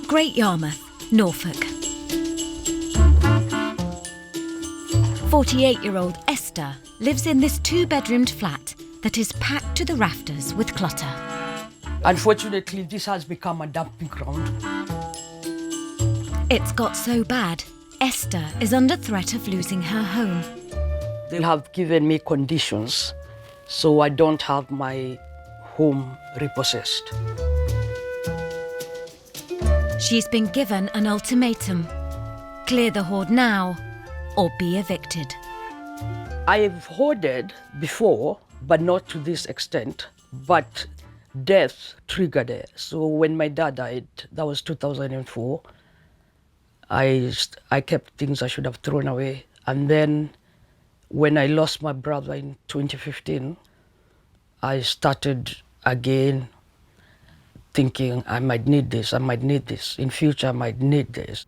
Great Yarmouth, Norfolk. 48-year-old Esther lives in this two-bedroomed flat that is packed to the rafters with clutter. Unfortunately, this has become a dumping ground. It's got so bad, Esther is under threat of losing her home. They have given me conditions, so I don't have my home repossessed. She's been given an ultimatum. Clear the hoard now or be evicted. I've hoarded before, but not to this extent. But death triggered it. So when my dad died, that was 2004, I kept things I should have thrown away. And then when I lost my brother in 2015, I started again thinking I might need this, in future I might need this.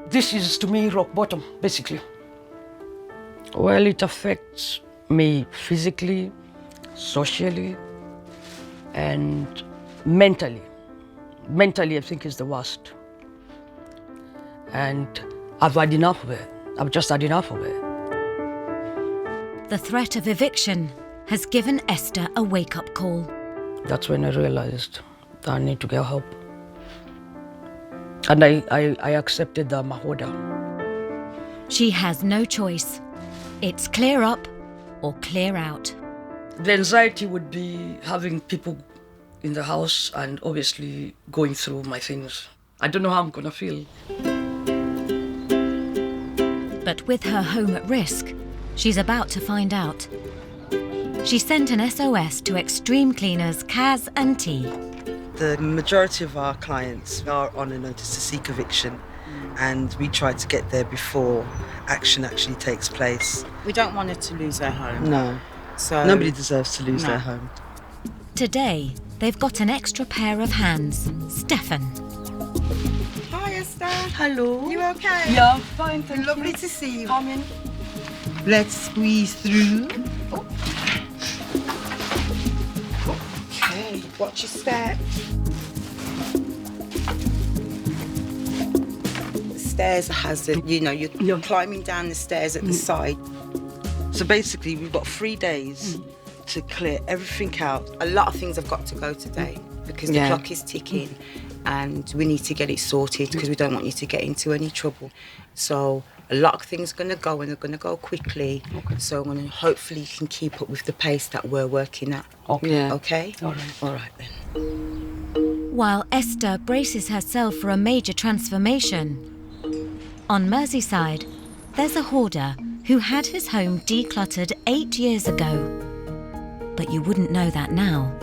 This is to me rock bottom, basically. Well, it affects me physically, socially, and mentally. Mentally, I think is the worst. And I've had enough of it. I've just had enough of it. The threat of eviction has given Esther a wake-up call. That's when I realized that I need to get help. And I accepted the Mahoda. She has no choice. It's clear up or clear out. The anxiety would be having people in the house and obviously going through my things. I don't know how I'm gonna feel. But with her home at risk, she's about to find out. She sent an SOS to extreme cleaners Kaz and T. The majority of our clients are on a notice to seek eviction, and we try to get there before action actually takes place. We don't want her to lose her home. No. So nobody deserves to lose their home. Today, they've got an extra pair of hands. Stefan. Hi, Esther. Hello. You okay? Yeah, fine, thank Lovely you. to see you. Come in. Let's squeeze through. Oh. Okay, watch your step. The stairs are hazard. You know, you're climbing down the stairs at the side. So basically, we've got 3 days to clear everything out. A lot of things have got to go today because the clock is ticking and we need to get it sorted because we don't want you to get into any trouble. So a lot of things are going to go and they're going to go quickly. Okay. So hopefully you can keep up with the pace that we're working at. Okay. Yeah. Okay? All right. All right then. While Esther braces herself for a major transformation, on Merseyside, there's a hoarder who had his home decluttered 8 years ago. But you wouldn't know that now.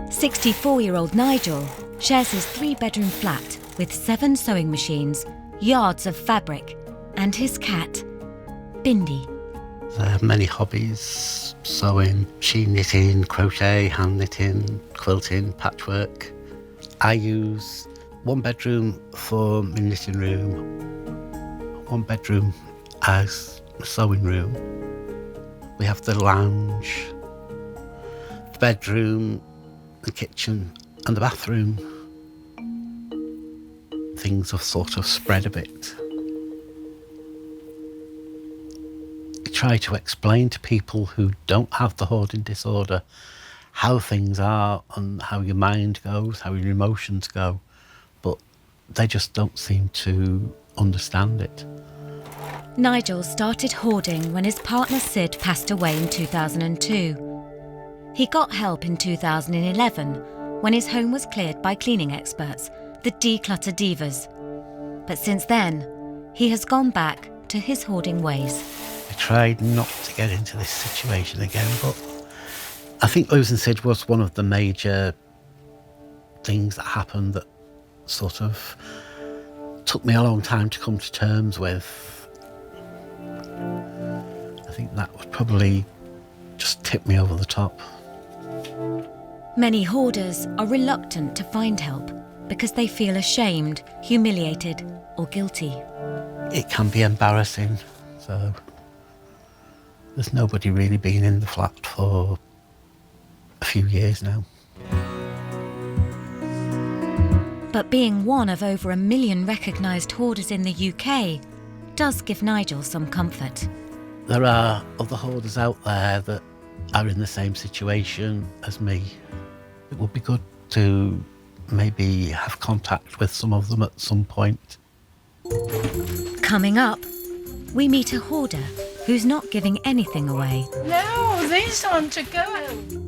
64-year-old Nigel shares his 3-bedroom flat with 7 sewing machines, yards of fabric, and his cat, Bindi. I have many hobbies: sewing, machine knitting, crochet, hand knitting, quilting, patchwork. I use 1 bedroom for my knitting room, 1 bedroom as a sewing room. We have the lounge, the bedroom, the kitchen and the bathroom. Things have sort of spread a bit. I try to explain to people who don't have the hoarding disorder how things are and how your mind goes, how your emotions go, but they just don't seem to understand it. Nigel started hoarding when his partner Sid passed away in 2002. He got help in 2011 when his home was cleared by cleaning experts, the Declutter Divas. But since then, he has gone back to his hoarding ways. I tried not to get into this situation again, but I think losing Sid was one of the major things that happened that sort of took me a long time to come to terms with. I think that would probably just tip me over the top. Many hoarders are reluctant to find help because they feel ashamed, humiliated, or guilty. It can be embarrassing, so there's nobody really been in the flat for a few few years now. But being one of over 1 million recognised hoarders in the UK does give Nigel some comfort. There are other hoarders out there that are in the same situation as me. It would be good to maybe have contact with some of them at some point. Coming up, we meet a hoarder who's not giving anything away. No, these aren't to go.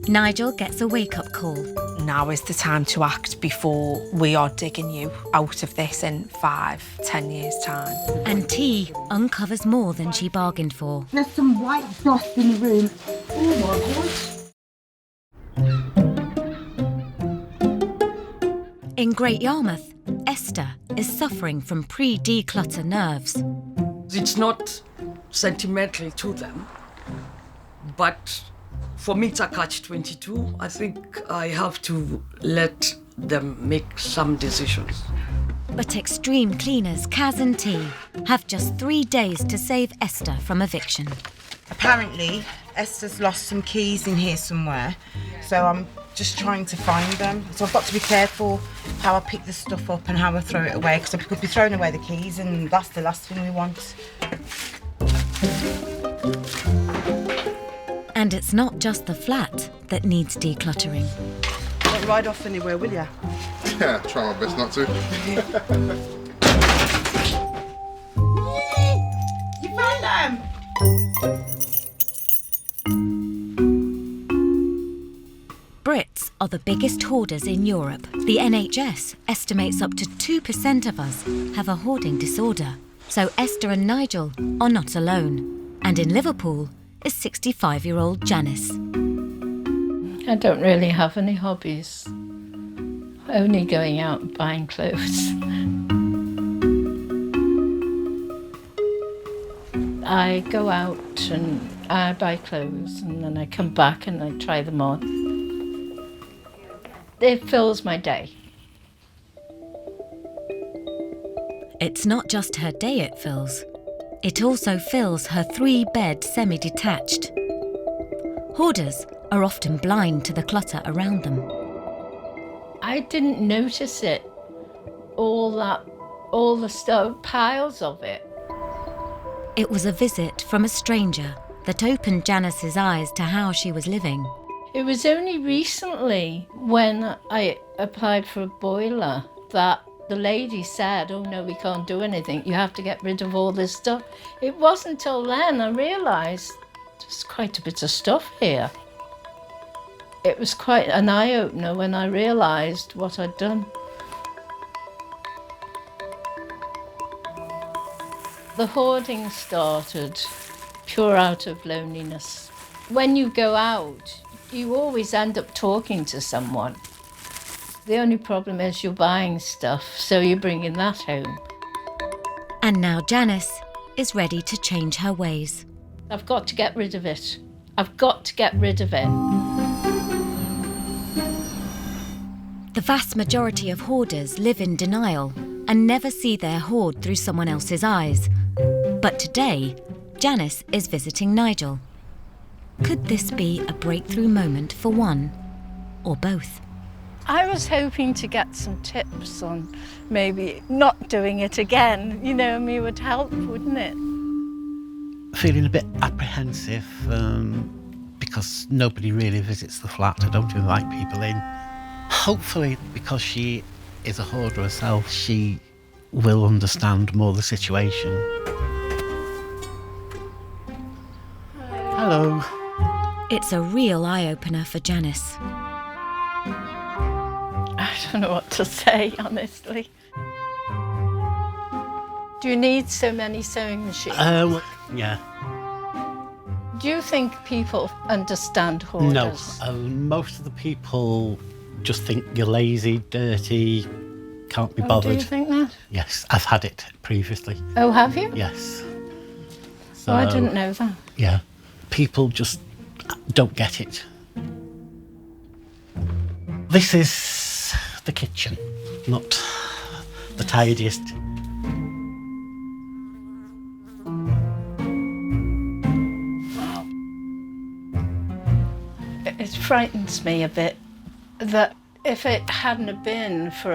Nigel gets a wake-up call. Now is the time to act before we are digging you out of this in 5-10 years' time. And T uncovers more than she bargained for. There's some white dust in the room. In Great Yarmouth, Esther is suffering from pre-declutter nerves. It's not sentimental to them, but for me it's a catch-22. I think I have to let them make some decisions. But extreme cleaners Kaz and T have just 3 days to save Esther from eviction. Apparently, Esther's lost some keys in here somewhere, so I'm just trying to find them. So I've got to be careful how I pick the stuff up and how I throw it away, because I could be throwing away the keys and that's the last thing we want. And it's not just the flat that needs decluttering. Don't ride off anywhere, will ya? Yeah, try my best not to. You found them? Brits are the biggest hoarders in Europe. The NHS estimates up to 2% of us have a hoarding disorder. So Esther and Nigel are not alone. And in Liverpool is 65-year-old Janice. I don't really have any hobbies. Only going out and buying clothes. I go out and I buy clothes and then I come back and I try them on. It fills my day. It's not just her day it fills. It also fills her 3-bed semi-detached. Hoarders are often blind to the clutter around them. I didn't notice it. All the stuff, piles of it. It was a visit from a stranger that opened Janice's eyes to how she was living. It was only recently when I applied for a boiler that the lady said, oh no, we can't do anything. You have to get rid of all this stuff. It wasn't until then I realised there's quite a bit of stuff here. It was quite an eye-opener when I realised what I'd done. The hoarding started pure out of loneliness. When you go out, you always end up talking to someone. The only problem is you're buying stuff, so you're bringing that home. And now Janice is ready to change her ways. I've got to get rid of it. I've got to get rid of it. The vast majority of hoarders live in denial and never see their hoard through someone else's eyes. But today, Janice is visiting Nigel. Could this be a breakthrough moment for one or both? I was hoping to get some tips on maybe not doing it again. You know, me would help, wouldn't it? Feeling a bit apprehensive because nobody really visits the flat. I don't invite people in. Hopefully, because she is a hoarder herself, she will understand more the situation. Hello. It's a real eye-opener for Janice. I don't know what to say, honestly. Do you need so many sewing machines? Yeah. Do you think people understand hoarders? No, most of the people just think you're lazy, dirty, can't be bothered. Do you think that? Yes, I've had it previously. Oh, have you? Yes. So, Oh, I didn't know that. Yeah. People just don't get it. This is the kitchen, not the tidiest. It frightens me a bit that if it hadn't have been for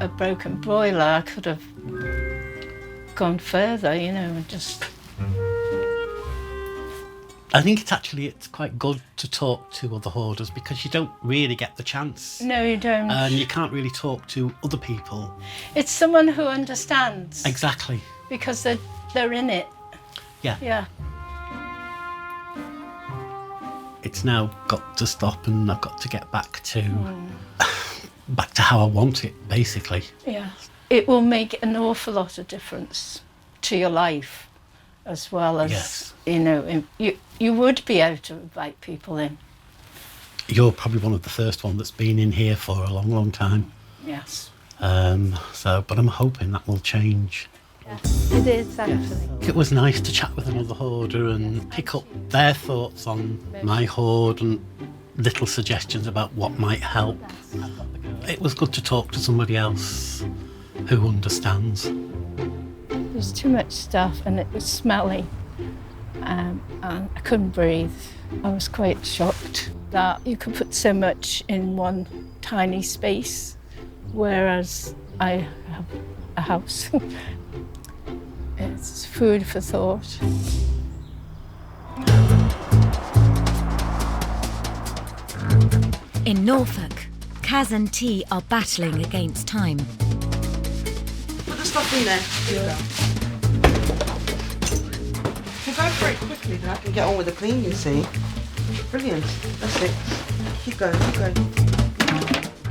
a broken boiler, I could have gone further, you know, and just... I think it's quite good to talk to other hoarders because you don't really get the chance. No, you don't. And you can't really talk to other people. It's someone who understands. Exactly. Because they're in it. Yeah. Yeah. It's now got to stop and I've got to get back to back to how I want it, basically. Yeah. It will make an awful lot of difference to your life as well as, Yes. you know, you would be able to invite people in. You're probably one of the first one that's been in here for a long, long time. Yes. But I'm hoping that will change. It is, actually. It was nice to chat with another hoarder and pick up their thoughts on my hoard and little suggestions about what might help. It was good to talk to somebody else who understands. There's too much stuff and it was smelly and I couldn't breathe. I was quite shocked that you could put so much in one tiny space, whereas I have a house. It's food for thought. In Norfolk, Kaz and T are battling against time. Put the stuff in there. You go for it quickly, then I can get on with the clean, you see. Brilliant. That's it. Keep going, keep going.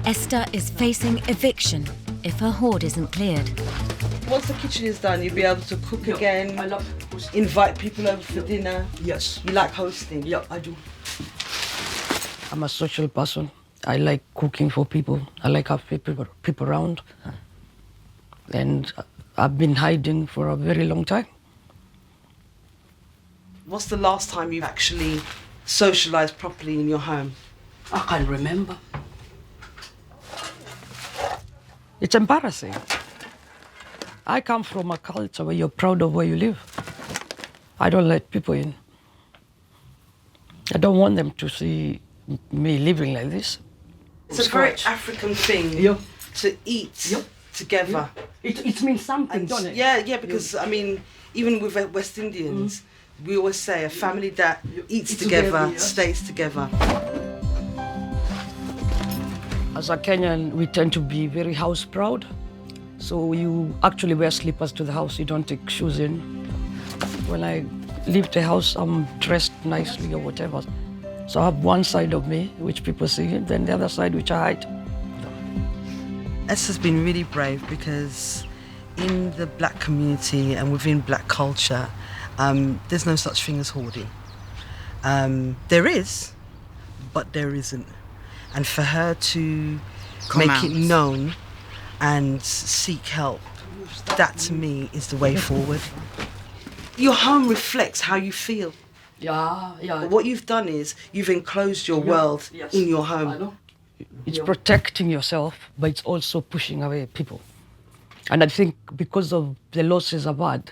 Esther is facing eviction if her hoard isn't cleared. Once the kitchen is done, you'll be able to cook again. I love Invite people over for dinner. Yes. You like hosting? Yeah, I do. I'm a social person. I like cooking for people. I like have people around. And I've been hiding for a very long time. What's the last time you've actually socialised properly in your home? I can't remember. It's embarrassing. I come from a culture where you're proud of where you live. I don't let people in. I don't want them to see me living like this. It's a very African thing to eat together. It means something, And doesn't it? yeah, because I mean, even with West Indians, we always say a family that eats together stays together. As a Kenyan, we tend to be very house proud. So you actually wear slippers to the house, you don't take shoes in. When I leave the house, I'm dressed nicely or whatever. So I have one side of me, which people see, then the other side, which I hide. Esther's been really brave because in the black community and within black culture, there's no such thing as hoarding. There is, but there isn't. And for her to make it known and seek help, that to me is the way forward. Your home reflects how you feel. Yeah. But what you've done is you've enclosed your world in your home. I know. It's protecting yourself, but it's also pushing away people. And I think because of the losses I've had,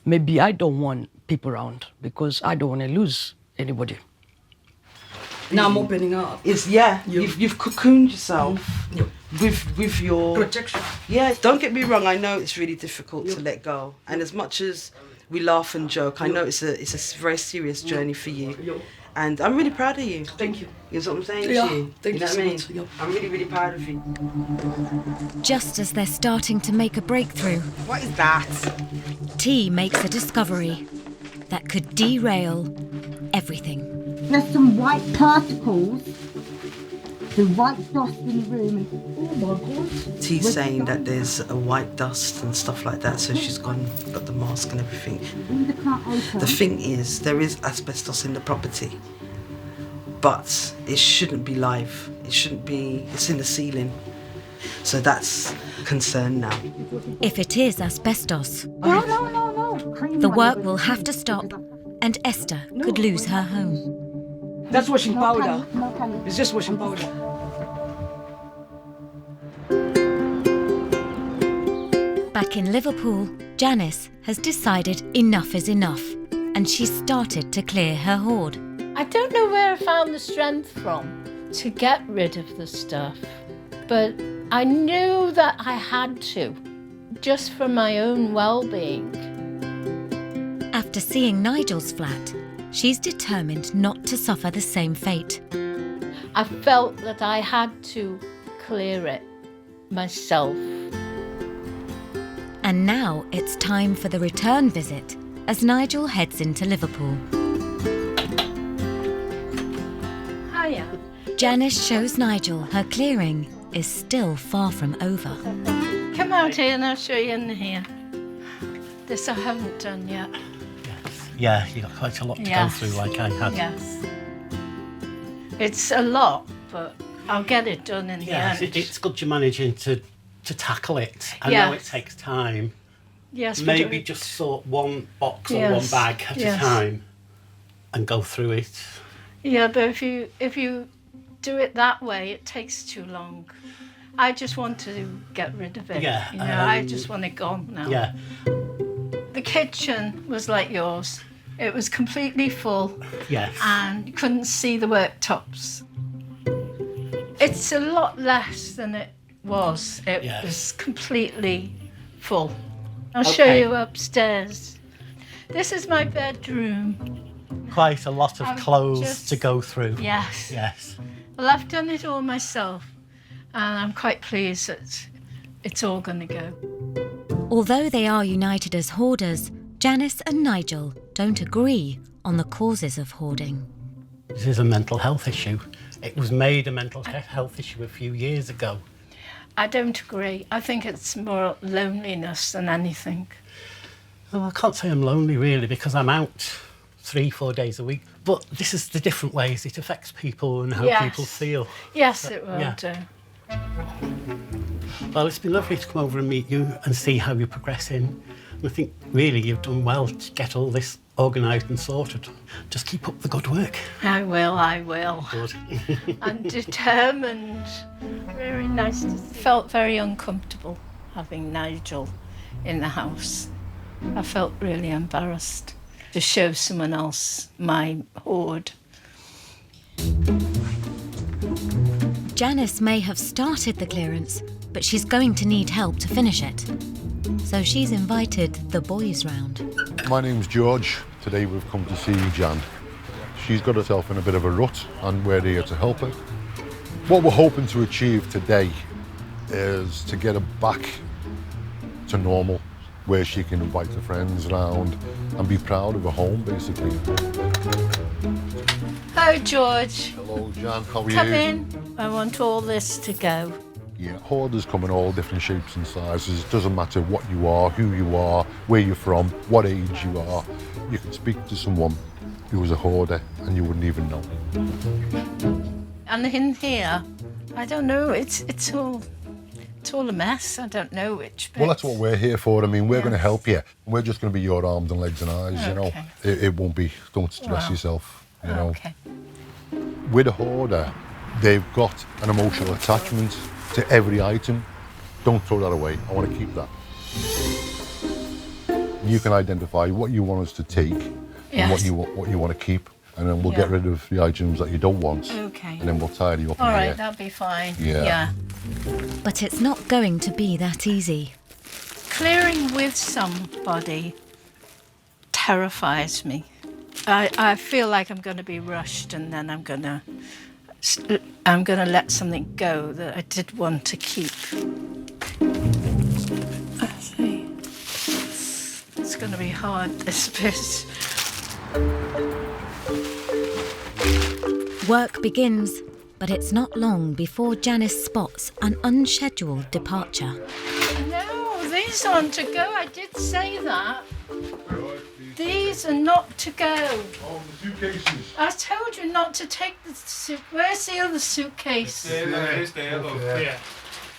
maybe I don't want people around because I don't want to lose anybody. Now I'm opening up. You've cocooned yourself with your Protection. Yeah, don't get me wrong, I know it's really difficult to let go. And as much as we laugh and joke, I know it's a very serious journey for you. And I'm really proud of you. Thank you. You know what I'm saying Yeah, to you? thank You know you so what I much. mean? Yeah. I'm really, really proud of you. Just as they're starting to make a breakthrough, What is that? T makes a discovery that could derail everything. There's some white particles, the white dust in the room, and oh my God. T's saying that there's a white dust and stuff like that, so she's got the mask and everything. Window can't open. The thing is, there is asbestos in the property, but it shouldn't be live. It shouldn't be, it's in the ceiling. So that's a concern now. If it is asbestos, No. Cream the on work it. will have to stop and Esther could lose her home. That's washing powder. No panic. It's just washing powder. Back in Liverpool, Janice has decided enough is enough and she's started to clear her hoard. I don't know where I found the strength from to get rid of the stuff, but I knew that I had to, just for my own well-being. After seeing Nigel's flat, she's determined not to suffer the same fate. I felt that I had to clear it myself. And now it's time for the return visit as Nigel heads into Liverpool. Hiya. Janice shows Nigel her clearing is still far from over. Come out here and I'll show you in here. This I haven't done yet. Yeah, you got quite a lot to go through like I had. Yes. It's a lot, but I'll get it done in the end. It's good you're managing to tackle it. I know it takes time. Yes, Maybe just sort one box or one bag at a time and go through it. Yeah, but if you do it that way, it takes too long. I just want to get rid of it. Yeah, you know, I just want it gone now. Yeah. The kitchen was like yours. It was completely full. Yes. And you couldn't see the worktops. It's a lot less than it was. It was completely full. I'll show you upstairs. This is my bedroom. Quite a lot of clothes to go through. Yes. Yes. Well, I've done it all myself, and I'm quite pleased that it's all going to go. Although they are united as hoarders, Janice and Nigel don't agree on the causes of hoarding. This is a mental health issue. It was made a mental health issue a few years ago. I don't agree. I think it's more loneliness than anything. Well, I can't say I'm lonely really because I'm out 3-4 days a week. But this is the different ways it affects people and how people feel. Yes, it will do. Well, it's been lovely to come over and meet you and see how you're progressing. And I think really you've done well to get all this organised and sorted. Just keep up the good work. I will. Good. I'm determined. Very nice to see. Felt very uncomfortable having Nigel in the house. I felt really embarrassed to show someone else my hoard. Janice may have started the clearance, but she's going to need help to finish it. So she's invited the boys round. My name's George. Today we've come to see Jan. She's got herself in a bit of a rut and we're here to help her. What we're hoping to achieve today is to get her back to normal, where she can invite her friends round and be proud of her home, basically. Hi, George. Hello, Jan. How are you? Come in. I want all this to go. Yeah, hoarders come in all different shapes and sizes. It doesn't matter what you are, who you are, where you're from, what age you are. You can speak to someone who was a hoarder and you wouldn't even know. And in here, I don't know, it's all a mess. I don't know which bit. Well, that's what we're here for. I mean, we're going to help you. We're just going to be your arms and legs and eyes, you know. It won't be, don't stress yourself, you know. Okay. With a hoarder, they've got an emotional attachment to every item. Don't throw that away. I want to keep that. You can identify what you want us to take and what you want to keep, and then we'll get rid of the items that you don't want. Okay. And then we'll tidy up. All right, that'll be fine. Yeah. But it's not going to be that easy. Clearing with somebody terrifies me. I feel like I'm going to be rushed, and then I'm going to let something go that I did want to keep. I see. It's going to be hard, this bit. Work begins, but it's not long before Janice spots an unscheduled departure. No, these aren't to go. I did say that. These are not to go. Oh, the suitcases. I told you not to take the suit. Where's the other suitcase? Yeah.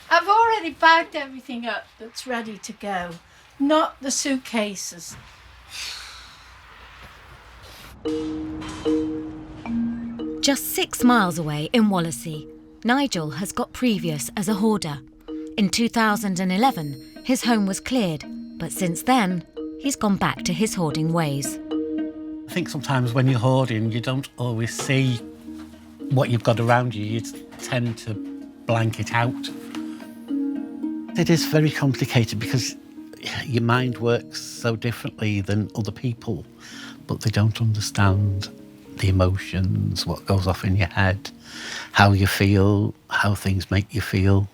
I've already bagged everything up that's ready to go. Not the suitcases. Just 6 miles away in Wallasey, Nigel has got previous as a hoarder. In 2011, his home was cleared, but since then, he's gone back to his hoarding ways. I think sometimes when you're hoarding, you don't always see what you've got around you. You tend to blank it out. It is very complicated because your mind works so differently than other people, but they don't understand the emotions, what goes off in your head, how you feel, how things make you feel.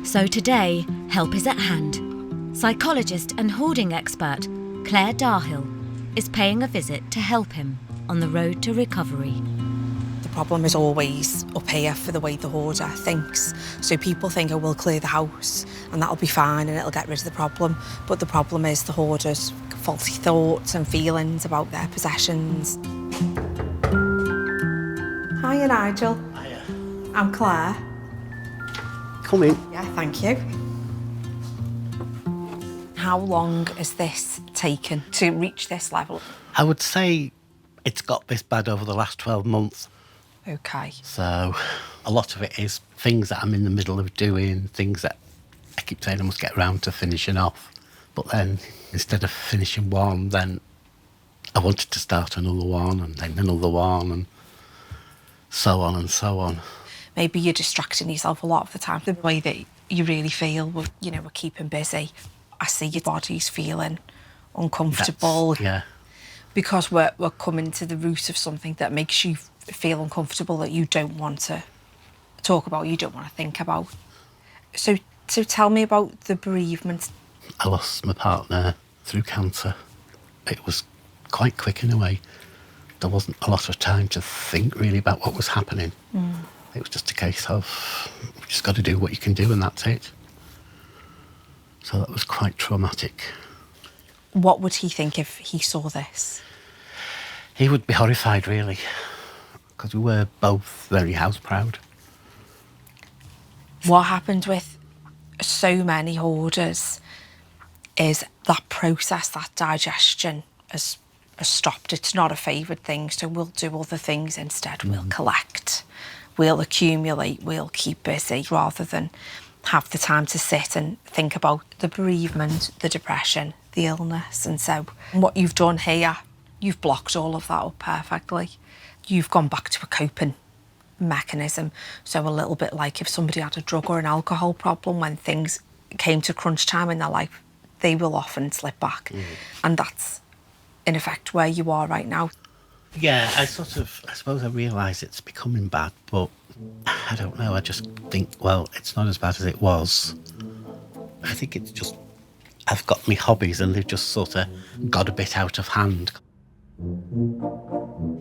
So today, help is at hand. Psychologist and hoarding expert Claire Darhill is paying a visit to help him on the road to recovery. The problem is always up here for the way the hoarder thinks. So people think, oh, we'll clear the house and that'll be fine and it'll get rid of the problem. But the problem is the hoarder's faulty thoughts and feelings about their possessions. Hiya, Nigel. Hiya. I'm Claire. Come in. Yeah, thank you. How long has this taken to reach this level? I would say it's got this bad over the last 12 months. Okay. So a lot of it is things that I'm in the middle of doing, things that I keep saying I must get around to finishing off. But then instead of finishing one, then I wanted to start another one and then another one and so on and so on. Maybe you're distracting yourself a lot of the time. The way that you really feel, we're keeping busy. I see your body's feeling uncomfortable. Yeah. Because we're coming to the root of something that makes you feel uncomfortable, that you don't want to talk about, you don't want to think about. So tell me about the bereavement. I lost my partner through cancer. It was quite quick in a way. There wasn't a lot of time to think really about what was happening. It was just a case of, you just got to do what you can do and that's it. So that was quite traumatic. What would he think if he saw this? He would be horrified, really, because we were both very house proud. What happened with so many hoarders is that process, that digestion has stopped. It's not a favoured thing, so we'll do other things instead. We'll collect, we'll accumulate, we'll keep busy, rather than have the time to sit and think about the bereavement, the depression, the illness. And so what you've done here, you've blocked all of that up perfectly. You've gone back to a coping mechanism. So a little bit like if somebody had a drug or an alcohol problem, when things came to crunch time in their life, they will often slip back. And that's, in effect, where you are right now. Yeah, I suppose I realise it's becoming bad, but I don't know. I just think, well, it's not as bad as it was. I think it's just, I've got my hobbies and they've just sort of got a bit out of hand.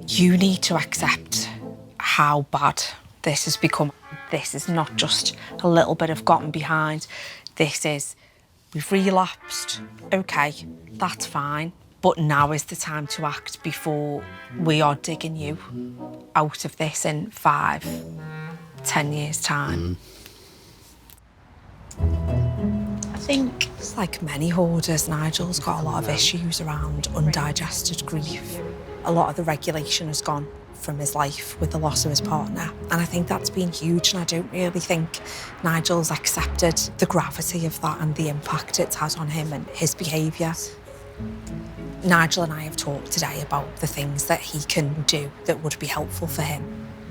You need to accept how bad this has become. This is not just a little bit of gotten behind. This is, we've relapsed. Okay, that's fine. But now is the time to act before we are digging you out of this in 5, 10 years' time. I think it's like many hoarders, Nigel's got a lot of issues around undigested grief. A lot of the regulation has gone from his life with the loss of his partner. And I think that's been huge, and I don't really think Nigel's accepted the gravity of that and the impact it's had on him and his behaviour. Nigel and I have talked today about the things that he can do that would be helpful for him.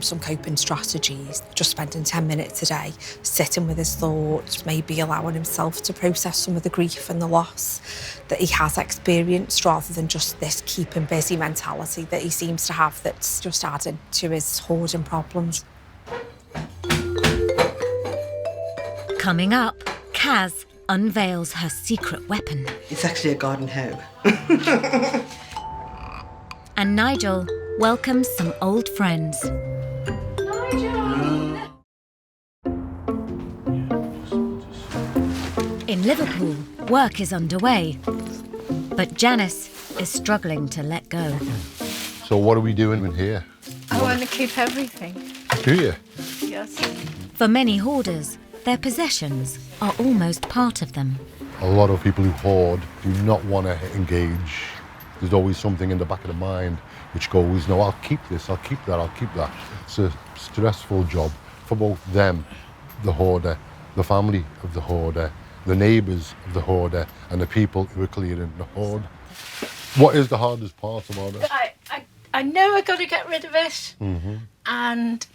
Some coping strategies, just spending 10 minutes a day, sitting with his thoughts, maybe allowing himself to process some of the grief and the loss that he has experienced, rather than just this keep him busy mentality that he seems to have that's just added to his hoarding problems. Coming up, Kaz unveils her secret weapon. It's actually a garden hoe. And Nigel welcomes some old friends. In Liverpool, work is underway, but Janice is struggling to let go. So what are we doing in here? I want to keep everything. Do you? Yes. For many hoarders, their possessions are almost part of them. A lot of people who hoard do not want to engage. There's always something in the back of the mind which goes, no, I'll keep this, I'll keep that, I'll keep that. It's a stressful job for both them, the hoarder, the family of the hoarder, the neighbours of the hoarder, and the people who are clearing the hoard. What is the hardest part about it? I know I got to get rid of it, and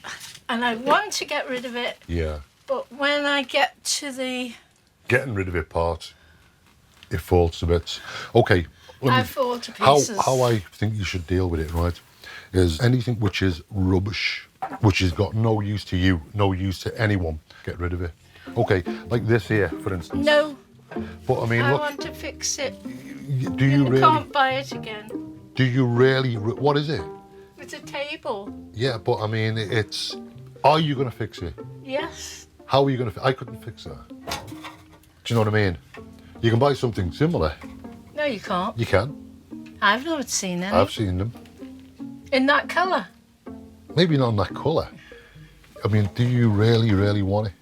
I want to get rid of it. Yeah. But when I get to the Getting rid of it part, it falls to bits. Okay. I fall to pieces. How I think you should deal with it, right, is anything which is rubbish, which has got no use to you, no use to anyone, get rid of it. Okay, like this here, for instance. No, But I mean, I look, want to fix it. do you I really? can't buy it again. Do you really? What is it? It's a table. Yeah, but I mean, it's. Are you going to fix it? Yes. How are you going to? I couldn't fix that. Do you know what I mean? You can buy something similar. No, you can't. You can. I've not seen any. I've seen them. In that colour. Maybe not in that colour. I mean, do you really, really want it?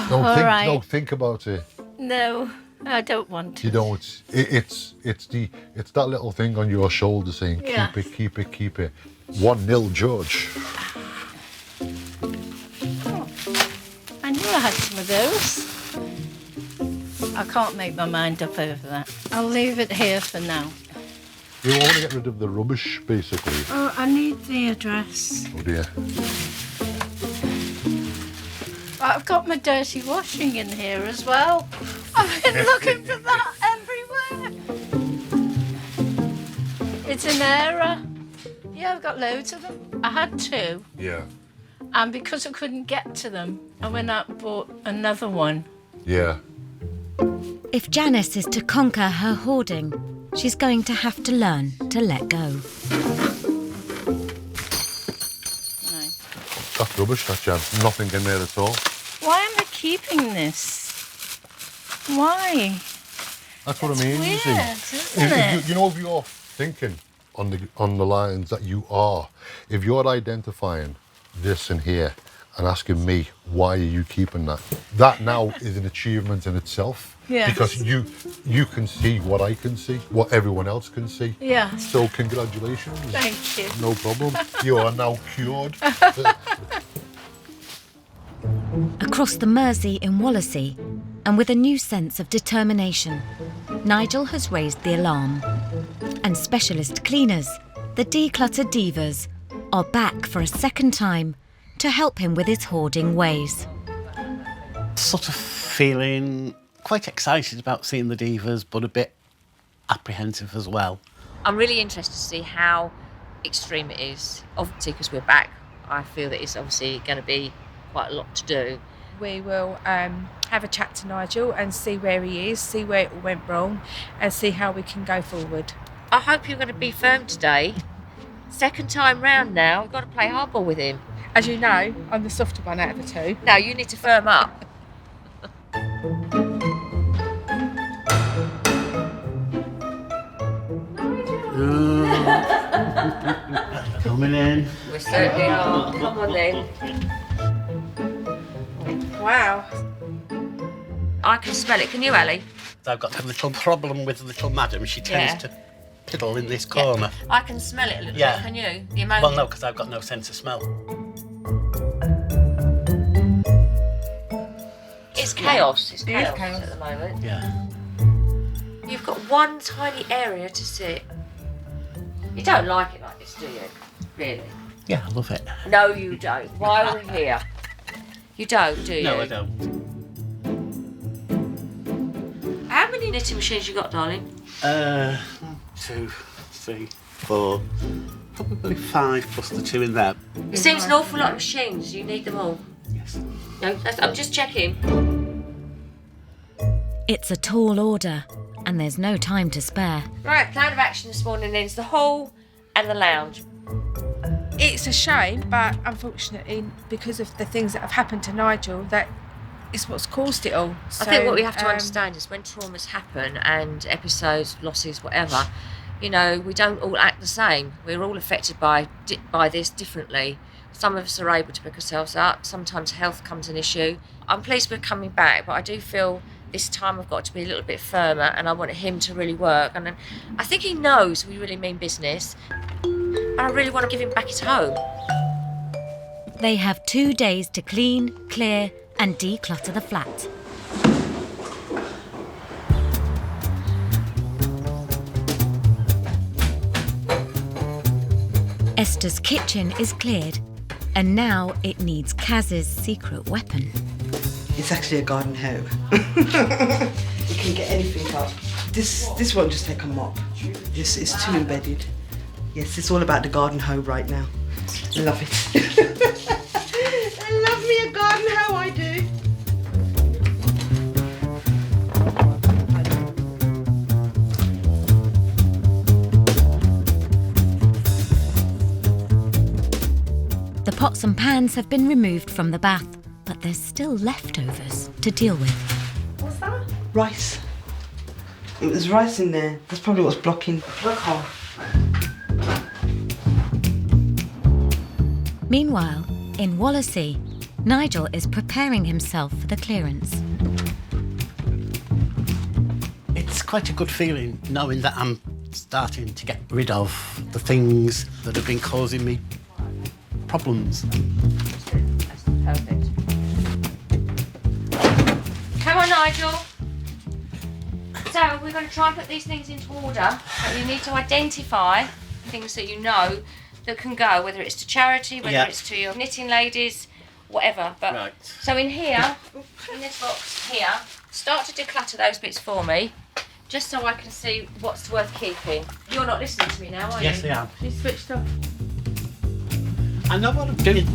Don't think about it. No, I don't want to. You don't. It's that little thing on your shoulder saying, Yeah. keep it, keep it, keep it. 1-0 George. I knew I had some of those. I can't make my mind up over that. I'll leave it here for now. You want to get rid of the rubbish, basically. Oh, I need the address. Oh dear. I've got my dirty washing in here as well. I've been looking for that everywhere. It's an error. Yeah, I've got loads of them. I had 2, Yeah. and because I couldn't get to them, I went out and bought another one. Yeah. If Janice is to conquer her hoarding, she's going to have to learn to let go. That's rubbish, that Jan. Nothing in there at all. Why am I keeping this? Why? That's what It's I mean. weird, You see, isn't it? you know, if you're thinking on the lines that you are, if you're identifying this in here and asking me why are you keeping that, that now is an achievement in itself. Yes. Because you can see what I can see, what everyone else can see. Yes. So congratulations. Thank you. No problem. You are now cured. Across the Mersey in Wallasey, and with a new sense of determination, Nigel has raised the alarm. And specialist cleaners, the decluttered divas, are back for a second time to help him with his hoarding ways. Sort of feeling quite excited about seeing the divas, but a bit apprehensive as well. I'm really interested to see how extreme it is. Obviously, because we're back, I feel that it's obviously going to be quite a lot to do. We will have a chat to Nigel and see where he is, see where it all went wrong, and see how we can go forward. I hope you're going to be firm today. Second time round now, you've got to play hardball with him. As you know, I'm the softer one out of the 2. No, you need to firm up. Coming in. We certainly are. Come on then. Wow. I can smell it. Can you, Ali? I've got a little problem with little madam. She tends to piddle in this corner. I can smell it a little Yeah. bit. Can you? The ammonia. Well, no, because I've got no sense of smell. It's chaos. It's It is chaos chaos. at the moment. Yeah. You've got one tiny area to sit. You don't like it like this, do you? Really? Yeah, I love it. No, you don't. Why are we here? You don't, do you? No, I don't. How many knitting machines you got, darling? 2, 3, 4, probably 5 plus the 2 in there. It seems an awful lot of machines. You need them all. Yes. No, I'm just checking. It's a tall order, and there's no time to spare. Right, plan of action this morning is the hall and the lounge. It's a shame, but unfortunately, because of the things that have happened to Nigel, that is what's caused it all. I think what we have to understand is when traumas happen and episodes, losses, whatever, you know, we don't all act the same. We're all affected by this differently. Some of us are able to pick ourselves up. Sometimes health comes an issue. I'm pleased we're coming back, but I do feel this time I've got to be a little bit firmer, and I want him to really work. And I think he knows we really mean business, and I really want to give him back his home. They have 2 days to clean, clear, and declutter the flat. Esther's kitchen is cleared, and now it needs Kaz's secret weapon. It's actually a garden hoe. You can get anything up. This won't just take a mop. It's too embedded. Yes, it's all about the garden hoe right now. Love it. I love me a garden hoe, I do. The pots and pans have been removed from the bath, but there's still leftovers to deal with. What's that? Rice. It was rice in there. That's probably what's blocking the plug hole. Meanwhile, in Wallasey, Nigel is preparing himself for the clearance. It's quite a good feeling knowing that I'm starting to get rid of the things that have been causing me problems. That's perfect. Come on, Nigel. So we're going to try and put these things into order. But you need to identify things that you know that can go, whether it's to charity, whether it's to your knitting ladies, whatever. But Right. So in here, in this box here, start to declutter those bits for me, just so I can see what's worth keeping. You're not listening to me now, are you? Yes, I am. You switched off. I know what I'm doing.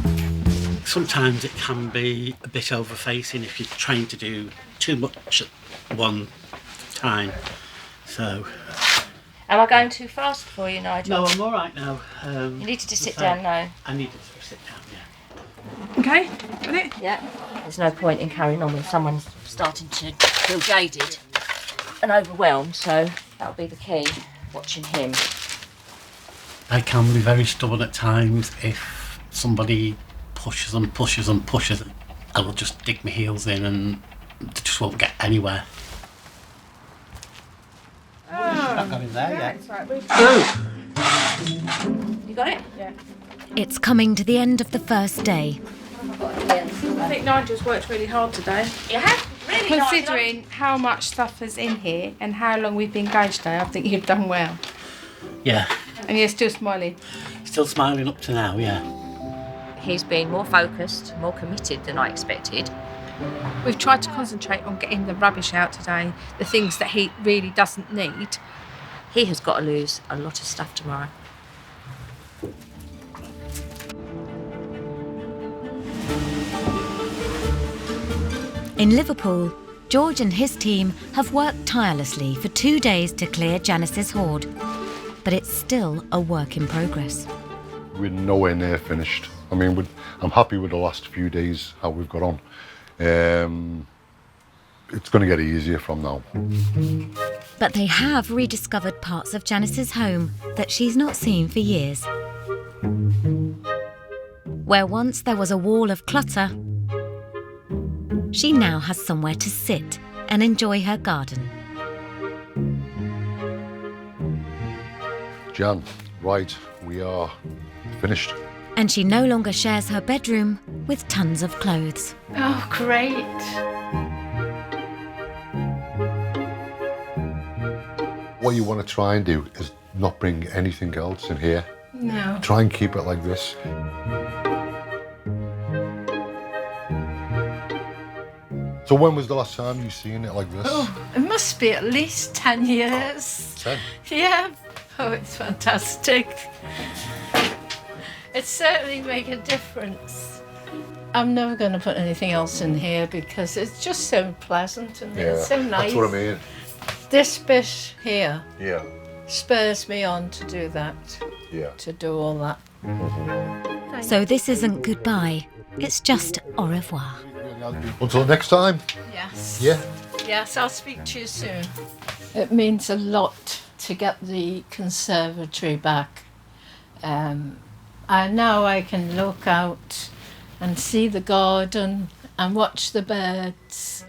Sometimes it can be a bit overfacing if you're trying to do too much at one time. So. Am I going too fast for you, Nigel? No, I'm all right now. You need to just sit down now. I need to sit down, yeah. Okay, got it? Yeah. There's no point in carrying on when someone's starting to feel jaded and overwhelmed, so that'll be the key, watching him. I can be very stubborn at times. If somebody pushes and pushes and pushes, I will just dig my heels in and they just won't get anywhere. I've got him there, You got it? Yeah. It's coming to the end of the first day. I think Nigel's worked really hard today. You have? Really? Considering how much stuff is in here and how long we've been engaged today, I think you've done well. Yeah. And you're still smiling. Still smiling up to now, yeah. He's been more focused, more committed than I expected. We've tried to concentrate on getting the rubbish out today, the things that he really doesn't need. He has got to lose a lot of stuff tomorrow. In Liverpool, George and his team have worked tirelessly for 2 days to clear Janice's hoard. But it's still a work in progress. We're nowhere near finished. I mean, I'm happy with the last few days, how we've got on. It's going to get easier from now. But they have rediscovered parts of Janice's home that she's not seen for years. Where once there was a wall of clutter, she now has somewhere to sit and enjoy her garden. Jan, right, we are finished. And she no longer shares her bedroom with tons of clothes. Oh, great. What you want to try and do is not bring anything else in here. No. Try and keep it like this. So when was the last time you seen it like this? Oh, it must be at least 10 years. 10? Yeah. Oh, it's fantastic. It certainly makes a difference. I'm never going to put anything else in here because it's just so pleasant and it's so nice. That's what I mean. This bit here Yeah, spurs me on to do that, yeah. to do all that. So this isn't goodbye, it's just au revoir. Until next time. Yes. Yeah. Yes, I'll speak to you soon. It means a lot to get the conservatory back. And now I can look out and see the garden and watch the birds.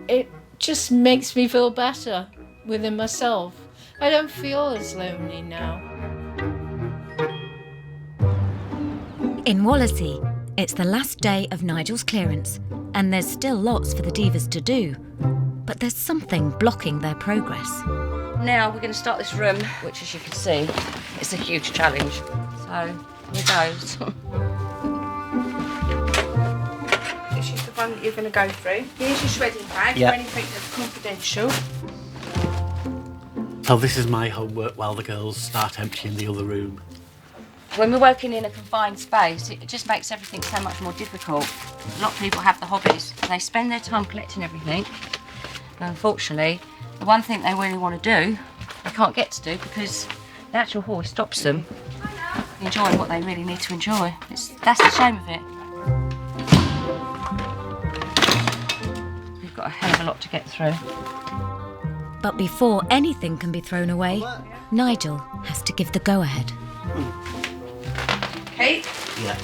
It just makes me feel better within myself. I don't feel as lonely now. In Wallasey, it's the last day of Nigel's clearance, and there's still lots for the divas to do. But there's something blocking their progress. Now we're going to start this room, which as you can see, it's a huge challenge. So Here goes. This is the one that you're going to go through. Here's your shredding bag Yeah. for anything that's confidential. So this is my homework while the girls start emptying the other room. When we're working in a confined space, it just makes everything so much more difficult. A lot of people have the hobbies. They spend their time collecting everything. And unfortunately, the one thing they really want to do, they can't get to do because the actual hoist stops them enjoying what they really need to enjoy. That's the shame of it. We've got a hell of a lot to get through. But before anything can be thrown away, Nigel has to give the go-ahead. Kate? Yeah.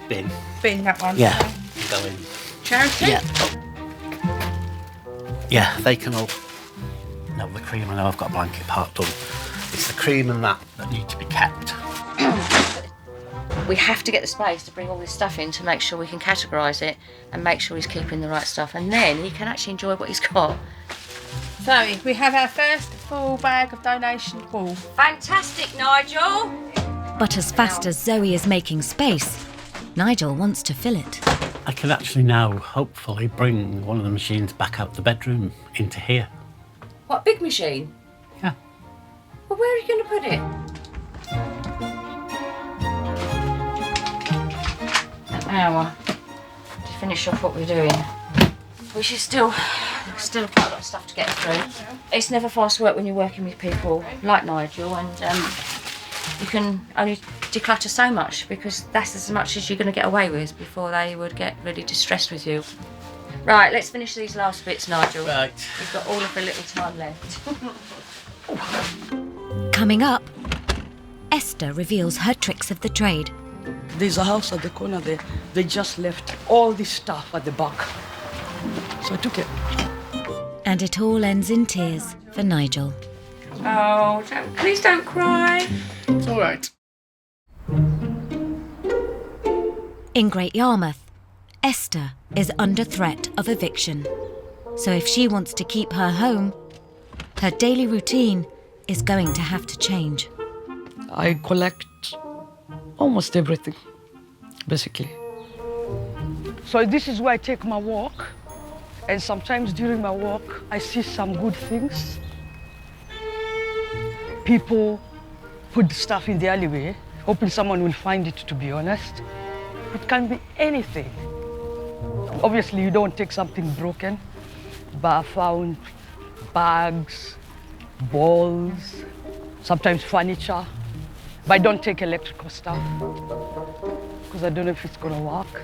Bin. Bin, that one. Yeah. Go in. Charity? Yeah. Oh. Yeah, they can all... No, the cream, I know I've got a blanket part done. It's the cream and that need to be kept. We have to get the space to bring all this stuff in to make sure we can categorise it and make sure he's keeping the right stuff, and then he can actually enjoy what he's got. So, we have our first full bag of donation wool. Fantastic, Nigel! But as fast as Zoe is making space, Nigel wants to fill it. I can actually now, hopefully, bring one of the machines back out the bedroom into here. What, big machine? Yeah. Well, where are you going to put it? An hour to finish off what we're doing. Which is still quite a lot of stuff to get through. It's never fast work when you're working with people like Nigel, and you can only declutter so much because that's as much as you're going to get away with before they would get really distressed with you. Right, let's finish these last bits, Nigel. Right. We've got all of a little time left. Coming up, Esther reveals her tricks of the trade. There's a house at the corner there. They just left all this stuff at the back. So I took it. And it all ends in tears for Nigel. Oh, please don't cry. It's all right. In Great Yarmouth, Esther is under threat of eviction. So if she wants to keep her home, her daily routine is going to have to change. I collect almost everything, basically. So this is where I take my walk. And sometimes during my walk, I see some good things. People put stuff in the alleyway, hoping someone will find it, to be honest. It can be anything. Obviously, you don't take something broken, but I found bags, balls, sometimes furniture. But I don't take electrical stuff because I don't know if it's gonna work.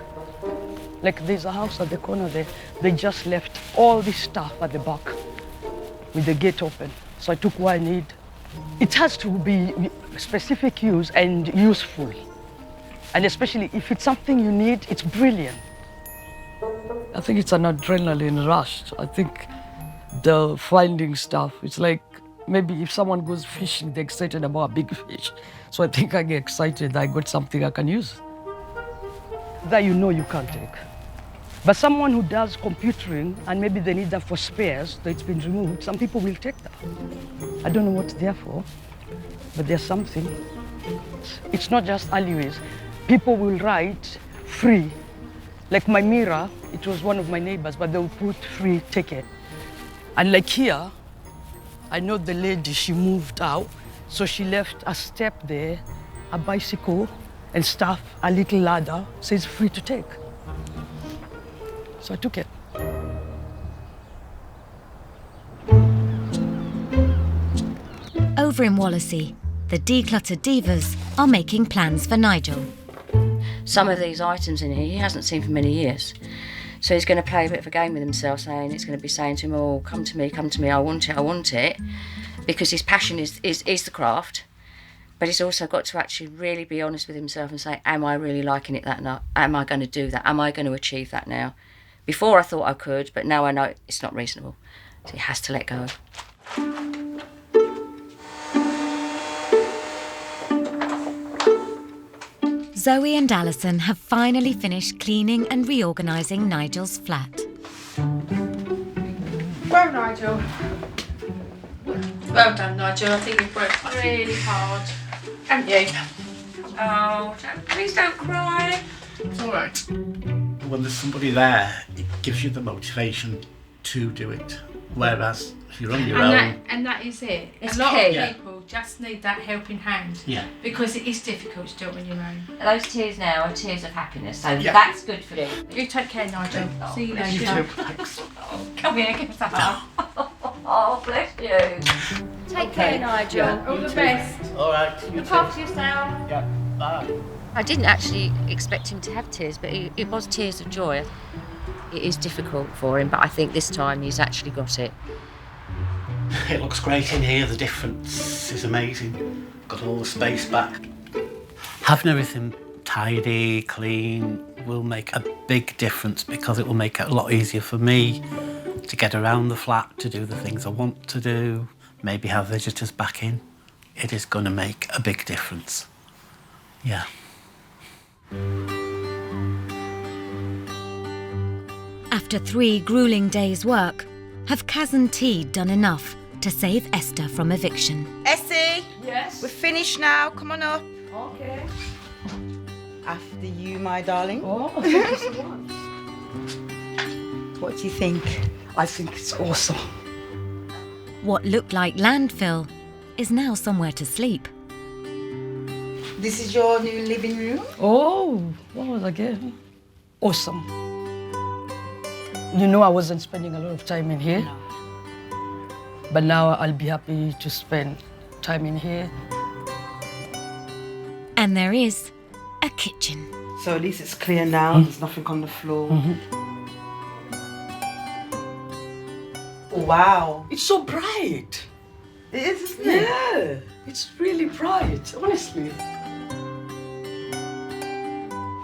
Like there's a house at the corner there. They just left all this stuff at the back with the gate open. So I took what I need. It has to be specific use and useful. And especially if it's something you need, it's brilliant. I think it's an adrenaline rush. I think the finding stuff, it's like maybe if someone goes fishing, they're excited about a big fish. So I think I get excited that I got something I can use. That you know you can't take. But someone who does computering and maybe they need that for spares, that it's been removed, some people will take that. I don't know what they're for, but there's something. It's not just alleyways. People will write free. Like my mirror, it was one of my neighbors, but they'll put free ticket. And like here, I know the lady, she moved out, so she left a step there, a bicycle and stuff, a little ladder, says free to take. So I took it. Over in Wallasey, the decluttered divas are making plans for Nigel. Some of these items in here he hasn't seen for many years. So he's going to play a bit of a game with himself, saying it's going to be saying to him, oh, come to me, I want it, because his passion is the craft. But he's also got to actually really be honest with himself and say, am I really liking it that now? Am I going to do that? Am I going to achieve that now? Before I thought I could, but now I know it's not reasonable. So he has to let go. Zoe and Alison have finally finished cleaning and reorganising Nigel's flat. Well, Nigel, Well done, Nigel. I think you've worked really hard. Haven't you? Oh, please don't cry. It's all right. When there's somebody there, it gives you the motivation to do it. Whereas if you're on your own... That is it. It's a lot key. of people just need that helping hand. Yeah. Because it is difficult to do it on your own. Those tears now are tears of happiness, so Yeah. that's good for you. You take care, Nigel. See you bless later. you. Thanks. Come here, give us a hug. Oh, bless you. Take care, Nigel. Yeah. All the best. All right. Look after yourself. Yeah. Bye. I didn't actually expect him to have tears, but it was tears of joy. It is difficult for him, but I think this time he's actually got it. It looks great in here. The difference is amazing. Got all the space back. Having everything tidy, clean will make a big difference because it will make it a lot easier for me to get around the flat, to do the things I want to do, maybe have visitors back in. It is going to make a big difference. Yeah. After 3 grueling days' work, have Kaz and T done enough to save Esther from eviction? Essie, Yes. we're finished now. Come on up. Okay. After you, my darling. Oh, What do you think? I think it's awesome. What looked like landfill is now somewhere to sleep. This is your new living room? Oh, what was again? Awesome. You know, I wasn't spending a lot of time in here. No. But now I'll be happy to spend time in here. And there is a kitchen. So at least it's clear now. There's nothing on the floor. Oh, wow. It's so bright. It is, isn't it? Yeah, it's really bright, honestly.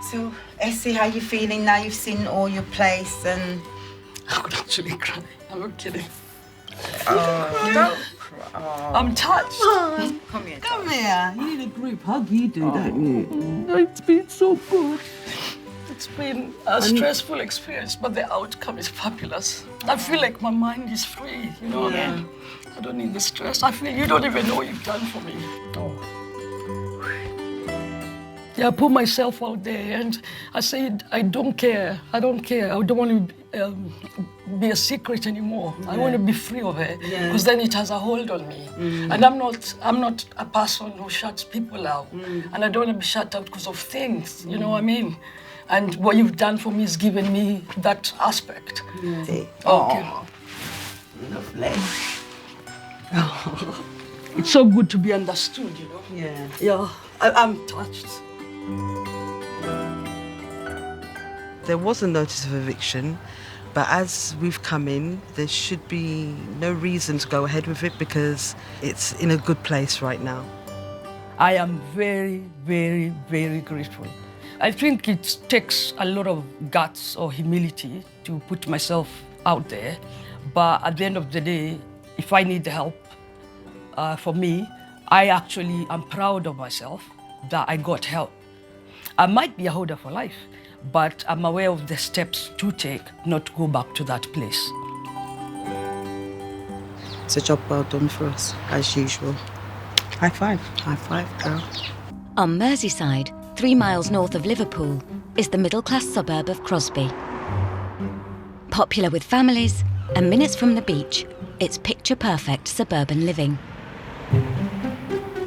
So, Essie, how you feeling now you've seen all your place and... I could actually cry. I'm not kidding. Don't cry. I'm touched. Come here. Come here. You need a group hug, you do, don't you? It's been so good. It's been a stressful experience, but the outcome is fabulous. I feel like my mind is free, you know what I mean? I don't need the stress. I feel you don't even know what you've done for me. Oh. Yeah, I put myself out there and I said, I don't care. I don't care. I don't want to be a secret anymore. I want to be free of it because then it has a hold on me. And I'm not a person who shuts people out. And I don't want to be shut out because of things, you know what I mean? And what you've done for me is given me that aspect. See? Okay. Lovely. It's so good to be understood, you know? Yeah. Yeah, I'm touched. There was a notice of eviction, but as we've come in, there should be no reason to go ahead with it because it's in a good place right now. I am very, very, very grateful. I think it takes a lot of guts or humility to put myself out there, but at the end of the day, if I need help, for me, I actually am proud of myself that I got help. I might be a holder for life, but I'm aware of the steps to take not to go back to that place. It's a job well done for us, as usual. High five. High five, girl. On Merseyside, 3 miles north of Liverpool, is the middle-class suburb of Crosby. Popular with families and minutes from the beach, it's picture-perfect suburban living.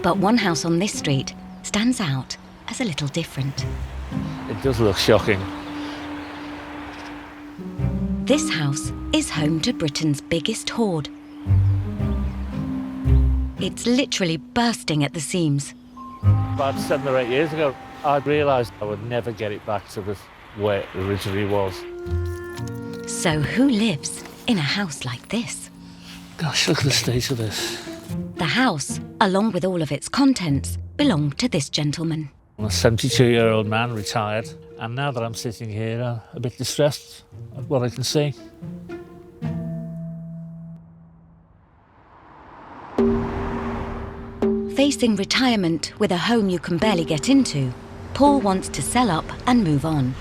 But one house on this street stands out as a little different. It does look shocking. This house is home to Britain's biggest hoard. It's literally bursting at the seams. About 7 or 8 years ago, I realised I would never get it back to the way it originally was. So who lives in a house like this? Gosh, look at the state of this. The house, along with all of its contents, belonged to this gentleman. I'm a 72-year-old man, retired, and now that I'm sitting here, I'm a bit distressed at what I can see. Facing retirement with a home you can barely get into, Paul wants to sell up and move on.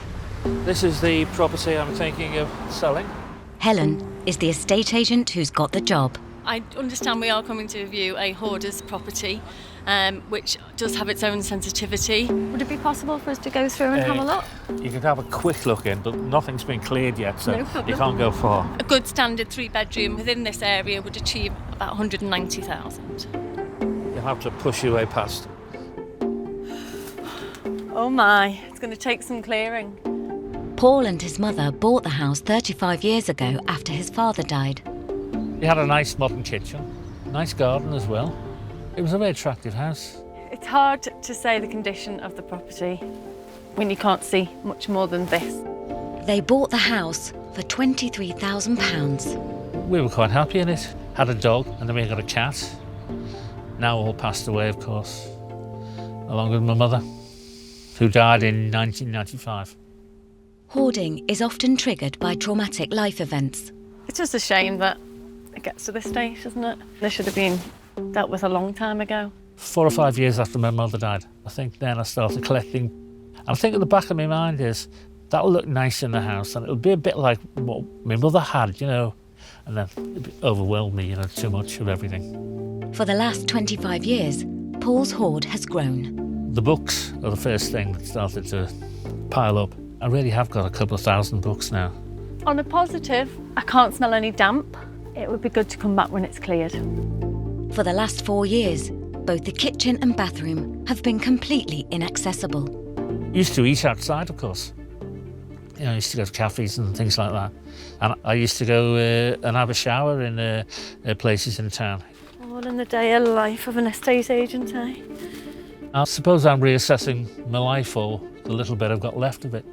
This is the property I'm thinking of selling. Helen is the estate agent who's got the job. I understand we are coming to view a hoarder's property, which does have its own sensitivity. Would it be possible for us to go through and have a look? You could have a quick look in, but nothing's been cleared yet, so No problem. you can't go far. A good standard 3-bedroom within this area would achieve about 190,000. You'll have to push your way past. Oh my, it's going to take some clearing. Paul and his mother bought the house 35 years ago after his father died. It had a nice modern kitchen, nice garden as well. It was a very attractive house. It's hard to say the condition of the property when you can't see much more than this. They bought the house for £23,000. We were quite happy in it. Had a dog and then we got a cat. Now all passed away, of course, along with my mother, who died in 1995. Hoarding is often triggered by traumatic life events. It's just a shame that it gets to this stage, isn't it? This should have been dealt with a long time ago. 4 or 5 years after my mother died, I think then I started collecting. And I think at the back of my mind is, that'll look nice in the house and it'll be a bit like what my mother had, you know, and then it overwhelmed me, you know, too much of everything. For the last 25 years, Paul's hoard has grown. The books are the first thing that started to pile up. I really have got a couple of thousand books now. On a positive, I can't smell any damp. It would be good to come back when it's cleared. For the last 4 years, both the kitchen and bathroom have been completely inaccessible. Used to eat outside, of course. You know, I used to go to cafes and things like that. And I used to go and have a shower in places in town. All in the day of life of an estate agent, eh? I suppose I'm reassessing my life, or the little bit I've got left of it.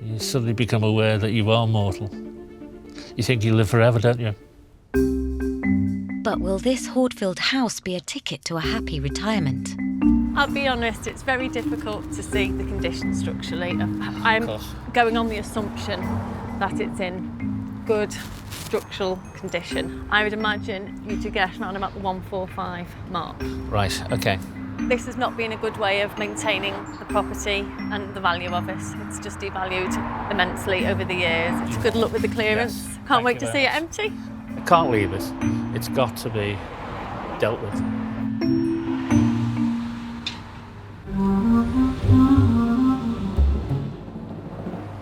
You suddenly become aware that you are mortal. You think you live forever, don't you? But will this hoard-filled house be a ticket to a happy retirement? I'll be honest, it's very difficult to see the condition structurally. I'm going on the assumption that it's in good structural condition. I would imagine you to get around about the 145 mark. Right, okay. This has not been a good way of maintaining the property and the value of it. It's just devalued immensely over the years. It's good luck with the clearance. Yes, Can't wait to see it empty. I can't leave it. It's got to be dealt with.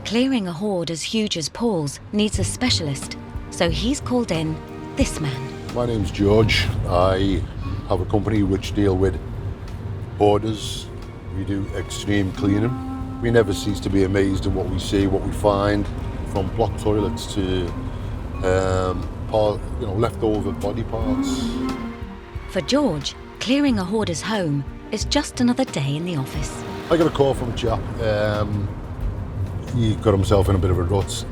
Clearing a hoard as huge as Paul's needs a specialist, so he's called in this man. My name's George. I have a company which deal with hoarders. We do extreme cleaning. We never cease to be amazed at what we see, what we find, from blocked toilets to leftover body parts. For George, clearing a hoarder's home is just another day in the office. I got a call from a chap. He got himself in a bit of a rut.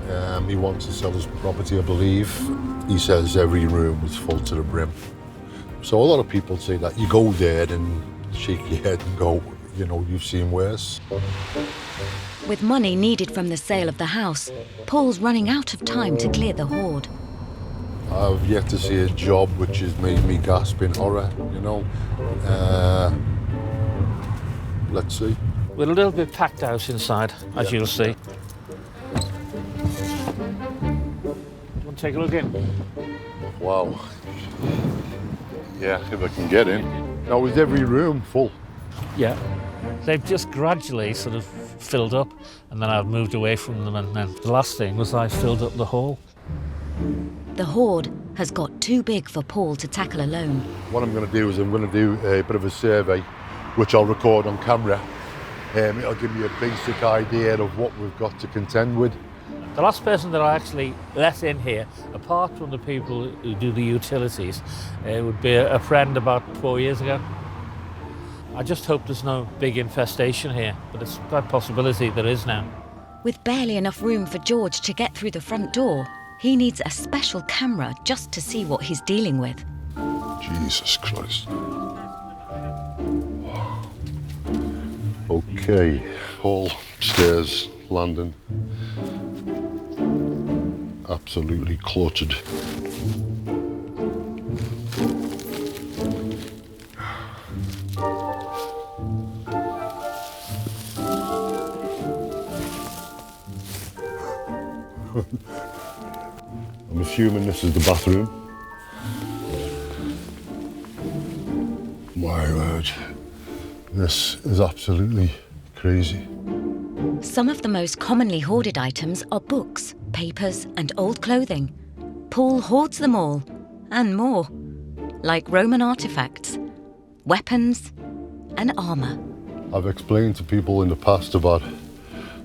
He wants to sell his property, I believe. He says every room is full to the brim. So a lot of people say that you go there and shake your head and go, you know, you've seen worse. With money needed from the sale of the house, Paul's running out of time to clear the hoard. I've yet to see a job which has made me gasp in horror, you know. Let's see. We're a little bit packed out inside, as you'll see. Want to take a look in? Wow. Yeah, if I can get in. Now, is every room full? Yeah. They've just gradually sort of filled up, and then I've moved away from them, and then the last thing was I filled up the hall. The hoard has got too big for Paul to tackle alone. What I'm going to do is I'm going to do a bit of a survey, which I'll record on camera. It'll give me a basic idea of what we've got to contend with. The last person that I actually let in here, apart from the people who do the utilities, would be a friend about 4 years ago. I just hope there's no big infestation here, but it's quite a possibility there is now. With barely enough room for George to get through the front door, he needs a special camera just to see what he's dealing with. Jesus Christ. Okay, hall, stairs, landing. Absolutely cluttered. I'm assuming this is the bathroom. God, this is absolutely crazy. Some of the most commonly hoarded items are books, papers, and old clothing. Paul hoards them all, and more, like Roman artifacts, weapons, and armour. I've explained to people in the past about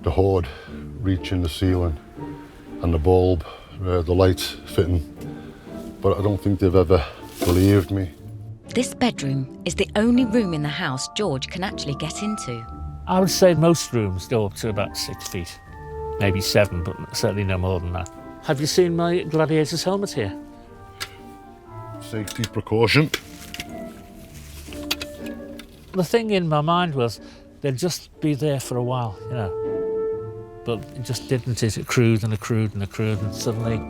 the hoard reaching the ceiling and the bulb, the lights fitting, but I don't think they've ever believed me. This bedroom is the only room in the house George can actually get into. I would say most rooms go up to about 6 feet, maybe 7, but certainly no more than that. Have you seen my gladiator's helmet here? Safety precaution. The thing in my mind was they'd just be there for a while, you know. But it just didn't. It accrued and accrued and accrued, and suddenly,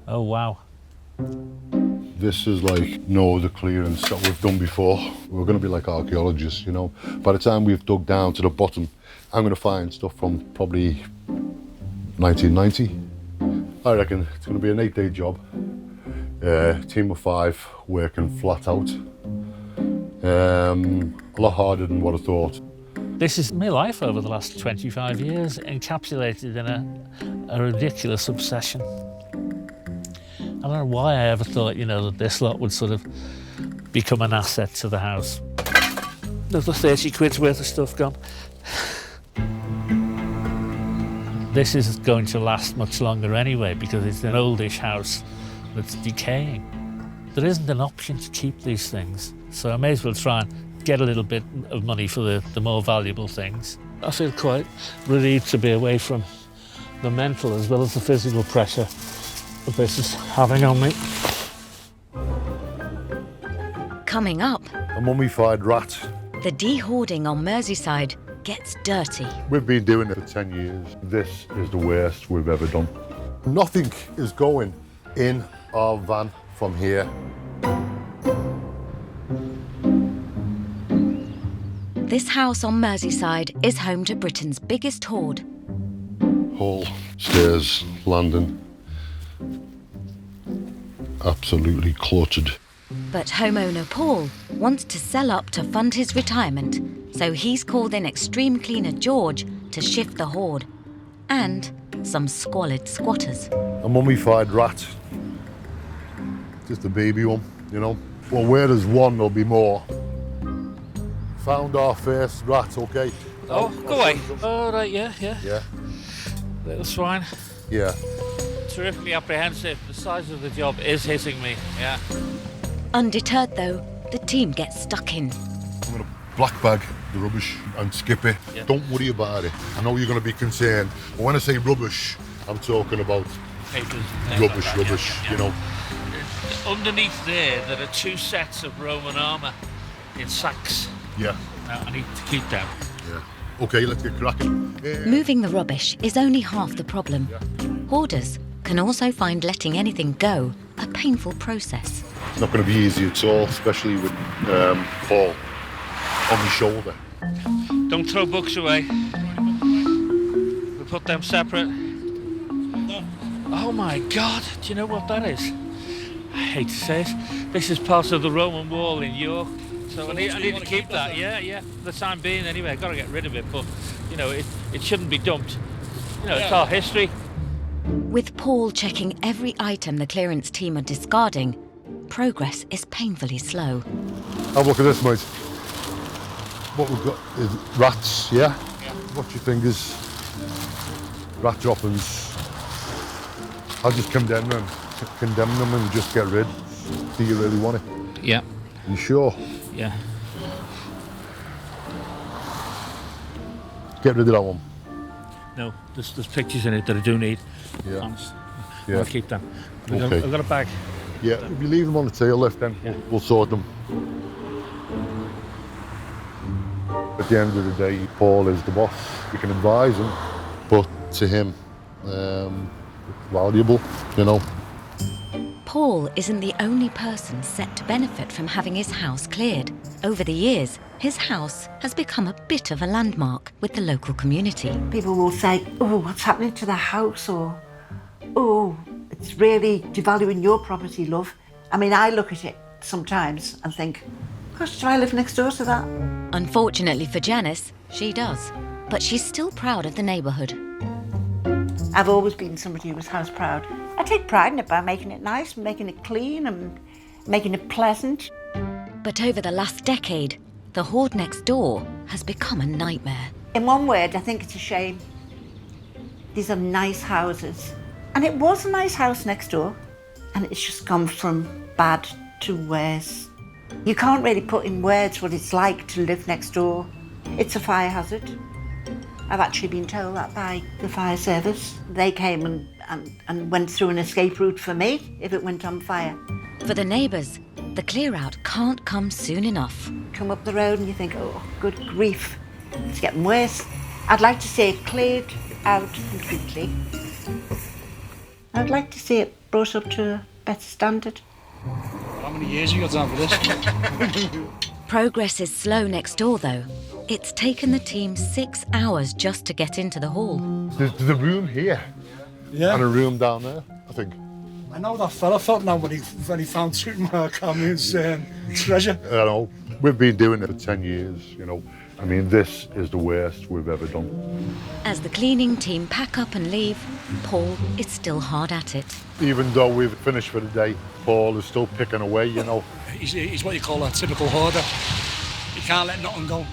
oh wow. This is like no other clearance that we've done before. We're going to be like archaeologists, you know. By the time we've dug down to the bottom, I'm going to find stuff from probably 1990. I reckon it's going to be an 8-day job. Team of 5 working flat out. A lot harder than what I thought. This is my life over the last 25 years, encapsulated in a ridiculous obsession. I don't know why I ever thought, you know, that this lot would sort of become an asset to the house. Another 30 quid's worth of stuff gone. This is going to last much longer anyway, because it's an oldish house that's decaying. There isn't an option to keep these things, so I may as well try and get a little bit of money for the more valuable things. I feel quite relieved to be away from the mental as well as the physical pressure that this is having on me. Coming up, A mummified rat. the de-hoarding on Merseyside gets dirty. We've been doing it for 10 years. This is the worst we've ever done. Nothing is going in our van from here. This house on Merseyside is home to Britain's biggest hoard. Hall, stairs, landing. Absolutely cluttered. But homeowner Paul wants to sell up to fund his retirement, so he's called in extreme cleaner George to shift the hoard. And some squalid squatters. A mummified rat. Just a baby one, you know. Well, where there's one, there'll be more. Found our first rat, okay? Oh, go away. Oh, right, yeah. Yeah. Little swine. Yeah. Terrifically apprehensive. The size of the job is hitting me, yeah. Undeterred though, the team gets stuck in. I'm going to black bag the rubbish and skip it. Yeah. Don't worry about it. I know you're going to be concerned, but when I say rubbish, I'm talking about Papers, rubbish, like that, you know. Underneath there are 2 sets of Roman armour in sacks. Yeah. I need to keep them. Yeah. Okay, let's get cracking. Yeah. Moving the rubbish is only half the problem. Hoarders can also find letting anything go a painful process. It's not going to be easy at all, especially with Paul on my shoulder. Don't throw books away. We put them separate. Oh my God, do you know what that is? I hate to say it. This is part of the Roman wall in York. So I need to keep that, yeah. For the time being anyway, I've got to get rid of it, but, you know, it shouldn't be dumped. You know, it's our history. With Paul checking every item the clearance team are discarding, progress is painfully slow. Have a look at this, mate. What we've got is rats, yeah? Watch your fingers. Rat droppings. I'll just condemn them and just get rid. Do you really want it? Yeah. You sure? Yeah. Get rid of that one. No, there's pictures in it that I do need. Yeah. Honest. Yeah. I'll keep them. Okay. I've got a bag. Yeah, if you leave them on the tail lift, then we'll sort them. At the end of the day, Paul is the boss. We can advise him, but to him, it's valuable, you know. Paul isn't the only person set to benefit from having his house cleared. Over the years, his house has become a bit of a landmark with the local community. People will say, oh, what's happening to the house? Or, oh, it's really devaluing your property, love. I mean, I look at it sometimes and think, Gosh, do I live next door to that? Unfortunately for Janice, she does. But she's still proud of the neighbourhood. I've always been somebody who was house proud. I take pride in it by making it nice, making it clean and making it pleasant. But over the last decade, the hoard next door has become a nightmare. In one word, I think it's a shame. These are nice houses. And it was a nice house next door. And it's just gone from bad to worse. You can't really put in words what it's like to live next door. It's a fire hazard. I've actually been told that by the fire service. They came and went through an escape route for me if it went on fire. For the neighbours, the clear-out can't come soon enough. Come up the road and you think, oh, good grief, it's getting worse. I'd like to see it cleared out completely. I'd like to see it brought up to a better standard. How many years have you got time for this? Progress is slow next door, though. It's taken the team 6 hours just to get into the hall. There's a room here. Yeah. And a room down there, I think. I know that fella felt now when he found Tutankhamun's treasure. I know. We've been doing it for 10 years, you know. I mean, this is the worst we've ever done. As the cleaning team pack up and leave, Paul is still hard at it. Even though we've finished for the day, Paul is still picking away, you know. He's what you call a typical hoarder. You can't let nothing go.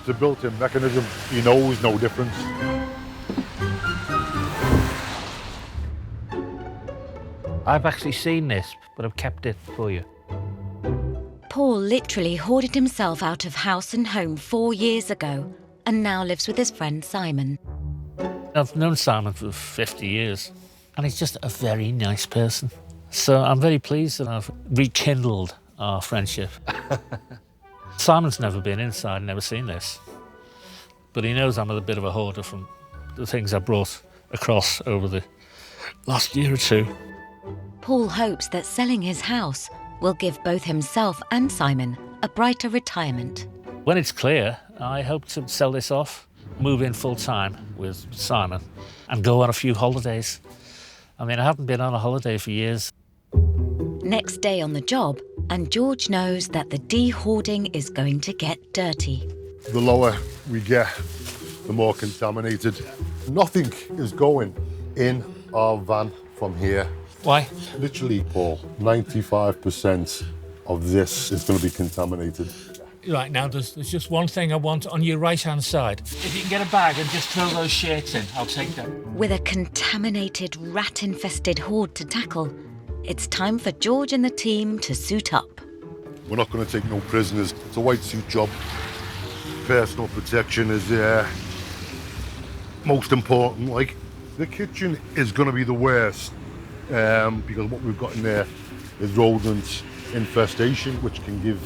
It's a built-in mechanism. He knows no difference. I've actually seen this, but I've kept it for you. Paul literally hoarded himself out of house and home 4 years ago and now lives with his friend Simon. I've known Simon for 50 years, and he's just a very nice person. So I'm very pleased that I've rekindled our friendship. Simon's never been inside, never seen this. But he knows I'm a bit of a hoarder from the things I brought across over the last year or two. Paul hopes that selling his house will give both himself and Simon a brighter retirement. When it's clear, I hope to sell this off, move in full-time with Simon, and go on a few holidays. I mean, I haven't been on a holiday for years. Next day on the job, and George knows that the de-hoarding is going to get dirty. The lower we get, the more contaminated. Nothing is going in our van from here. Why? Literally, Paul, 95% of this is going to be contaminated. Right, now there's just one thing I want on your right-hand side. If you can get a bag and just throw those shirts in, I'll take them. With a contaminated, rat-infested hoard to tackle, it's time for George and the team to suit up. We're not going to take no prisoners. It's a white suit job. Personal protection is most important. Like, the kitchen is going to be the worst because what we've got in there is rodent infestation, which can give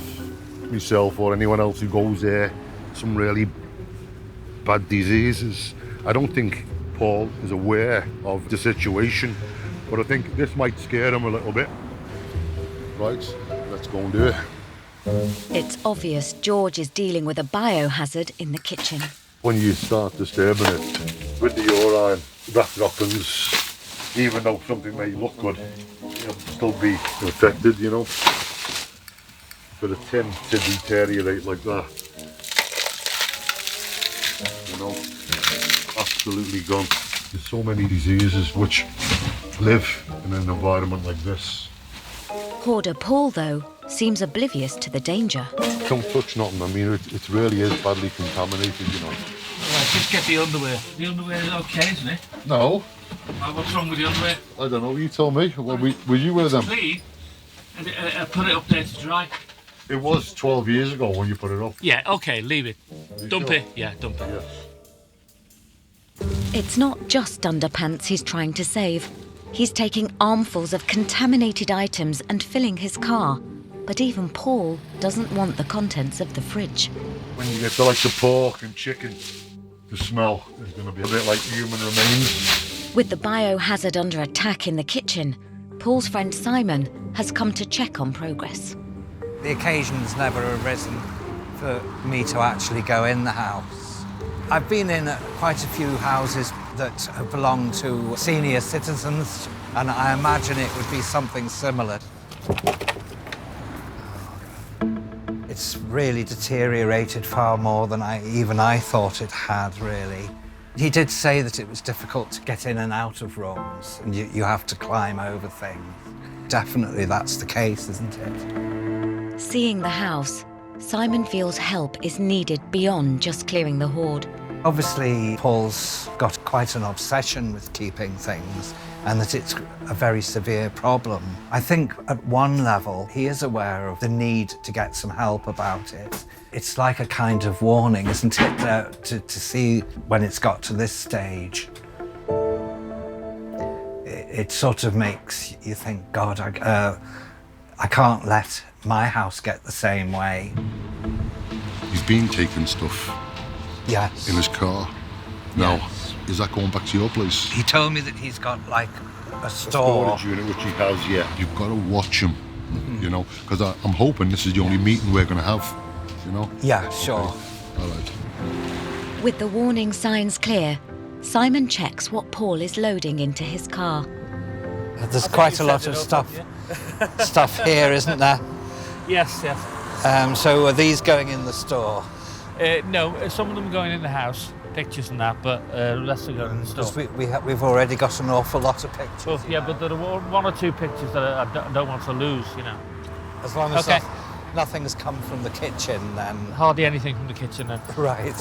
myself or anyone else who goes there some really bad diseases. I don't think Paul is aware of the situation, but I think this might scare him a little bit. Right, let's go and do it. It's obvious George is dealing with a biohazard in the kitchen. When you start disturbing it with the urine, that happens. Even though something may look good, it'll still be infected, you know. For the tin to deteriorate like that, you know, absolutely gone. There's so many diseases which live in an environment like this. Hoarder Paul, though, seems oblivious to the danger. Don't touch nothing. I mean, it really is badly contaminated, you know. Right, just get the underwear. The underwear is okay, isn't it? No. What's wrong with the underwear? I don't know. You tell me. Well, were you with them? Clean. And I put it up there to dry. It was 12 years ago when you put it up. Yeah, okay, leave it. Dump it. Yeah, dump it. Yeah. It's not just underpants he's trying to save. He's taking armfuls of contaminated items and filling his car. But even Paul doesn't want the contents of the fridge. When you get to like the pork and chicken, the smell is going to be a bit like human remains. With the biohazard under attack in the kitchen, Paul's friend Simon has come to check on progress. The occasion's never arisen for me to actually go in the house. I've been in quite a few houses that have belonged to senior citizens, and I imagine it would be something similar. It's really deteriorated far more than I thought it had, really. He did say that it was difficult to get in and out of rooms, and you have to climb over things. Definitely that's the case, isn't it? Seeing the house, Simon feels help is needed beyond just clearing the hoard. Obviously, Paul's got quite an obsession with keeping things, and that it's a very severe problem. I think at one level, he is aware of the need to get some help about it. It's like a kind of warning, isn't it, to see when it's got to this stage. It sort of makes you think, God, I can't let my house get the same way. He's been taking stuff Yes. in his car. Now, is that going back to your place? He told me that he's got like a A store. storage unit, which he has, yeah. You've got to watch him, you know, because I'm hoping this is the only meeting we're going to have, you know? Yeah, sure. Okay. All right. With the warning signs clear, Simon checks what Paul is loading into his car. There's quite a lot of stuff here, isn't there? Yes, yes. So are these going in the store? No, some of them are going in the house, pictures and that, but the rest are going in the store. Because we've already got an awful lot of pictures. Well, yeah, but there are one or two pictures that I don't want to lose, you know. As long as Okay. nothing's come from the kitchen, then... Hardly anything from the kitchen then. Right.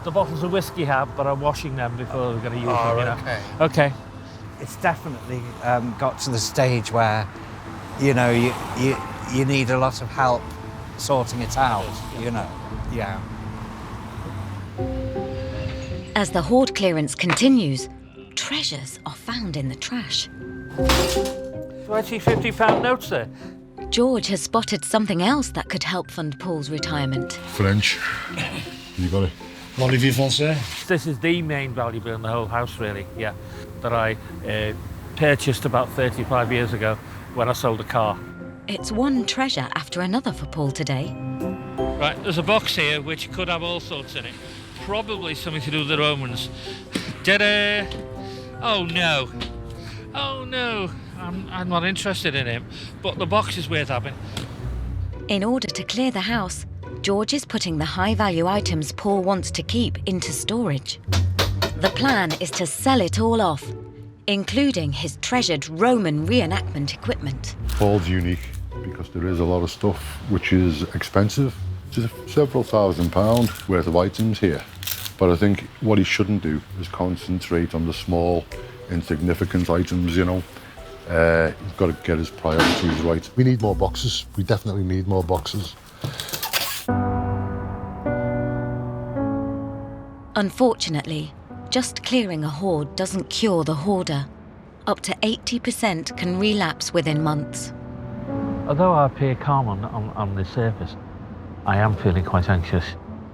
The bottles of whiskey have, but I'm washing them before we're going to use Oh, them, you know. okay. Okay. It's definitely got to the stage where, you know, you need a lot of help sorting it out, you know. Yeah. As the hoard clearance continues, treasures are found in the trash. Do I see £50 notes there? George has spotted something else that could help fund Paul's retirement. French. You got it. L'Olivier Français. This is the main valuable in the whole house, really, yeah, that I purchased about 35 years ago when I sold a car. It's one treasure after another for Paul today. Right, there's a box here which could have all sorts in it. Probably something to do with the Romans. Ta-da! Oh no! Oh no! I'm not interested in him, but the box is worth having. In order to clear the house, George is putting the high-value items Paul wants to keep into storage. The plan is to sell it all off, including his treasured Roman reenactment equipment. Paul's unique because there is a lot of stuff which is expensive. There's several £1,000s worth of items here. But I think what he shouldn't do is concentrate on the small, insignificant items, you know. He's got to get his priorities right. We need more boxes. We definitely need more boxes. Unfortunately, just clearing a hoard doesn't cure the hoarder. Up to 80% can relapse within months. Although I appear calm on the surface, I am feeling quite anxious.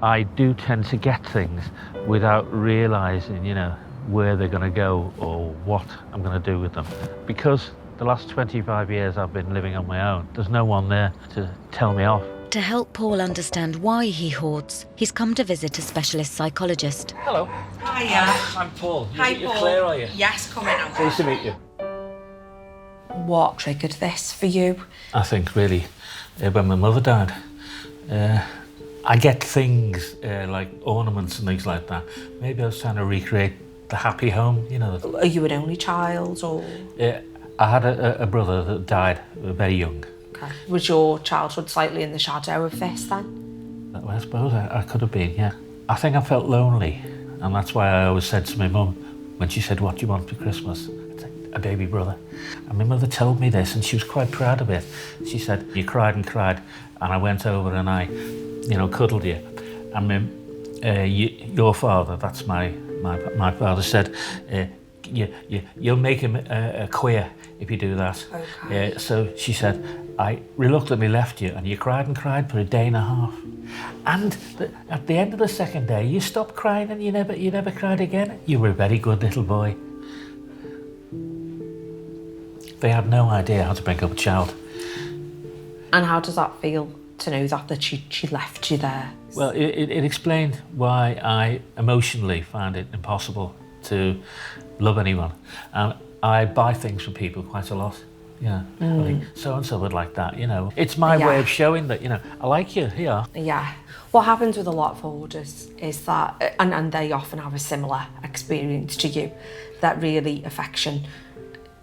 I do tend to get things without realising, you know, where they're going to go or what I'm going to do with them. Because the last 25 years I've been living on my own, there's no one there to tell me off. To help Paul understand why he hoards, he's come to visit a specialist psychologist. Hello. Hiya. I'm Paul. Hi, Paul. Claire, are you? Yes, come in. Pleased to meet you. What triggered this for you? I think really when my mother died, I get things like ornaments and things like that. Maybe I was trying to recreate the happy home, you know. Are you an only child or...? I had a brother that died very young. Okay. Was your childhood slightly in the shadow of this then? Well, I suppose I could have been, yeah. I think I felt lonely, and that's why I always said to my mum, when she said, "What do you want for Christmas?" I'd say, "A baby brother." And my mother told me this, and she was quite proud of it. She said, "You cried and cried," and I went over and I, you know, cuddled you. And your father, that's my father, said, you'll make him queer if you do that. Okay. So she said, I reluctantly left you, and you cried and cried for a day and a half. And at the end of the second day, you stopped crying and you never cried again. You were a very good little boy. They had no idea how to bring up a child. And how does that feel to know that she left you there? Well, it explained why I emotionally found it impossible to love anyone. And I buy things for people quite a lot. Yeah. I think so-and-so would like that, you know. It's my way of showing that, you know, I like you here. Yeah. What happens with a lot of hoarders is that, and they often have a similar experience to you, that really affection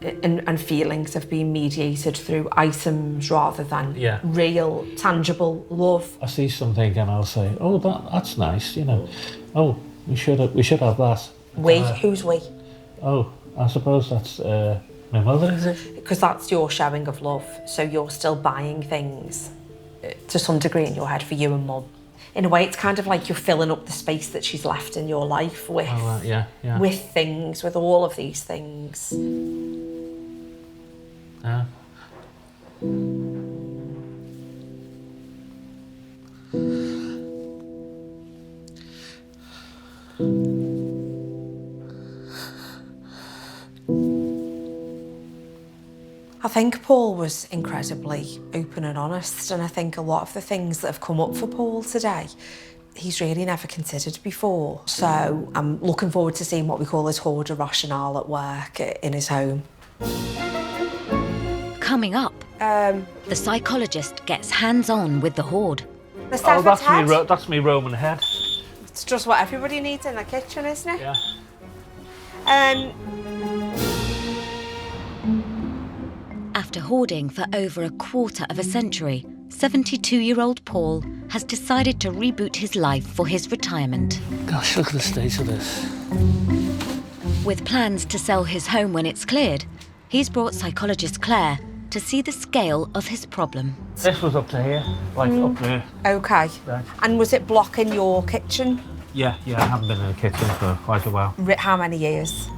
and feelings have been mediated through items rather than real, tangible love. I see something and I'll say, oh, that's nice, you know. Oh, we should have that. Who's we? Oh, I suppose that's my mother, is it? Because that's your showing of love, so you're still buying things to some degree in your head for you and Mum. In a way, it's kind of like you're filling up the space that she's left in your life with, with things, with all of these things. Yeah. I think Paul was incredibly open and honest, and I think a lot of the things that have come up for Paul today, he's really never considered before. So I'm looking forward to seeing what we call his hoarder rationale at work in his home. Coming up, the psychologist gets hands-on with the hoard. Oh, that's me Roman head. It's just what everybody needs in the kitchen, isn't it? Yeah. After hoarding for over a quarter of a century, 72-year-old Paul has decided to reboot his life for his retirement. Gosh, look at the state of this. With plans to sell his home when it's cleared, he's brought psychologist Claire to see the scale of his problem. This was up to here, like up there. Okay. Right. And was it blocking your kitchen? Yeah, I haven't been in the kitchen for quite a while. How many years?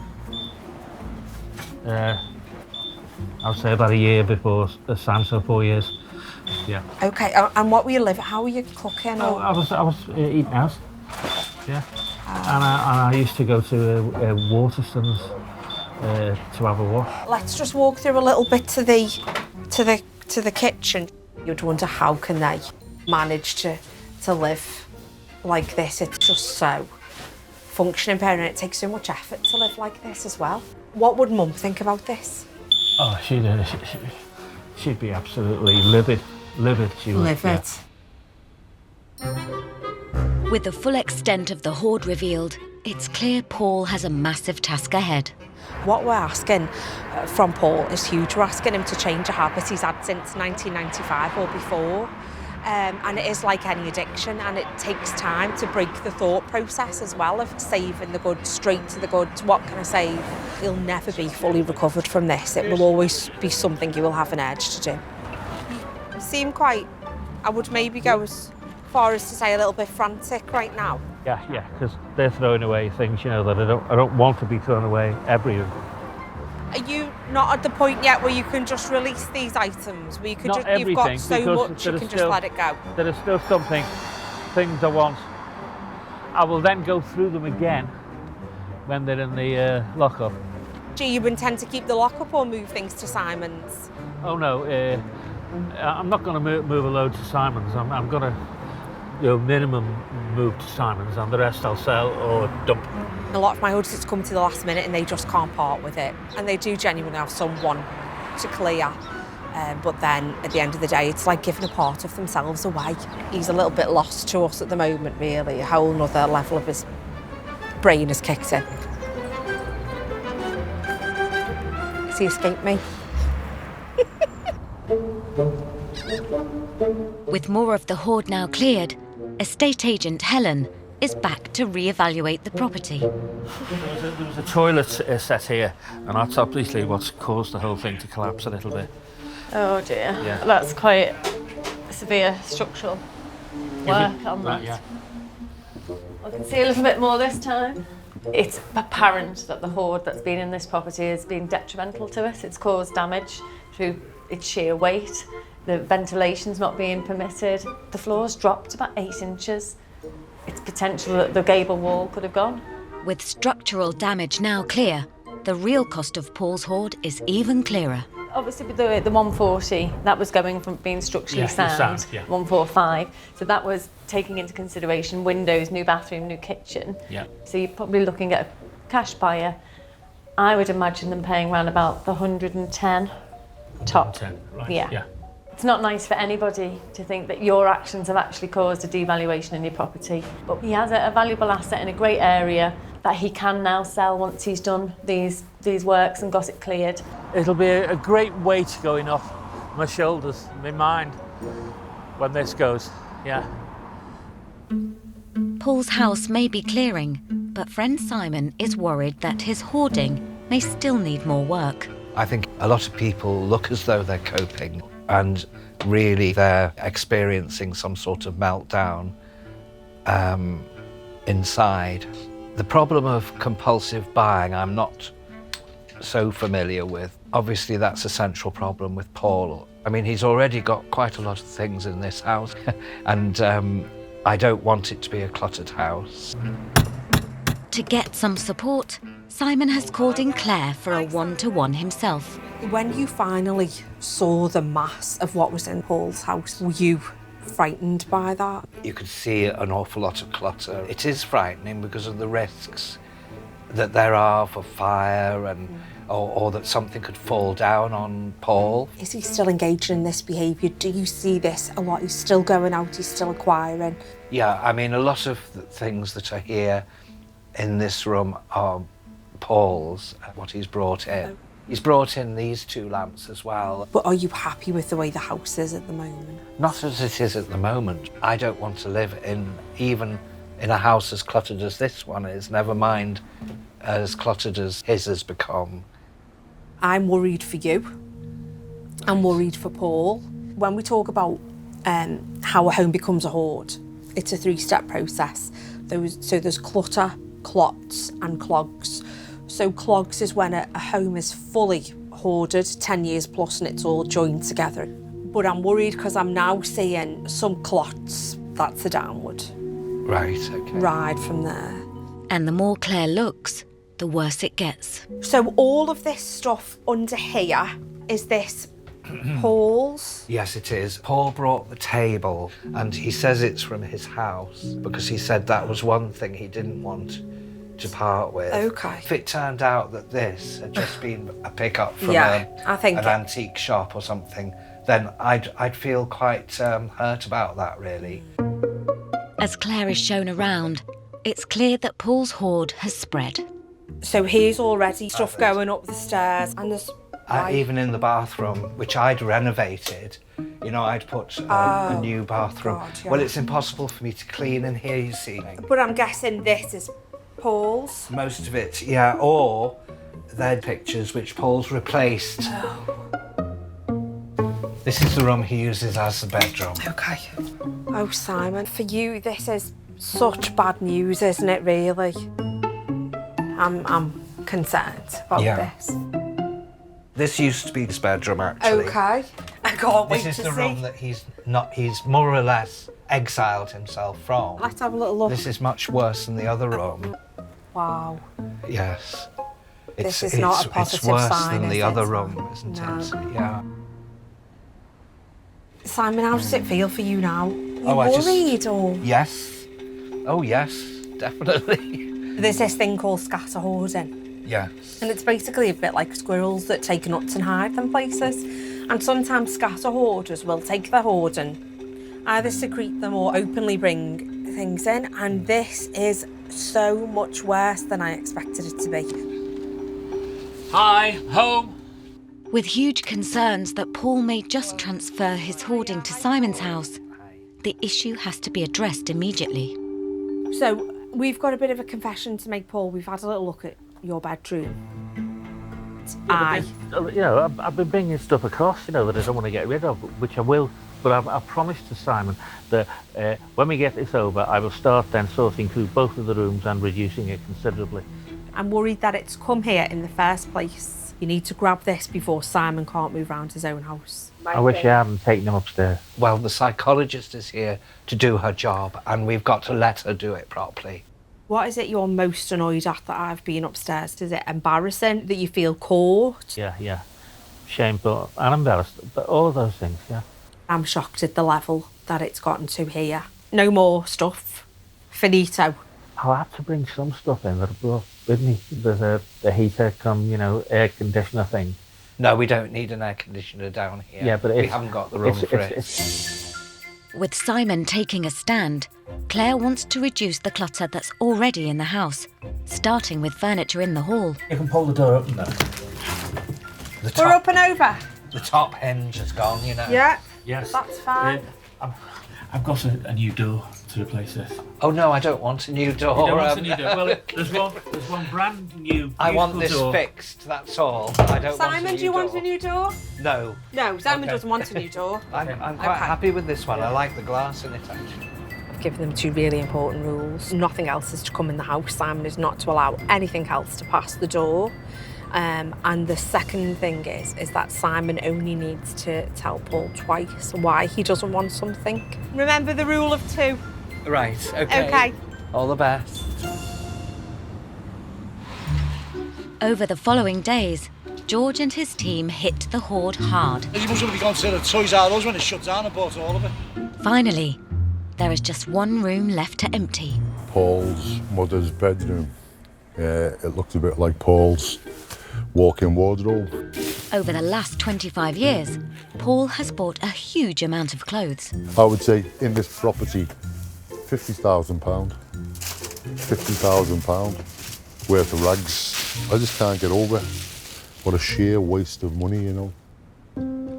I would say about a year before Sam, so 4 years. Yeah. Okay, and what were you living? How were you cooking? Oh, I was eating out. Yeah. And I used to go to Waterstones to have a wash. Let's just walk through a little bit to the kitchen. You'd wonder how can they manage to live like this. It's just so functioning parent. It takes so much effort to live like this as well. What would Mum think about this? Oh, she'd be absolutely livid. She would. Livid. Yeah. With the full extent of the hoard revealed, it's clear Paul has a massive task ahead. What we're asking from Paul is huge. We're asking him to change a habit he's had since 1995 or before. And it is like any addiction, and it takes time to break the thought process as well of saving the goods, straight to the goods. What can I save? You'll never be fully recovered from this. It will always be something you will have an urge to do. You seem quite, I would maybe go as far as to say a little bit frantic right now. Yeah, because they're throwing away things, you know, that I don't want to be thrown away everywhere. Are you not at the point yet where you can just release these items? Where you can Not you've got everything, so because much, you there can is just still- let it go. There are still things I want. I will then go through them again when they're in the lockup. Do you intend to keep the lockup or move things to Simon's? Oh no, I'm not going to move a load to Simon's. I'm going to, minimum move to Simon's, and the rest I'll sell or dump. A lot of my auditors come to the last minute and they just can't part with it. And they do genuinely have someone to clear. But then at the end of the day, it's like giving a part of themselves away. He's a little bit lost to us at the moment, really. A whole nother level of his brain has kicked in. Has he escaped me? With more of the hoard now cleared, estate agent Helen is back to re-evaluate the property. There was a toilet set here, and that's obviously what's caused the whole thing to collapse a little bit. Oh dear, Yeah. That's quite severe structural work on that. Yeah. I can see a little bit more this time. It's apparent that the hoard that's been in this property has been detrimental to it. It's caused damage through its sheer weight. The ventilation's not being permitted. The floor's dropped about 8 inches. It's potential that the gable wall could have gone. With structural damage now clear, the real cost of Paul's hoard is even clearer. Obviously with the 140, that was going from being structurally sound, 145. So that was taking into consideration windows, new bathroom, new kitchen. Yeah. So you're probably looking at a cash buyer. I would imagine them paying around about the 110. top 10, right? Yeah. It's not nice for anybody to think that your actions have actually caused a devaluation in your property. But he has a valuable asset in a great area that he can now sell once he's done these works and got it cleared. It'll be a great weight going off my shoulders, my mind, when this goes, yeah. Paul's house may be clearing, but friend Simon is worried that his hoarding may still need more work. I think a lot of people look as though they're coping, and really they're experiencing some sort of meltdown inside. The problem of compulsive buying I'm not so familiar with. Obviously that's a central problem with Paul. I mean, he's already got quite a lot of things in this house and I don't want it to be a cluttered house. To get some support, Simon has called in Claire for a one-to-one himself. When you finally saw the mass of what was in Paul's house, were you frightened by that? You could see an awful lot of clutter. It is frightening because of the risks that there are for fire and or that something could fall down on Paul. Is he still engaged in this behaviour? Do you see this a lot? He's still going out, he's still acquiring? Yeah, I mean, a lot of the things that are here in this room are Paul's, what he's brought in. He's brought in these 2 lamps as well. But are you happy with the way the house is at the moment? Not as it is at the moment. I don't want to live even in a house as cluttered as this one is, never mind as cluttered as his has become. I'm worried for you. I'm worried for Paul. When we talk about how a home becomes a hoard, it's a 3-step process. So there's clutter, clots and clogs. So clogs is when a home is fully hoarded, 10 years plus, and it's all joined together. But I'm worried because I'm now seeing some clots. That's a downward. Right, okay. Ride from there. And the more Claire looks, the worse it gets. So all of this stuff under here, is this Paul's? Yes, it is. Paul brought the table and he says it's from his house because he said that was one thing he didn't want to part with. Okay. If it turned out that this had just been a pickup from I think an antique shop or something, then I'd feel quite hurt about that, really. As Claire is shown around, it's clear that Paul's hoard has spread. So here's already stuff going up the stairs, and there's... Even in the bathroom, which I'd renovated, you know, I'd put a new bathroom. God, yeah. Well, it's impossible for me to clean in here, you see. But I'm guessing this is Paul's? Most of it, yeah, or they're pictures which Paul's replaced. This is the room he uses as a bedroom. Okay. Oh, Simon, for you, this is such bad news, isn't it, really? I'm concerned about this. This used to be his bedroom, actually. Okay. I can't wait to see. This is the room that he's more or less exiled himself from. Let's have a little look. This is much worse than the other room. Wow. Yes. This is not a positive sign. It's worse sign, than is the it? other room, isn't it? Yeah. Simon, how does it feel for you now? You I just... worried or? Yes. Oh, yes, definitely. There's this thing called scatter hoarding. Yes. And it's basically a bit like squirrels that take nuts and hide them places. And sometimes scatter hoarders will take their hoarding, either secrete them or openly bring things in. And this is so much worse than I expected it to be. Hi, home. With huge concerns that Paul may just transfer his hoarding to Simon's house, the issue has to be addressed immediately. So we've got a bit of a confession to make, Paul. We've had a little look at your bedroom. I've been bringing stuff across, that I don't want to get rid of, which I will. But I've promised to Simon that when we get this over, I will start then sorting through both of the rooms and reducing it considerably. I'm worried that it's come here in the first place. You need to grab this before Simon can't move around his own house. I wish you hadn't taken him upstairs. Well, the psychologist is here to do her job, and we've got to let her do it properly. What is it you're most annoyed at that I've been upstairs? Is it embarrassing that you feel caught? Yeah. Shameful and embarrassed, but all of those things, yeah. I'm shocked at the level that it's gotten to here. No more stuff. Finito. I'll have to bring some stuff in that I brought with me. There's a heater air conditioner thing. No, we don't need an air conditioner down here. Yeah, but we haven't got the room for it. With Simon taking a stand, Claire wants to reduce the clutter that's already in the house, starting with furniture in the hall. You can pull the door open now. We're up and over. The top hinge has gone, you know. Yeah. Yes. That's fine. I've got a new door to replace this. Oh no, I don't want a new door. You don't want a new door? Well, there's one brand new. I want this door. fixed, that's all. I don't want a Simon, new do you want door. a new door? No. No, Simon Okay. doesn't want a new door. I'm quite happy with this one. I like the glass in it, actually. I've given them 2 really important rules. Nothing else is to come in the house. Simon is not to allow anything else to pass the door. And the second thing is that Simon only needs to tell Paul twice why he doesn't want something. Remember the rule of 2. Right, okay. Okay. All the best. Over the following days, George and his team hit the hoard hard. You must have gone to the Toys R Us when it shut down and bought all of it. Finally, there is just one room left to empty. Paul's mother's bedroom. It looked a bit like Paul's walk-in wardrobe. Over the last 25 years, Paul has bought a huge amount of clothes. I would say in this property, £50,000. £50,000 worth of rags. I just can't get over it. What a sheer waste of money, you know.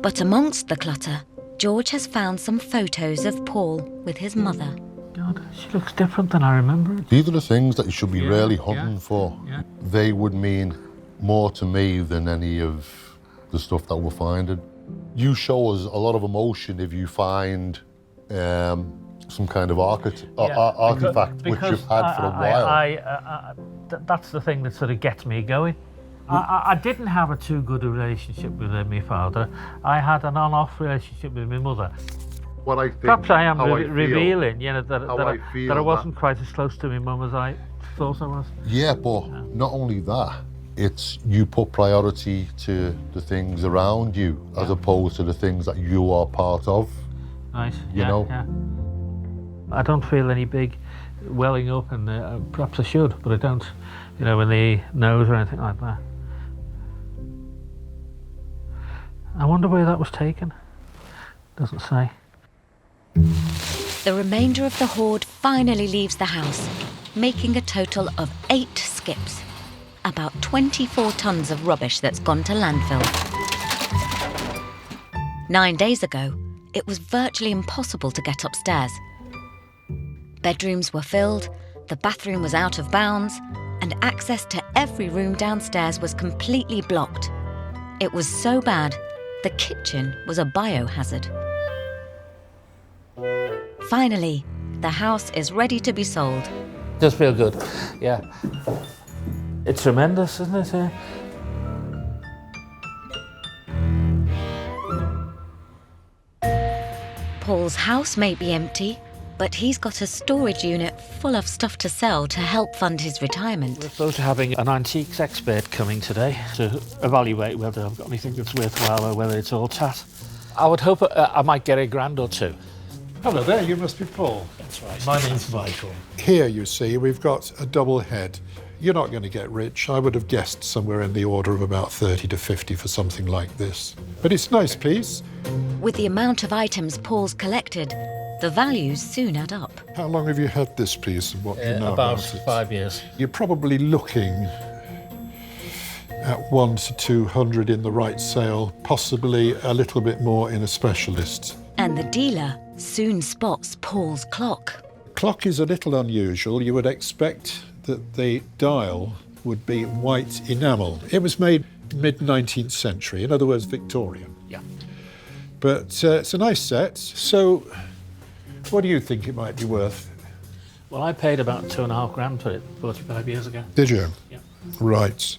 But amongst the clutter, George has found some photos of Paul with his mother. God, she looks different than I remember. These are the things that you should be really hunting yeah, for. yeah. They would mean more to me than any of the stuff that we're finding. You show us a lot of emotion if you find some kind of artifact which you've had for a while. That's the thing that sort of gets me going. I didn't have a too good a relationship with my father. I had an on-off relationship with my mother. What I think, perhaps I am how I feel, revealing, you know, that I wasn't that- quite as close to my mum as I thought I was. Yeah, but not only that, it's you put priority to the things around you as opposed to the things that you are part of. Nice. You know? Yeah. I don't feel any big welling up, and perhaps I should, but I don't, you know, in the nose or anything like that. I wonder where that was taken. Doesn't say. The remainder of the hoard finally leaves the house, making a total of 8 skips. About 24 tons of rubbish that's gone to landfill. 9 days ago, it was virtually impossible to get upstairs. Bedrooms were filled, the bathroom was out of bounds, and access to every room downstairs was completely blocked. It was so bad, the kitchen was a biohazard. Finally, the house is ready to be sold. Does feel good, yeah. It's tremendous, isn't it? Paul's house may be empty, but he's got a storage unit full of stuff to sell to help fund his retirement. We're supposed to having an antiques expert coming today to evaluate whether I've got anything that's worthwhile or whether it's all tat. I would hope I might get £1,000 or two. Hello there, you must be Paul. That's right. My name's Michael. Here, you see, we've got a double head. You're not going to get rich. I would have guessed somewhere in the order of about 30 to 50 for something like this. But it's a nice piece. With the amount of items Paul's collected, the values soon add up. How long have you had this piece and what do you know about about it? 5 years. You're probably looking at 100 to 200 in the right sale, possibly a little bit more in a specialist. And the dealer soon spots Paul's clock. Clock is a little unusual. You would expect that the dial would be white enamel. It was made mid-19th century, in other words, Victorian. Yeah. But it's a nice set. So what do you think it might be worth? Well, I paid about £2,500 for it 45 years ago. Did you? Yeah. Right.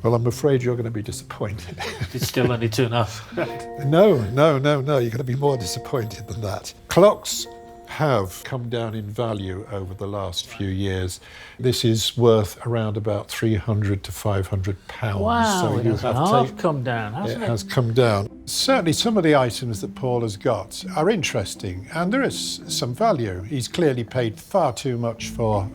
Well, I'm afraid you're going to be disappointed. It's still only 2.5. No. You're going to be more disappointed than that. Clocks have come down in value over the last few years. This is worth around about £300 to £500. Wow, so it you has have half come down, hasn't it? It has come down. Certainly some of the items that Paul has got are interesting and there is some value. He's clearly paid far too much for,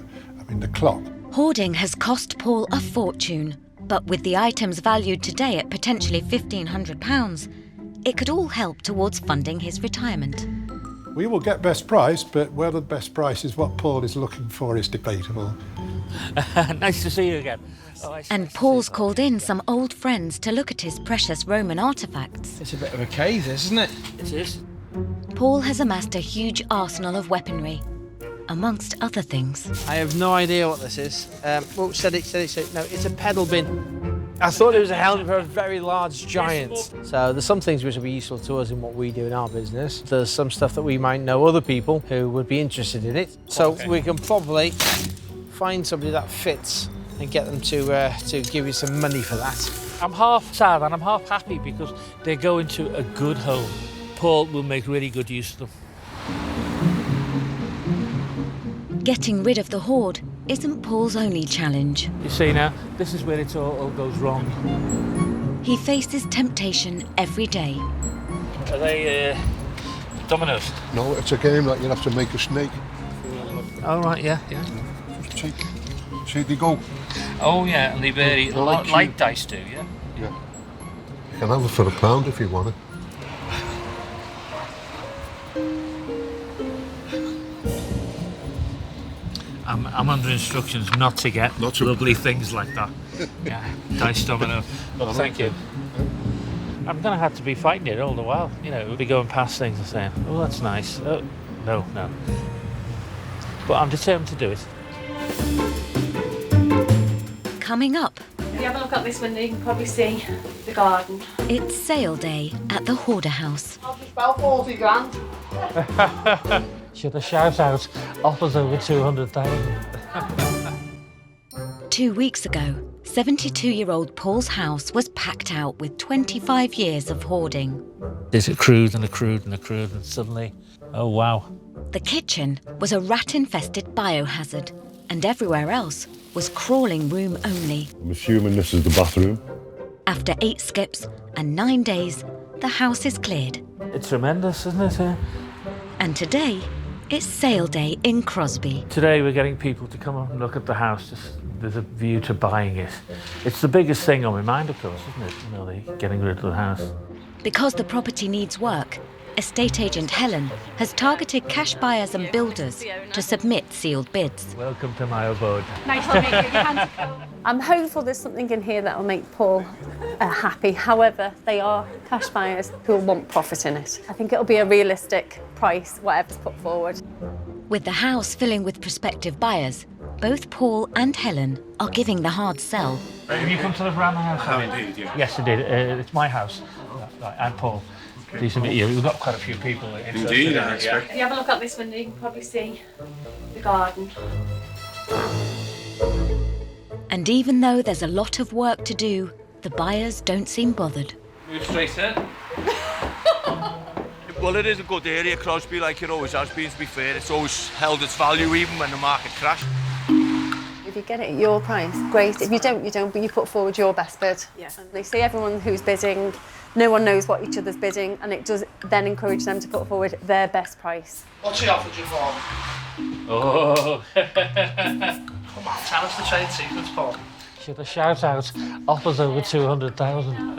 the clock. Hoarding has cost Paul a fortune, But with the items valued today at potentially £1,500, it could all help towards funding his retirement. We will get best price, but whether the best price is what Paul is looking for is debatable. Nice to see you again. And Paul's called in some old friends to look at his precious Roman artefacts. It's a bit of a cave, this, isn't it? It is. Paul has amassed a huge arsenal of weaponry, amongst other things. I have no idea what this is. Oh, said it. No, it's a pedal bin. I thought it was a helmet for a very large giant. So there's some things which will be useful to us in what we do in our business. There's some stuff that we might know other people who would be interested in it. So we can probably find somebody that fits and get them to give you some money for that. I'm half sad and I'm half happy because they're going to a good home. Paul will make really good use of them. Getting rid of the hoard isn't Paul's only challenge. You see now, this is where it all goes wrong. He faces temptation every day. Are they dominoes? No, it's a game that you have to make a snake. Oh, right, yeah. See they go. Oh, yeah, and they vary a lot like dice do, yeah? Yeah. You can have it for £1 if you want it. I'm under instructions not to get lovely things like that. Yeah, dice domino. Well, thank you. I'm going to have to be fighting it all the while. You know, we'll be going past things and saying, oh, that's nice. Oh, no. But I'm determined to do it. Coming up. If you have a look out this window, you can probably see the garden. It's sale day at the Hoarder House. I'll just about 40 grand. Should I shout out offers over 200,000? 2 weeks ago, 72-year-old Paul's house was packed out with 25 years of hoarding. This accrued and suddenly, oh wow. The kitchen was a rat-infested biohazard, and everywhere else was crawling room only. I'm assuming this is the bathroom. After 8 skips and 9 days, the house is cleared. It's tremendous, isn't it? And today, it's sale day in Crosby. Today we're getting people to come up and look at the house. There's a view to buying it. It's the biggest thing on my mind, of course, isn't it? You know, getting rid of the house. Because the property needs work, estate agent Helen has targeted cash buyers and builders to submit sealed bids. Welcome to my abode. Nice to meet you. I'm hopeful there's something in here that will make Paul happy. However, they are cash buyers who will want profit in it. I think it'll be a realistic price, whatever's put forward. With the house filling with prospective buyers, both Paul and Helen are giving the hard sell. Have you come to look around the house? I have indeed, yeah. Yes, indeed. It's my house. Right, I'm Paul. Pleased to meet you. We've got quite a few people interested. Indeed, I expect. If you have a look out this window, you can probably see the garden. And even though there's a lot of work to do, the buyers don't seem bothered. Move straight in. Well, it is a good area, Crosby, like it always has been, to be fair. It's always held its value even when the market crashed. If you get it at your price, great. If you don't, you don't, but you put forward your best bid. Yeah. And they see everyone who's bidding, no one knows what each other's bidding, and it does then encourage them to put forward their best price. What's he offered you for? Oh. Come on, tell us the trade secrets, Paul. Should I shout out offers over 200,000?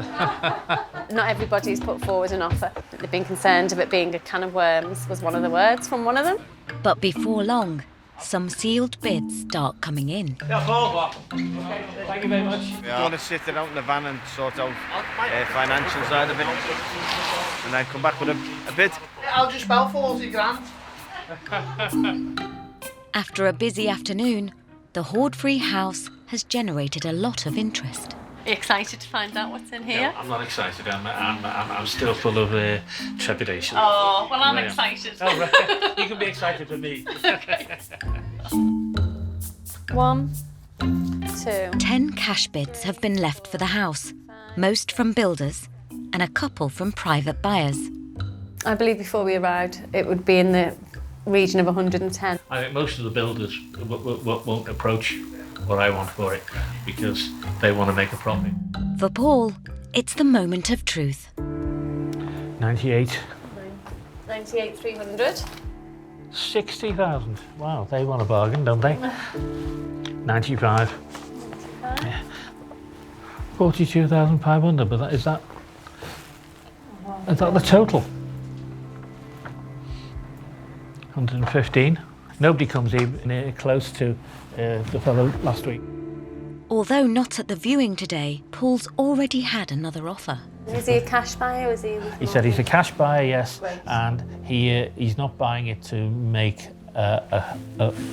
Not everybody's put forward an offer. They've been concerned of it being a can of worms, was one of the words from one of them. But before long, some sealed bids start coming in. Yeah, Paul. Thank you very much. Yeah. I want to sit it out in the van and sort out financial side of it, and then come back with a bid. I'll just about 40 grand. After a busy afternoon, the hoard-free house has generated a lot of interest. Are you excited to find out what's in here? No, I'm not excited. I'm still full of trepidation. Oh, well, I'm excited. Oh, right. You can be excited for me. 1, 2. 10 cash bids have been left for the house, most from builders and a couple from private buyers. I believe before we arrived, it would be in the region of 110. I think most of the builders won't approach what I want for it because they want to make a profit. For Paul, it's the moment of truth. 98. 98,300. 60,000. Wow, they want a bargain, don't they? 95. Yeah. 42,500, but is that the total? 115. Nobody comes even close to the fellow last week. Although not at the viewing today, Paul's already had another offer. Is he a cash buyer or is he? He said he's a cash buyer, yes, and he's not buying it to make a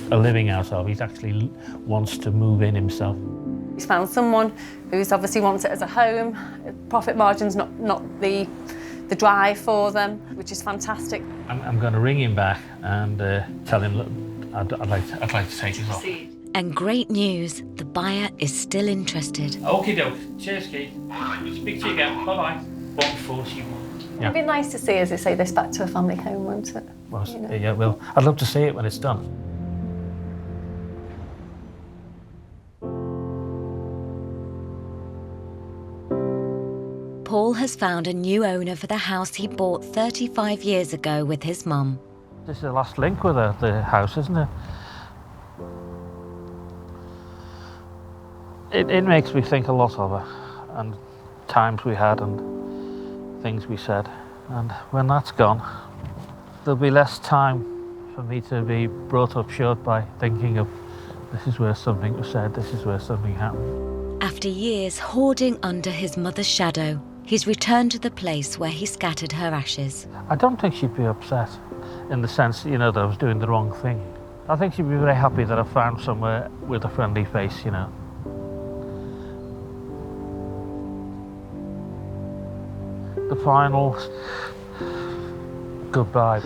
living out of. He actually wants to move in himself. He's found someone who's obviously wants it as a home. Profit margin's not the drive for them, which is fantastic. I'm going to ring him back and tell him, look, I'd like to take his offer. And great news, the buyer is still interested. Okie doke. Cheers, Keith. We'll speak to you again. Bye-bye. 141. It'd be nice to see, as they say, this back to a family home, won't it? Well, yeah, well, I'd love to see it when it's done. Paul has found a new owner for the house he bought 35 years ago with his mum. This is the last link with the house, isn't it? It makes me think a lot of her, and times we had and things we said. And when that's gone, there'll be less time for me to be brought up short by thinking of this is where something was said, this is where something happened. After years hoarding under his mother's shadow, he's returned to the place where he scattered her ashes. I don't think she'd be upset in the sense, that I was doing the wrong thing. I think she'd be very happy that I found somewhere with a friendly face, The final goodbye.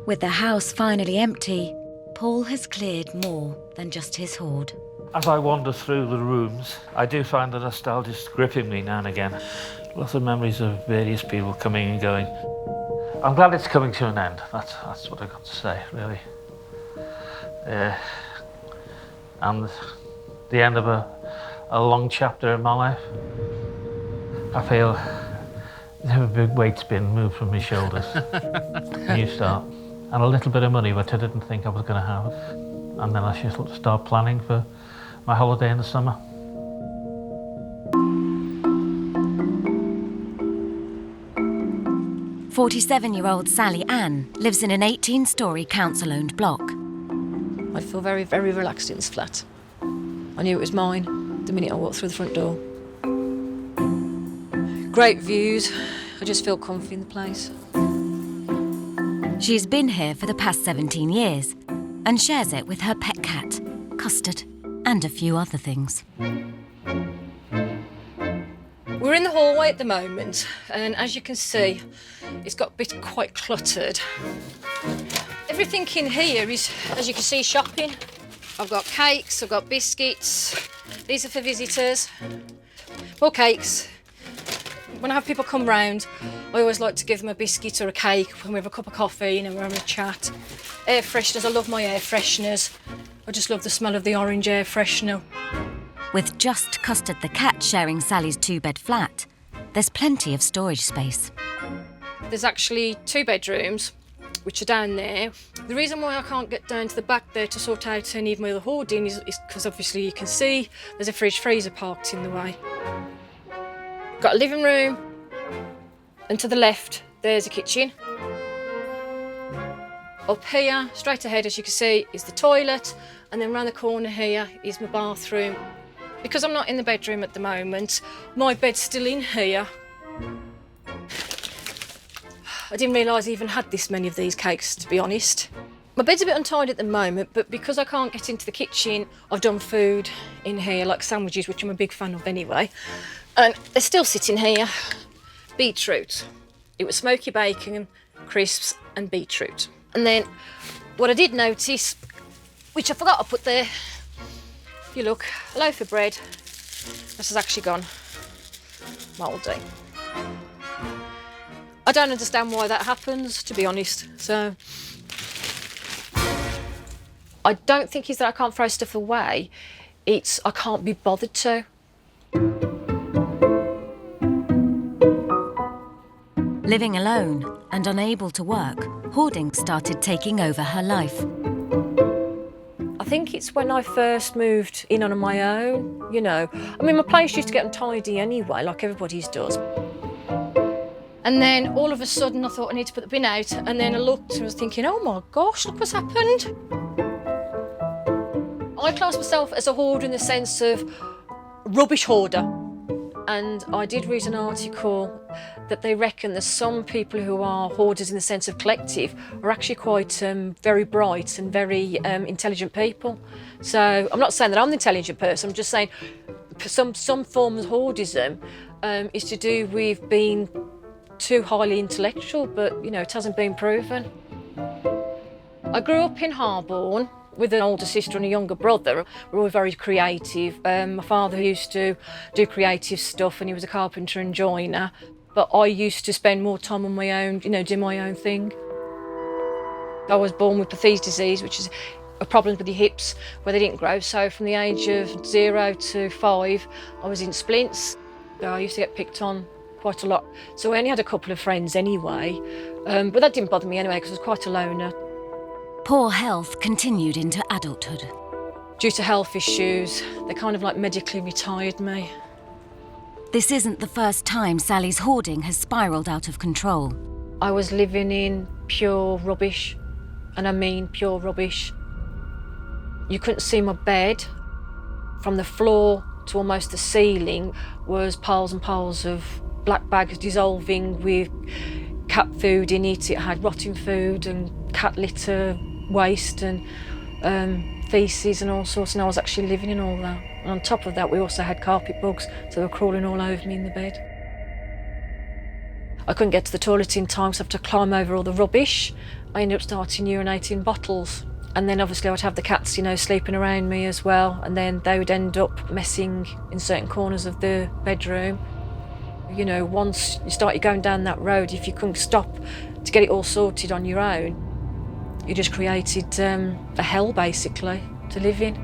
With the house finally empty, Paul has cleared more than just his hoard. As I wander through the rooms, I do find the nostalgia gripping me now and again. Lots of memories of various people coming and going. I'm glad it's coming to an end. That's what I've got to say, really. And the end of a long chapter in my life. I feel there's a big weight's been moved from my shoulders. New start. And a little bit of money, which I didn't think I was going to have. And then I should start planning for my holiday in the summer. "47-year-old Sally Ann lives in an 18-storey council-owned block. I feel very, very relaxed in this flat. I knew it was mine the minute I walked through the front door. Great views. I just feel comfy in the place. She's been here for the past 17 years and shares it with her pet cat, Custard, and a few other things. We're in the hallway at the moment, and as you can see, it's got a bit quite cluttered. Everything in here is, as you can see, shopping. I've got cakes, I've got biscuits. These are for visitors. More cakes. When I have people come round, I always like to give them a biscuit or a cake when we have a cup of coffee and we're having a chat. Air fresheners, I love my air fresheners. I just love the smell of the orange air freshener. With just Custard the cat sharing Sally's 2-bed flat, there's plenty of storage space. There's actually 2 bedrooms, which are down there. The reason why I can't get down to the back there to sort out any of my other hoarding is because obviously you can see there's a fridge freezer parked in the way. Got a living room, and to the left there's a kitchen. Up here, straight ahead as you can see, is the toilet, and then round the corner here is my bathroom. Because I'm not in the bedroom at the moment, my bed's still in here. I didn't realise I even had this many of these cakes, to be honest. My bed's a bit untidy at the moment, but because I can't get into the kitchen, I've done food in here, like sandwiches, which I'm a big fan of anyway. And they're still sitting here. Beetroot. It was smoky bacon, crisps and beetroot. And then what I did notice, which I forgot to put there, if you look, a loaf of bread. This has actually gone mouldy. I don't understand why that happens, to be honest. So I don't think it's that I can't throw stuff away. It's I can't be bothered to. Living alone and unable to work, hoarding started taking over her life. I think it's when I first moved in on my own, you know. I mean, my place used to get untidy anyway, like everybody's does. And then all of a sudden I thought I need to put the bin out, and then I looked and was thinking, oh my gosh, look what's happened. I class myself as a hoarder in the sense of rubbish hoarder. And I did read an article that they reckon that some people who are hoarders in the sense of collective are actually quite very bright and very intelligent people. So I'm not saying that I'm the intelligent person, I'm just saying some form of hoardism is to do with being too highly intellectual, but you know, it hasn't been proven. I grew up in Harborne with an older sister and a younger brother. We're all very creative. My father used to do creative stuff and he was a carpenter and joiner, but I used to spend more time on my own, you know, do my own thing. I was born with Perthes disease, which is a problem with the hips where they didn't grow, so from the age of 0 to 5 I was in splints. I used to get picked on quite a lot, so I only had a couple of friends anyway, but that didn't bother me anyway because I was quite a loner. Poor health continued into adulthood. Due to health issues, they kind of like medically retired me. This isn't the first time Sally's hoarding has spiralled out of control. I was living in pure rubbish, and I mean pure rubbish. You couldn't see my bed. From the floor to almost the ceiling was piles and piles of black bags dissolving with cat food in it. It had rotting food and cat litter, waste and faeces and all sorts, and I was actually living in all that. And on top of that, we also had carpet bugs, so they were crawling all over me in the bed. I couldn't get to the toilet in time, so I had to climb over all the rubbish. I ended up starting urinating in bottles. And then obviously I'd have the cats, you know, sleeping around me as well, and then they would end up messing in certain corners of the bedroom. You know, once you started going down that road, if you couldn't stop to get it all sorted on your own, you just created a hell, basically, to live in.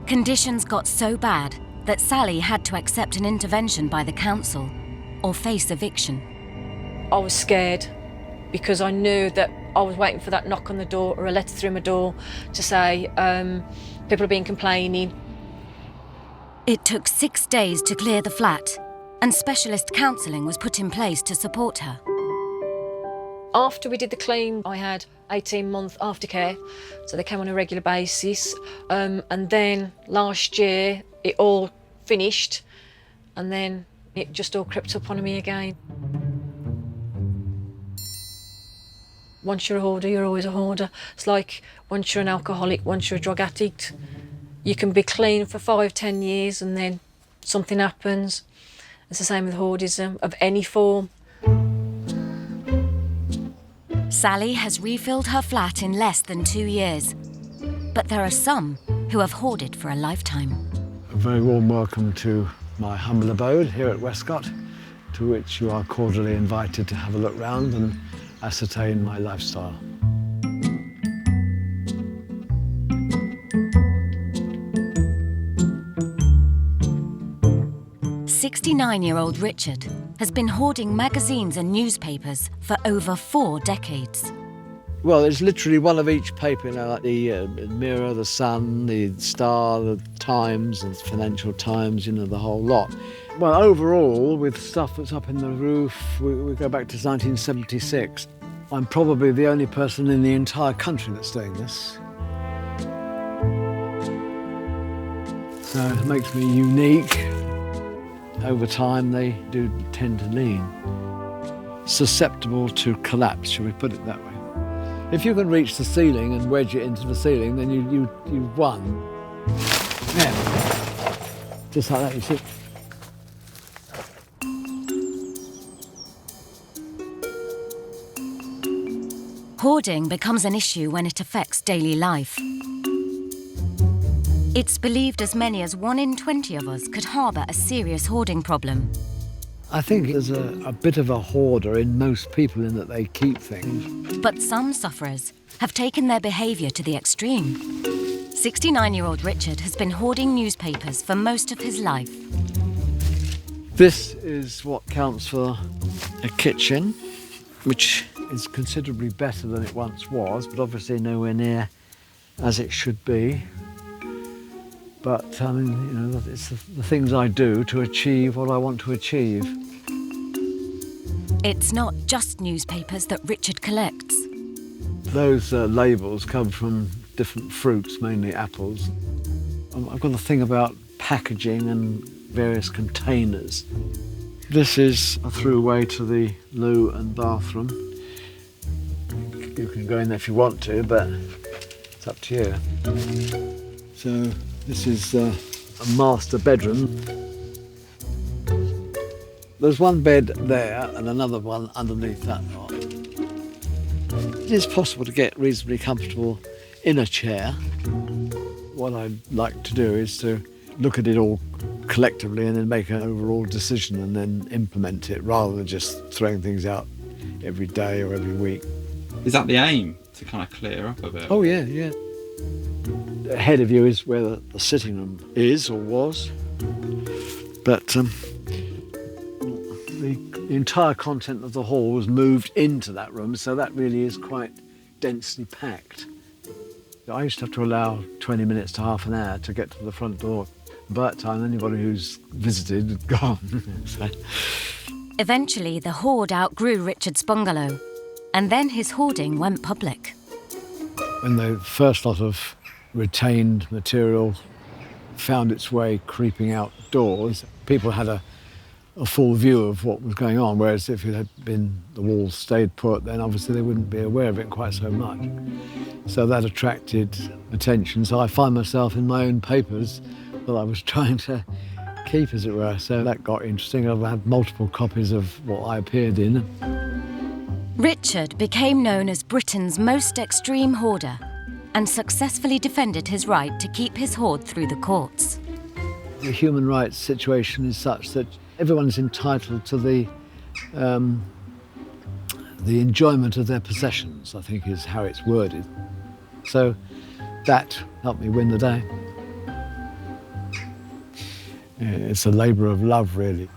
Conditions got so bad that Sally had to accept an intervention by the council or face eviction. I was scared because I knew that I was waiting for that knock on the door or a letter through my door to say people have been complaining. It took 6 days to clear the flat, and specialist counselling was put in place to support her. After we did the clean, I had 18-month aftercare, so they came on a regular basis. And then last year, it all finished, and then it just all crept up on me again. Once you're a hoarder, you're always a hoarder. It's like once you're an alcoholic, once you're a drug addict, you can be clean for 5-10 years and then something happens. It's the same with hoardism of any form. Sally has refilled her flat in less than 2 years, but there are some who have hoarded for a lifetime. A very warm welcome to my humble abode here at Westcott, to which you are cordially invited to have a look round and ascertain my lifestyle. "69-year-old Richard has been hoarding magazines and newspapers for over 4 decades. Well, it's literally one of each paper, you know, like the Mirror, the Sun, the Star, the Times, the Financial Times, you know, the whole lot. Well, overall, with stuff that's up in the roof, we go back to 1976. I'm probably the only person in the entire country that's doing this. So it makes me unique. Over time, they do tend to lean. Susceptible to collapse, shall we put it that way. If you can reach the ceiling and wedge it into the ceiling, then you've won. Yeah. Just like that, you see. Hoarding becomes an issue when it affects daily life. It's believed as many as 1 in 20 of us could harbour a serious hoarding problem. I think there's a bit of a hoarder in most people in that they keep things. But some sufferers have taken their behaviour to the extreme. 69-year-old Richard has been hoarding newspapers for most of his life. This is what counts for a kitchen. which is considerably better than it once was, but obviously nowhere near as it should be. But I mean, you know, it's the things I do to achieve what I want to achieve. It's not just newspapers that Richard collects. Those labels come from different fruits, mainly apples. I've got a thing about packaging and various containers. This is a throughway to the loo and bathroom. You can go in there if you want to, but it's up to you. So this is a master bedroom. There's one bed there and another one underneath that lot. It is possible to get reasonably comfortable in a chair. What I'd like to do is to look at it all collectively and then make an overall decision and then implement it, rather than just throwing things out every day or every week. Is that the aim, to kind of clear up a bit? Oh yeah, yeah. Ahead of you is where the sitting room is or was, but the entire content of the hall was moved into that room, so that really is quite densely packed. I used to have to allow 20 minutes to half an hour to get to the front door, but anybody who's visited had gone. So. Eventually, the hoard outgrew Richard's bungalow, and then his hoarding went public. When the first lot of retained material found its way creeping outdoors, people had a full view of what was going on, whereas if it had been the walls stayed put, then obviously they wouldn't be aware of it quite so much. So that attracted attention. So I find myself in my own papers that I was trying to keep, as it were. So that got interesting. I've had multiple copies of what I appeared in. Richard became known as Britain's most extreme hoarder and successfully defended his right to keep his hoard through the courts. The human rights situation is such that everyone is entitled to the enjoyment of their possessions, I think is how it's worded. So that helped me win the day. It's a labour of love, really.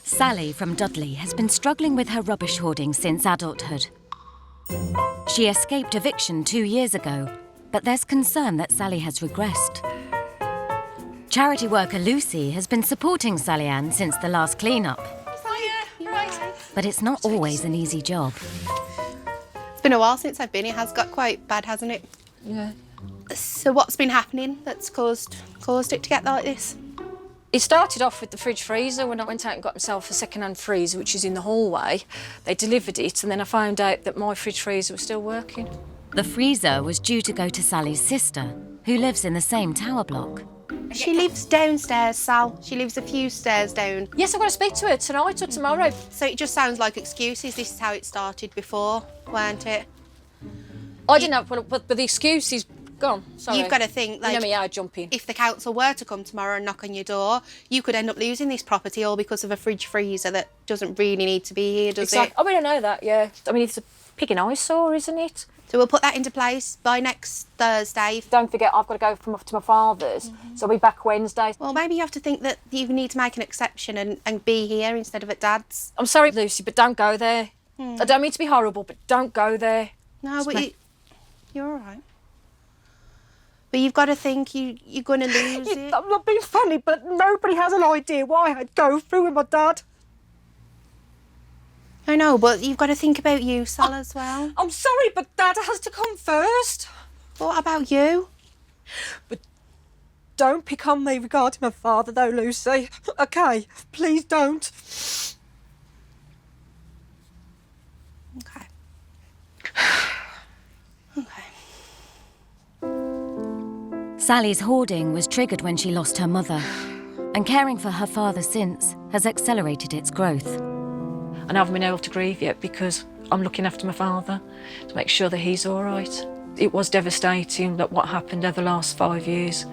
Sally from Dudley has been struggling with her rubbish hoarding since adulthood. She escaped eviction 2 years ago, but there's concern that Sally has regressed. Charity worker Lucy has been supporting Sally Ann since the last clean-up. But it's not always an easy job. It's been a while since I've been. It has got quite bad, hasn't it? Yeah. So what's been happening that's caused it to get like this? It started off with the fridge freezer when I went out and got myself a second-hand freezer, which is in the hallway. They delivered it, and then I found out that my fridge freezer was still working. The freezer was due to go to Sally's sister, who lives in the same tower block. She lives downstairs, Sal. She lives a few stairs down. Yes, I've got to speak to her tonight or tomorrow. So it just sounds like excuses. This is how it started before, weren't it? I didn't have, but the excuse is gone. Sorry. You've got to think, like, you know me, I jump in. If the council were to come tomorrow and knock on your door, you could end up losing this property all because of a fridge freezer that doesn't really need to be here, does it? I mean, I know that, yeah. I mean, it's a pig in eyesore, isn't it? So we'll put that into place by next Thursday. Don't forget, I've got to go to my father's, so I'll be back Wednesday. Well, maybe you have to think that you need to make an exception and be here instead of at Dad's. I'm sorry, Lucy, but don't go there. I don't mean to be horrible, but don't go there. No, but you're all right. But you've got to think you're going to lose it. I'm not being funny, but nobody has an idea why I'd go through with my dad. I know, but you've got to think about you, Sal, as well. I'm sorry, but Dad has to come first. What about you? But don't pick on me regarding my father, though, Lucy. OK? Please don't. OK. Sally's hoarding was triggered when she lost her mother, and caring for her father since has accelerated its growth. And I haven't been able to grieve yet because I'm looking after my father to make sure that he's all right. It was devastating that what happened over the last 5 years.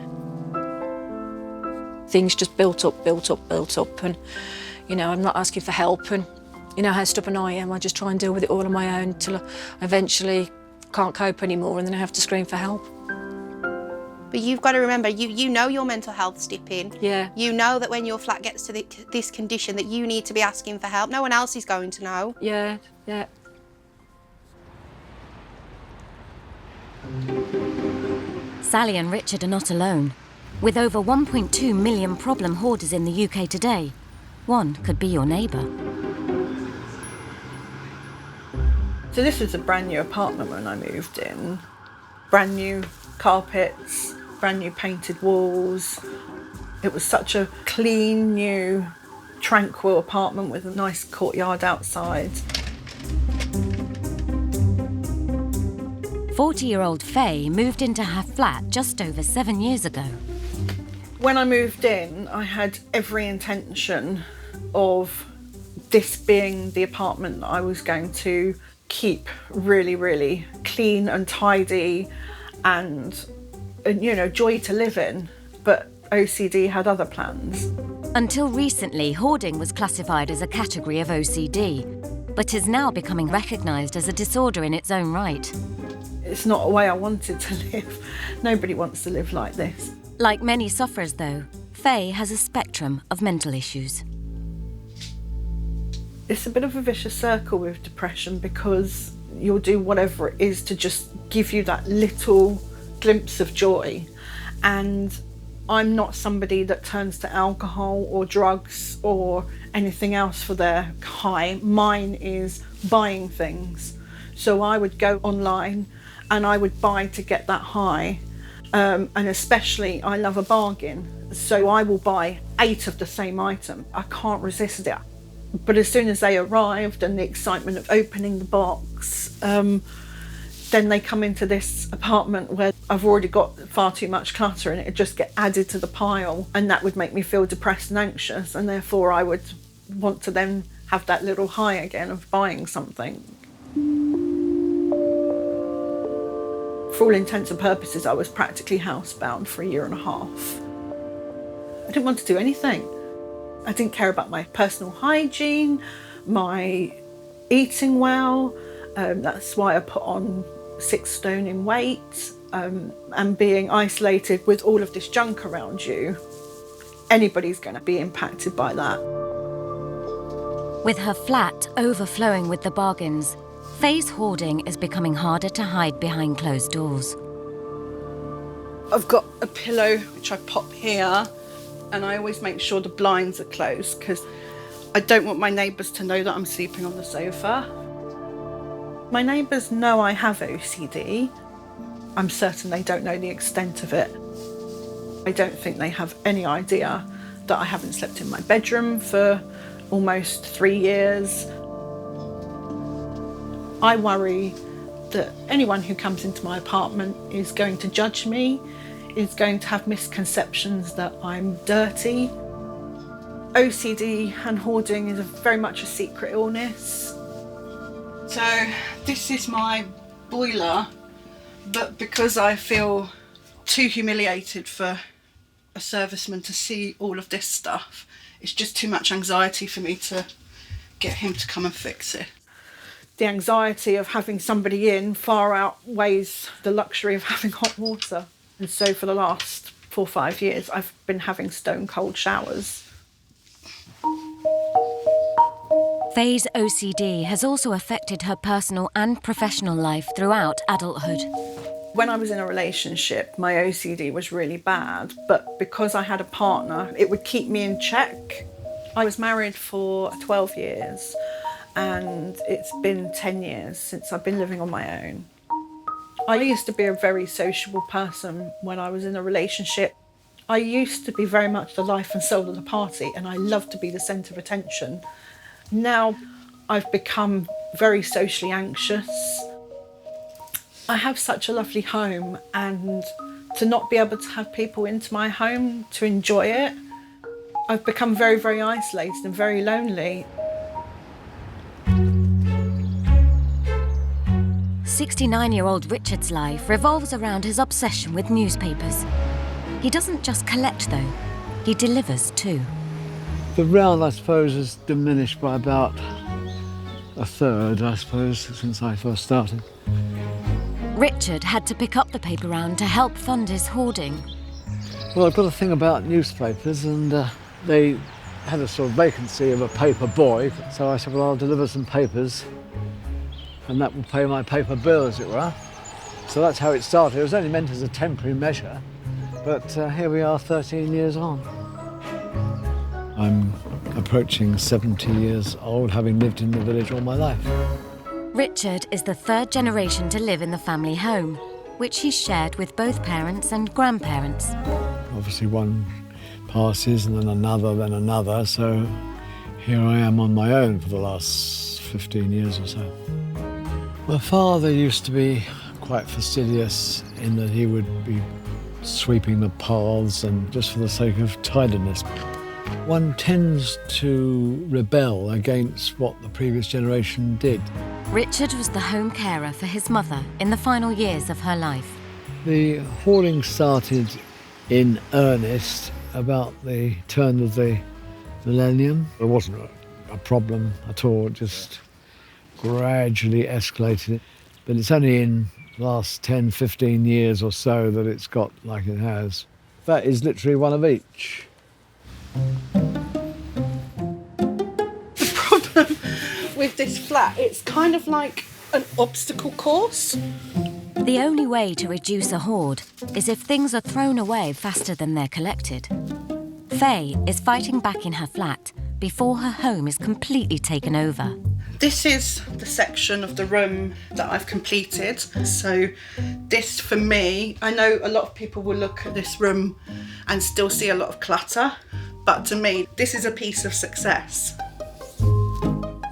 Things just built up, and, you know, I'm not asking for help, and you know how stubborn I am. I just try and deal with it all on my own till I eventually can't cope anymore, and then I have to scream for help. But you've got to remember, you know your mental health's dipping. Yeah. You know that when your flat gets to this condition that you need to be asking for help. No one else is going to know. Yeah, yeah. Sally and Richard are not alone. With over 1.2 million problem hoarders in the UK today, one could be your neighbour. So this was a brand new apartment when I moved in. Brand new carpets, brand new painted walls. It was such a clean, new, tranquil apartment with a nice courtyard outside. 40-year-old Faye moved into her flat just over 7 years ago. When I moved in, I had every intention of this being the apartment that I was going to keep really, really clean and tidy and you know, joy to live in. But OCD had other plans. Until recently, hoarding was classified as a category of OCD, but is now becoming recognised as a disorder in its own right. It's not a way I wanted to live. Nobody wants to live like this. Like many sufferers, though, Faye has a spectrum of mental issues. It's a bit of a vicious circle with depression because you'll do whatever it is to just give you that little glimpse of joy. And I'm not somebody that turns to alcohol or drugs or anything else for their high. Mine is buying things. So I would go online and I would buy to get that high. And especially, I love a bargain. So I will buy 8 of the same item. I can't resist it. But as soon as they arrived and the excitement of opening the box, then they come into this apartment where I've already got far too much clutter and it would just get added to the pile, and that would make me feel depressed and anxious, and therefore I would want to then have that little high again of buying something. For all intents and purposes, I was practically housebound for 1.5 years. I didn't want to do anything. I didn't care about my personal hygiene, my eating well. That's why I put on 6 stone in weight, and being isolated with all of this junk around you. Anybody's going to be impacted by that. With her flat overflowing with the bargains, Faye's hoarding is becoming harder to hide behind closed doors. I've got a pillow which I pop here, and I always make sure the blinds are closed because I don't want my neighbours to know that I'm sleeping on the sofa. My neighbours know I have OCD. I'm certain they don't know the extent of it. I don't think they have any idea that I haven't slept in my bedroom for almost 3 years. I worry that anyone who comes into my apartment is going to judge me, is going to have misconceptions that I'm dirty. OCD and hoarding is very much a secret illness. So this is my boiler, but because I feel too humiliated for a serviceman to see all of this stuff, it's just too much anxiety for me to get him to come and fix it. The anxiety of having somebody in far outweighs the luxury of having hot water. And so for the last 4 or 5 years, I've been having stone cold showers. Faye's OCD has also affected her personal and professional life throughout adulthood. When I was in a relationship, my OCD was really bad, but because I had a partner, it would keep me in check. I was married for 12 years, and it's been 10 years since I've been living on my own. I used to be a very sociable person when I was in a relationship. I used to be very much the life and soul of the party, and I loved to be the centre of attention. Now I've become very socially anxious. I have such a lovely home, and to not be able to have people into my home to enjoy it, I've become very, very isolated and very lonely. 69-year-old Richard's life revolves around his obsession with newspapers. He doesn't just collect, though. He delivers, too. The round, I suppose, has diminished by about 1/3, I suppose, since I first started. Richard had to pick up the paper round to help fund his hoarding. Well, I've got a thing about newspapers, and they had a sort of vacancy of a paper boy, so I said, well, I'll deliver some papers, and that will pay my paper bill, as it were. So that's how it started. It was only meant as a temporary measure, but here we are 13 years on. I'm approaching 70 years old, having lived in the village all my life. Richard is the third generation to live in the family home, which he's shared with both parents and grandparents. Obviously one passes and then another, so here I am on my own for the last 15 years or so. My father used to be quite fastidious in that he would be sweeping the paths and just for the sake of tidiness. One tends to rebel against what the previous generation did. Richard was the home carer for his mother in the final years of her life. The hoarding started in earnest about the turn of the millennium. It wasn't a problem at all, it just gradually escalated. But it's only in the last 10, 15 years or so that it's got like it has. That is literally one of each. The problem with this flat, it's kind of like an obstacle course. The only way to reduce a hoard is if things are thrown away faster than they're collected. Faye is fighting back in her flat before her home is completely taken over. This is the section of the room that I've completed. So this, for me, I know a lot of people will look at this room and still see a lot of clutter, but to me, this is a piece of success.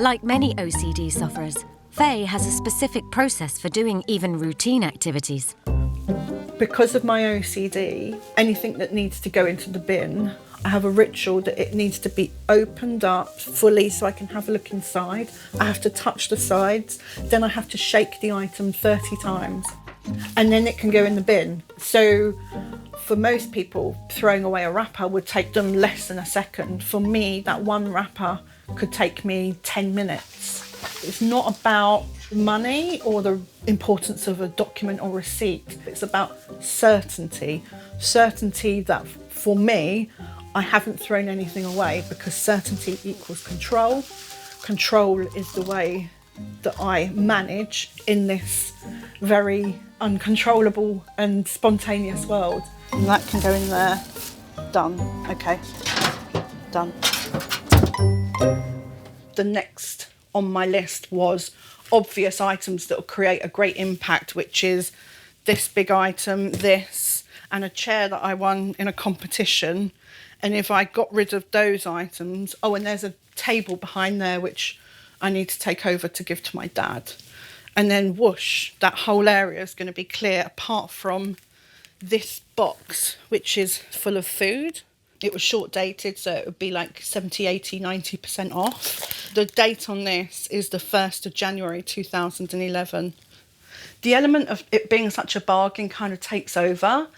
Like many OCD sufferers, Faye has a specific process for doing even routine activities. Because of my OCD, anything that needs to go into the bin, I have a ritual that it needs to be opened up fully so I can have a look inside. I have to touch the sides, then I have to shake the item 30 times, and then it can go in the bin. So for most people, throwing away a wrapper would take them less than a second. For me, that one wrapper could take me 10 minutes. It's not about money or the importance of a document or receipt. It's about certainty. Certainty that, for me, I haven't thrown anything away, because certainty equals control. Control is the way that I manage in this very uncontrollable and spontaneous world. And that can go in there. Done. Okay. Done. The next on my list was obvious items that will create a great impact, which is this big item, this, and a chair that I won in a competition. And if I got rid of those items, oh, and there's a table behind there which I need to take over to give to my dad. And then whoosh, that whole area is going to be clear apart from this box, which is full of food. It was short dated, so it would be like 70, 80, 90% off. The date on this is the 1st of January 2011. The element of it being such a bargain kind of takes over,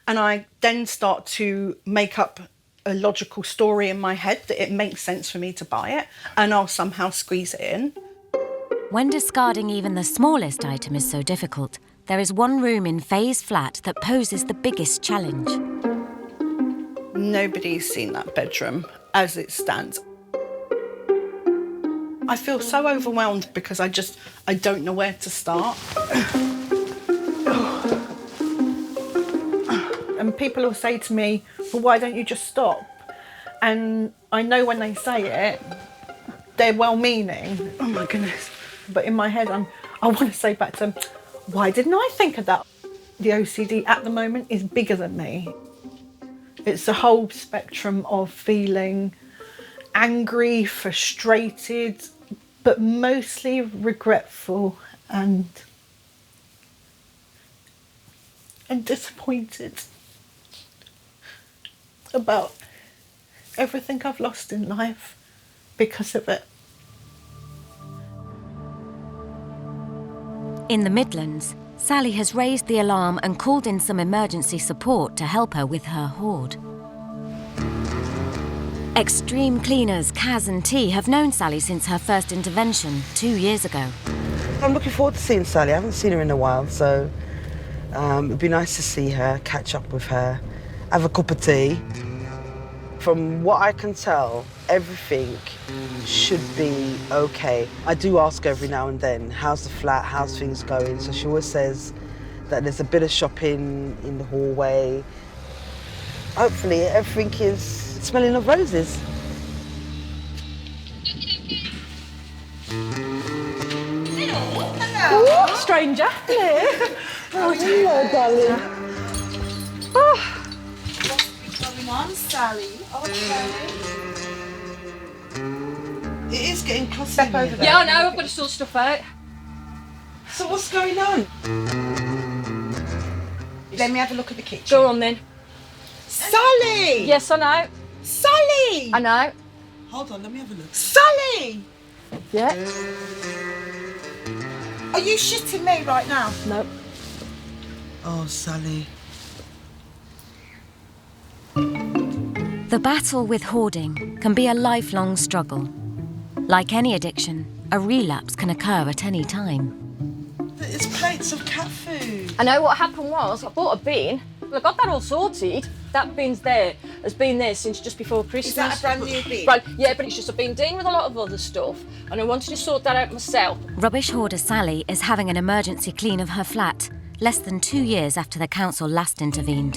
and I then start to make up a logical story in my head that it makes sense for me to buy it, and I'll somehow squeeze it in. When discarding even the smallest item is so difficult, there is one room in Faye's flat that poses the biggest challenge. Nobody's seen that bedroom as it stands. I feel so overwhelmed because I don't know where to start. And people will say to me, well, why don't you just stop? And I know when they say it, they're well-meaning. Oh my goodness. But in my head, I want to say back to them, why didn't I think of that? The OCD at the moment is bigger than me. It's the whole spectrum of feeling angry, frustrated, but mostly regretful and disappointed about everything I've lost in life because of it. In the Midlands, Sally has raised the alarm and called in some emergency support to help her with her hoard. Extreme cleaners Kaz and T have known Sally since her first intervention 2 years ago. I'm looking forward to seeing Sally. I haven't seen her in a while, so it'd be nice to see her, catch up with her, have a cup of tea. From what I can tell, everything should be okay. I do ask her every now and then, how's the flat, how's things going? So she always says that there's a bit of shopping in the hallway. Hopefully everything is smelling of roses. Hello. Ooh, stranger. Hello. Oh, hello, darling. Oh. What's going on, Sally? It is getting closer. Over there. Yeah, I know. I've got to sort stuff out. So what's going on? Let me have a look at the kitchen. Go on then. Sally! Yes, I know. Sally! I know. Hold on, let me have a look. Sally! Yeah. Are you shitting me right now? No. Oh, Sally. The battle with hoarding can be a lifelong struggle. Like any addiction, a relapse can occur at any time. It's plates of cat food. I know what happened was, I bought a bin. Well, I got that all sorted. That bin's there, has been there since just before Christmas. Is that a brand new bin? Right, yeah, but it's just I've been dealing with a lot of other stuff and I wanted to sort that out myself. Rubbish hoarder Sally is having an emergency clean of her flat, less than 2 years after the council last intervened.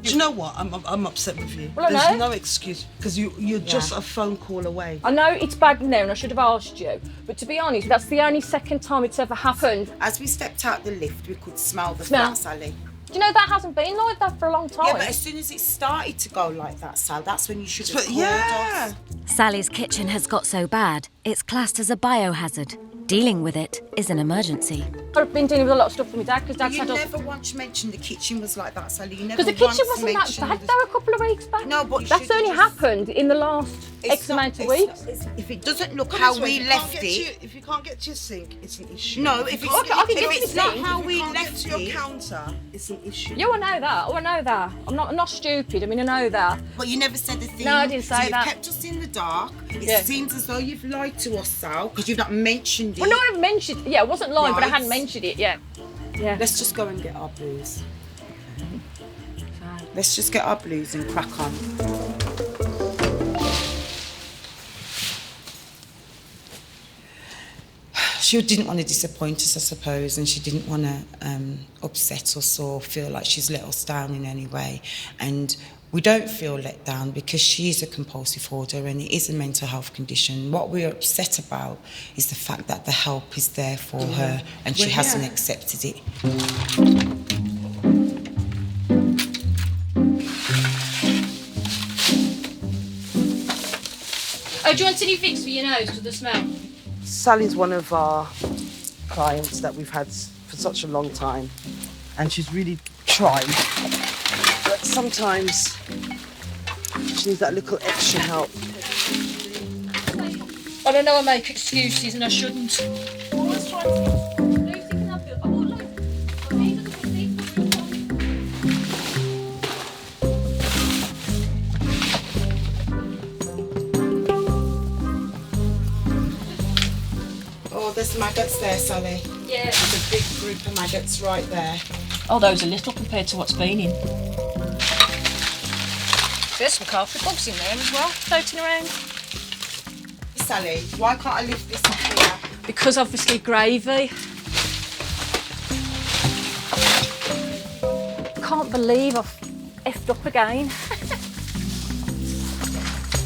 Do you know what? I'm upset with you. Well, I There's know. no excuse, because you're just a phone call away. I know it's bad now and I should have asked you, but to be honest, that's the only second time it's ever happened. As we stepped out the lift, we could smell the Smell. flat, Sally. Do you know that hasn't been like that for a long time? Yeah, but as soon as it started to go like that, Sal, that's when you should have But called yeah. us. Sally's kitchen has got so bad, it's classed as a biohazard. Dealing with it is an emergency. I've been dealing with a lot of stuff with my dad because Dad's You had never once mentioned the kitchen was like that, Sally. You never Because the kitchen once wasn't that mentioned bad though a couple of weeks back. No, but you that's should only just- happened in the last X amount of weeks. If it doesn't look Put it how this way, we if you can't left get it. if you can't get to your sink, it's an issue. No, if it's, Okay, I can if get to it's the not sink. how If we you can't get left to your it. counter, it's an issue. Yeah, I know that. Oh, I know that. I'm not stupid. I mean, I know that. But you never said a thing. No, I didn't say so you've that. kept us in the dark. It Yeah. seems as though you've lied to us, Sal, because you've not mentioned it. Well, no, I've mentioned. Yeah, I wasn't lying, but I Right. hadn't mentioned it yet. Yeah. Let's just go and get our blues. Let's just get our blues and crack on. She didn't want to disappoint us, I suppose, and she didn't want to upset us or feel like she's let us down in any way. And we don't feel let down because she is a compulsive hoarder and it is a mental health condition. What we're upset about is the fact that the help is there for her and she We're hasn't here. accepted it. Oh, do you want any fix for your nose to the smell? Sally's one of our clients that we've had for such a long time, and she's really tried. But sometimes she needs that little extra help. I don't know. I make excuses and I shouldn't. Oh, there's maggots there, Sally. Yeah. There's a big group of maggots right there. Oh, those are little compared to what's been in. There's some carpet bugs in there as well, floating around. Sally, why can't I lift this up here? Because obviously gravy. Can't believe I've effed up again.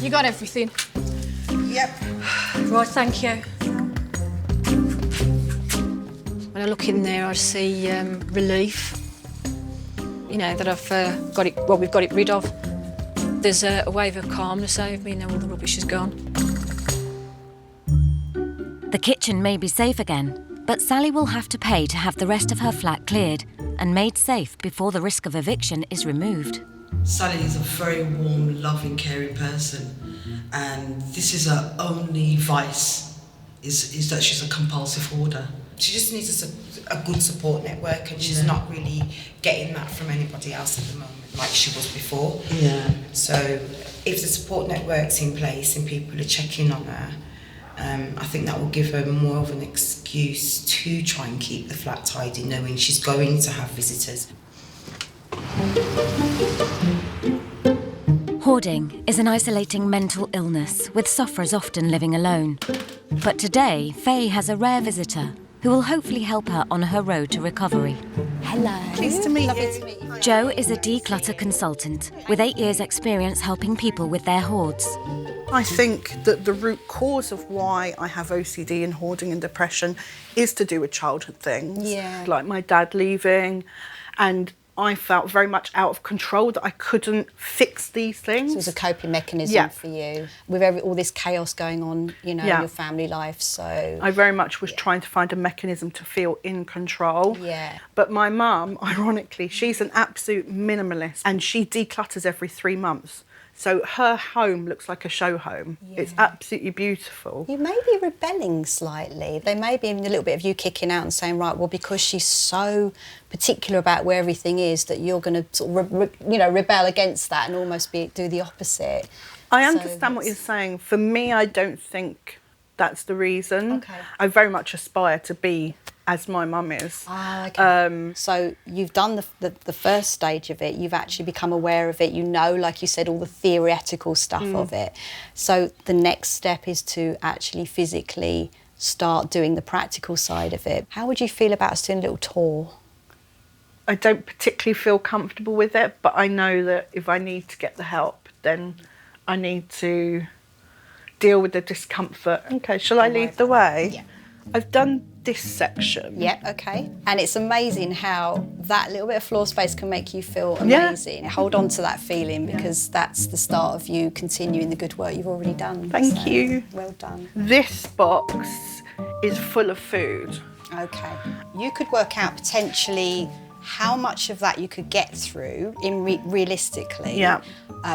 You got everything? Yep. Right, thank you. When I look in there, I see relief. You know, that I've got it, well, we've got it rid of. There's a wave of calmness over me now all the rubbish is gone. The kitchen may be safe again, but Sally will have to pay to have the rest of her flat cleared and made safe before the risk of eviction is removed. Sally is a very warm, loving, caring person, and this is her only vice, is that she's a compulsive hoarder. She just needs a good support network and she's not really getting that from anybody else at the moment like she was before. Yeah. So if the support network's in place and people are checking on her, I think that will give her more of an excuse excuse to try and keep the flat tidy, knowing she's going to have visitors. Hoarding is an isolating mental illness, with sufferers often living alone. But today, Faye has a rare visitor who will hopefully help her on her road to recovery. Hello. Pleased to meet Lovely you. to meet you. Jo is a declutter consultant with 8 years' experience helping people with their hoards. I think that the root cause of why I have OCD and hoarding and depression is to do with childhood things. Yeah. Like my dad leaving, and I felt very much out of control, that I couldn't fix these things. So it was a coping mechanism Yeah. for you with all this chaos going on, you know, Yeah. in your family life. So I very much was trying to find a mechanism to feel in control. Yeah. But my mum, ironically, she's an absolute minimalist, and she declutters every 3 months. So her home looks like a show home. It's absolutely beautiful. You may be rebelling slightly. There may be a little bit of you kicking out and saying, right, well, because she's so particular about where everything is, that you're going to sort of, rebel against that and almost do the opposite. I So understand what you're saying. For me, I don't think that's the reason. Okay. I very much aspire to be as my mum is. Ah, okay. So you've done the first stage of it. You've actually become aware of it. You know, like you said, all the theoretical stuff of it. So the next step is to actually physically start doing the practical side of it. How would you feel about us doing a little tour? I don't particularly feel comfortable with it, but I know that if I need to get the help, then I need to deal with the discomfort. Okay, shall I lead the way? Yeah. I've done this section. Yeah, okay. And it's amazing how that little bit of floor space can make you feel amazing. Hold on to that feeling, because that's the start of you continuing the good work you've already done. Thank you. Well done. This box is full of food. Okay. You could work out potentially how much of that you could get through realistically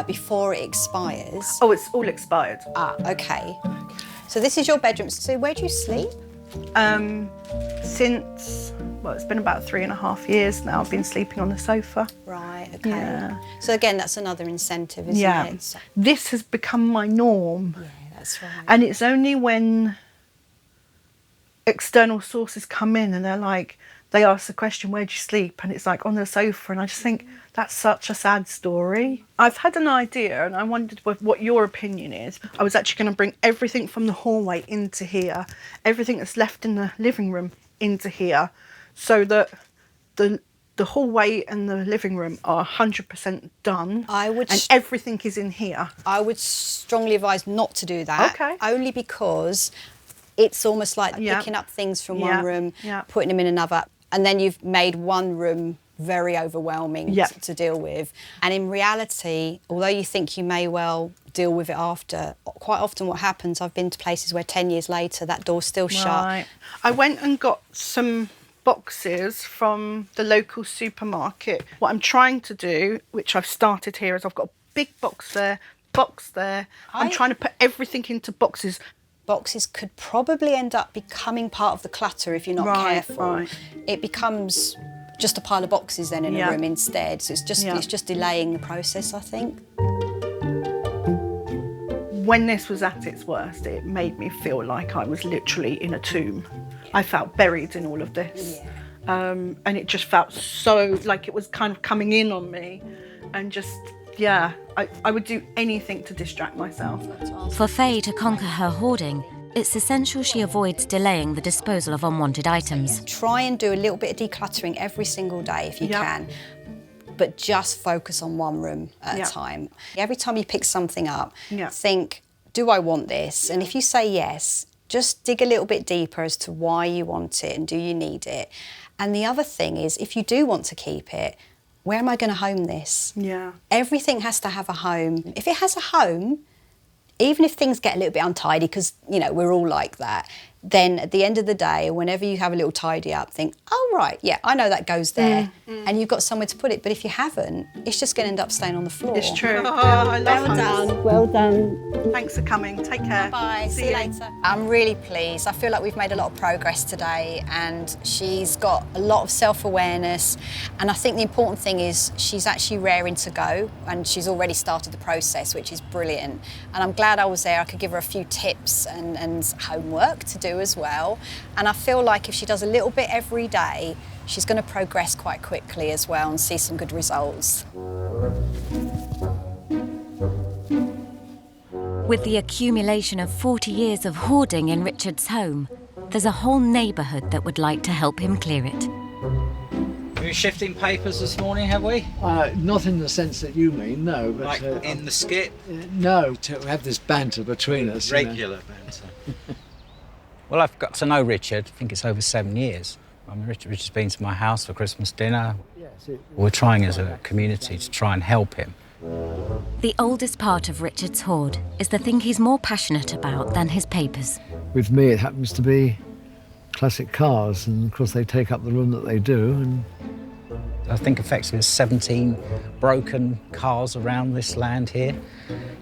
before it expires. Oh, it's all expired. Ah, okay. So this is your bedroom. So where do you sleep? Since, well, it's been about 3.5 years now, I've been sleeping on the sofa. Right, okay. Yeah. So again, that's another incentive, isn't it? So, This has become my norm. yeah, that's right. And it's only when external sources come in and they're like, they ask the question, where'd you sleep? And it's like, on the sofa. And I just think, that's such a sad story. I've had an idea, and I wondered what your opinion is. I was actually going to bring everything from the hallway into here, everything that's left in the living room into here, so that the hallway and the living room are 100% done. And everything is in here. I would strongly advise not to do that. Okay. Only because it's almost like picking up things from one room, putting them in another, and then you've made one room very overwhelming to deal with. And in reality, although you think you may well deal with it after, quite often what happens, I've been to places where 10 years later that door's still shut. Right. I went and got some boxes from the local supermarket. What I'm trying to do, which I've started here, is I've got a big box there. I'm trying to put everything into boxes. Boxes could probably end up becoming part of the clutter if you're not careful. Right. It becomes just a pile of boxes then in a room instead. So it's just delaying the process, I think. When this was at its worst, it made me feel like I was literally in a tomb. I felt buried in all of this. And it just felt so like it was kind of coming in on me, and just, I would do anything to distract myself. For Faye to conquer her hoarding, it's essential she avoids delaying the disposal of unwanted items. Try and do a little bit of decluttering every single day if you can, but just focus on one room at a time. Every time you pick something up, think, do I want this? And if you say yes, just dig a little bit deeper as to why you want it and do you need it. And the other thing is, if you do want to keep it, where am I going to home this? Yeah. Everything has to have a home. If it has a home, even if things get a little bit untidy, because, we're all like that, then at the end of the day, whenever you have a little tidy up, think, oh, right, I know that goes there. And you've got somewhere to put it. But if you haven't, it's just going to end up staying on the floor. It's true. I love Well done. hugs. Well done. Thanks for coming. Take care. Bye. See you later. I'm really pleased. I feel like we've made a lot of progress today, and she's got a lot of self-awareness. And I think the important thing is she's actually raring to go, and she's already started the process, which is brilliant. And I'm glad I was there. I could give her a few tips and homework to do do as well. And I feel like if she does a little bit every day, she's going to progress quite quickly as well and see some good results. With the accumulation of 40 years of hoarding in Richard's home, there's a whole neighbourhood that would like to help him clear it. We're shifting papers this morning, have we? Not in the sense that you mean, no. But, Like in the skip? No, to have this banter between us. Regular banter. Well, I've got to know Richard. I think it's over 7 years. I mean, Richard's been to my house for Christmas dinner. We're trying as a community to try and help him. The oldest part of Richard's hoard is the thing he's more passionate about than his papers. With me, it happens to be classic cars, and of course they take up the room that they do. And I think effectively there's 17 broken cars around this land here.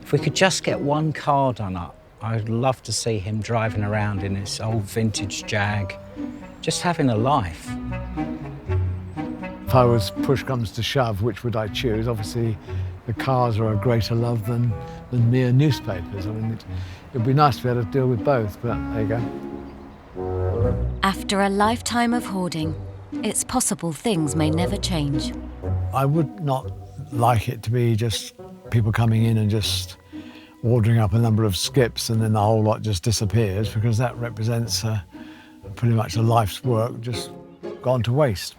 If we could just get one car done up, I'd love to see him driving around in this old vintage Jag, just having a life. If I was push comes to shove, which would I choose? Obviously, the cars are a greater love than mere newspapers. I mean, it'd be nice to be able to deal with both, but there you go. After a lifetime of hoarding, it's possible things may never change. I would not like it to be just people coming in and just ordering up a number of skips and then the whole lot just disappears, because that represents pretty much a life's work just gone to waste.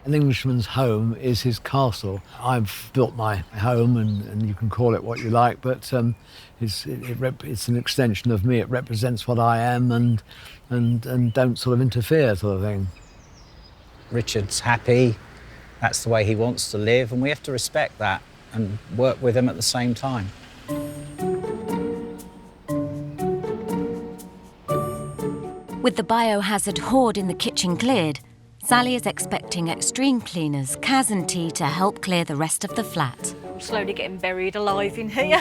An Englishman's home is his castle. I've built my home, and you can call it what you like, but it's an extension of me. It represents what I am, and don't sort of interfere, sort of thing. Richard's happy. That's the way he wants to live, and we have to respect that and work with him at the same time. With the biohazard hoard in the kitchen cleared, Sally is expecting extreme cleaners, Kaz and T, to help clear the rest of the flat. I'm slowly getting buried alive in here.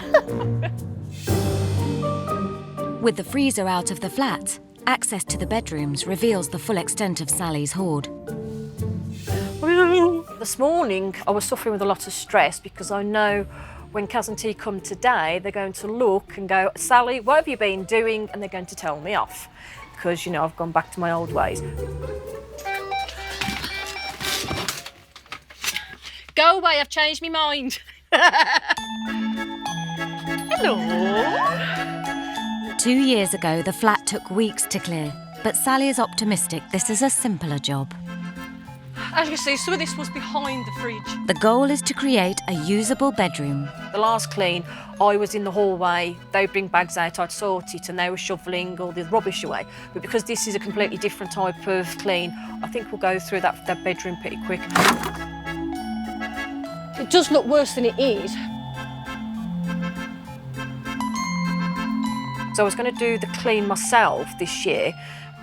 With the freezer out of the flat, access to the bedrooms reveals the full extent of Sally's hoard. This morning, I was suffering with a lot of stress because I know when Kaz and T come today, they're going to look and go, Sally, what have you been doing? And they're going to tell me off because, you know, I've gone back to my old ways. Go away, I've changed my mind. Hello. 2 years ago, the flat took weeks to clear, but Sally is optimistic this is a simpler job. As you can see, some of this was behind the fridge. The goal is to create a usable bedroom. The last clean, I was in the hallway, they would bring bags out, I'd sort it, and they were shoveling all the rubbish away. But because this is a completely different type of clean, I think we'll go through that bedroom pretty quick. It does look worse than it is. So I was going to do the clean myself this year,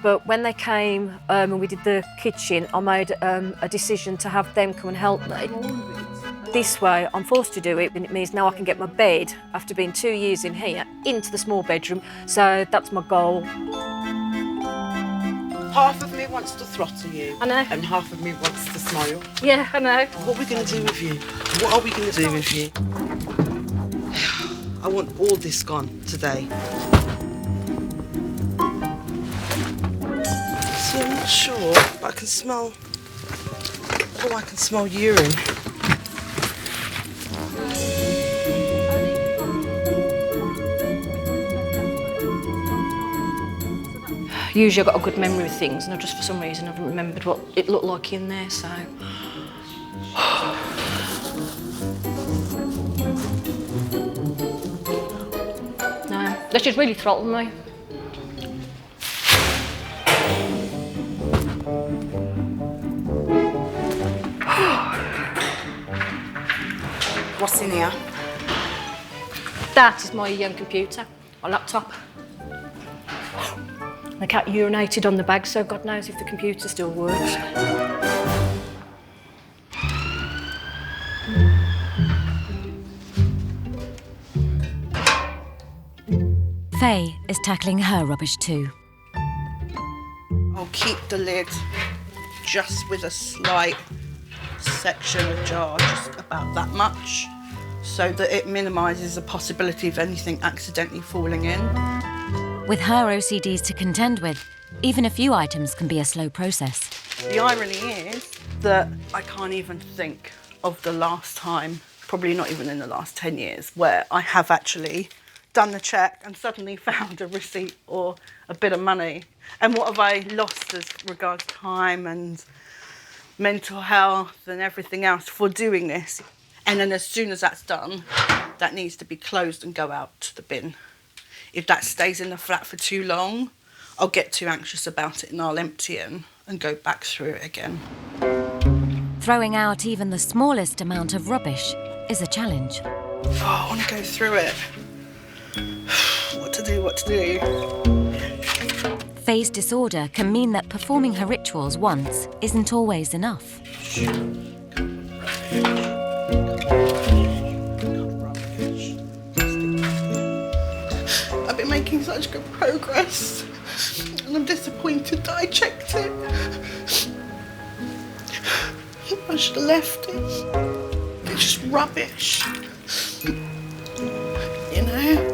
but when they came and we did the kitchen, I made a decision to have them come and help me. This way, I'm forced to do it, and it means now I can get my bed, after being 2 years in here, into the small bedroom. So that's my goal. Half of me wants to throttle you. I know. And half of me wants to smile. Yeah, I know. What are we going to do with you? What are we going to do with you? I want all this gone today. See, I'm not sure, but I can smell... Oh, I can smell urine. Usually I've got a good memory of things, and I just for some reason haven't remembered what it looked like in there, so... No, let's just really throttle me. What's in here? That is my computer, my laptop. The cat urinated on the bag, so God knows if the computer still works. Faye is tackling her rubbish too. I'll keep the lid just with a slight section ajar, just about that much, so that it minimises the possibility of anything accidentally falling in. With her OCDs to contend with, even a few items can be a slow process. The irony is that I can't even think of the last time, probably not even in the last 10 years, where I have actually done the check and suddenly found a receipt or a bit of money. And what have I lost as regards time and mental health and everything else for doing this? And then as soon as that's done, that needs to be closed and go out to the bin. If that stays in the flat for too long, I'll get too anxious about it and I'll empty it and go back through it again. Throwing out even the smallest amount of rubbish is a challenge. Oh, I want to go through it. What to do? Phase disorder can mean that performing her rituals once isn't always enough. I've been making such good progress and I'm disappointed that I checked it. I should have left it. It's just rubbish. You know?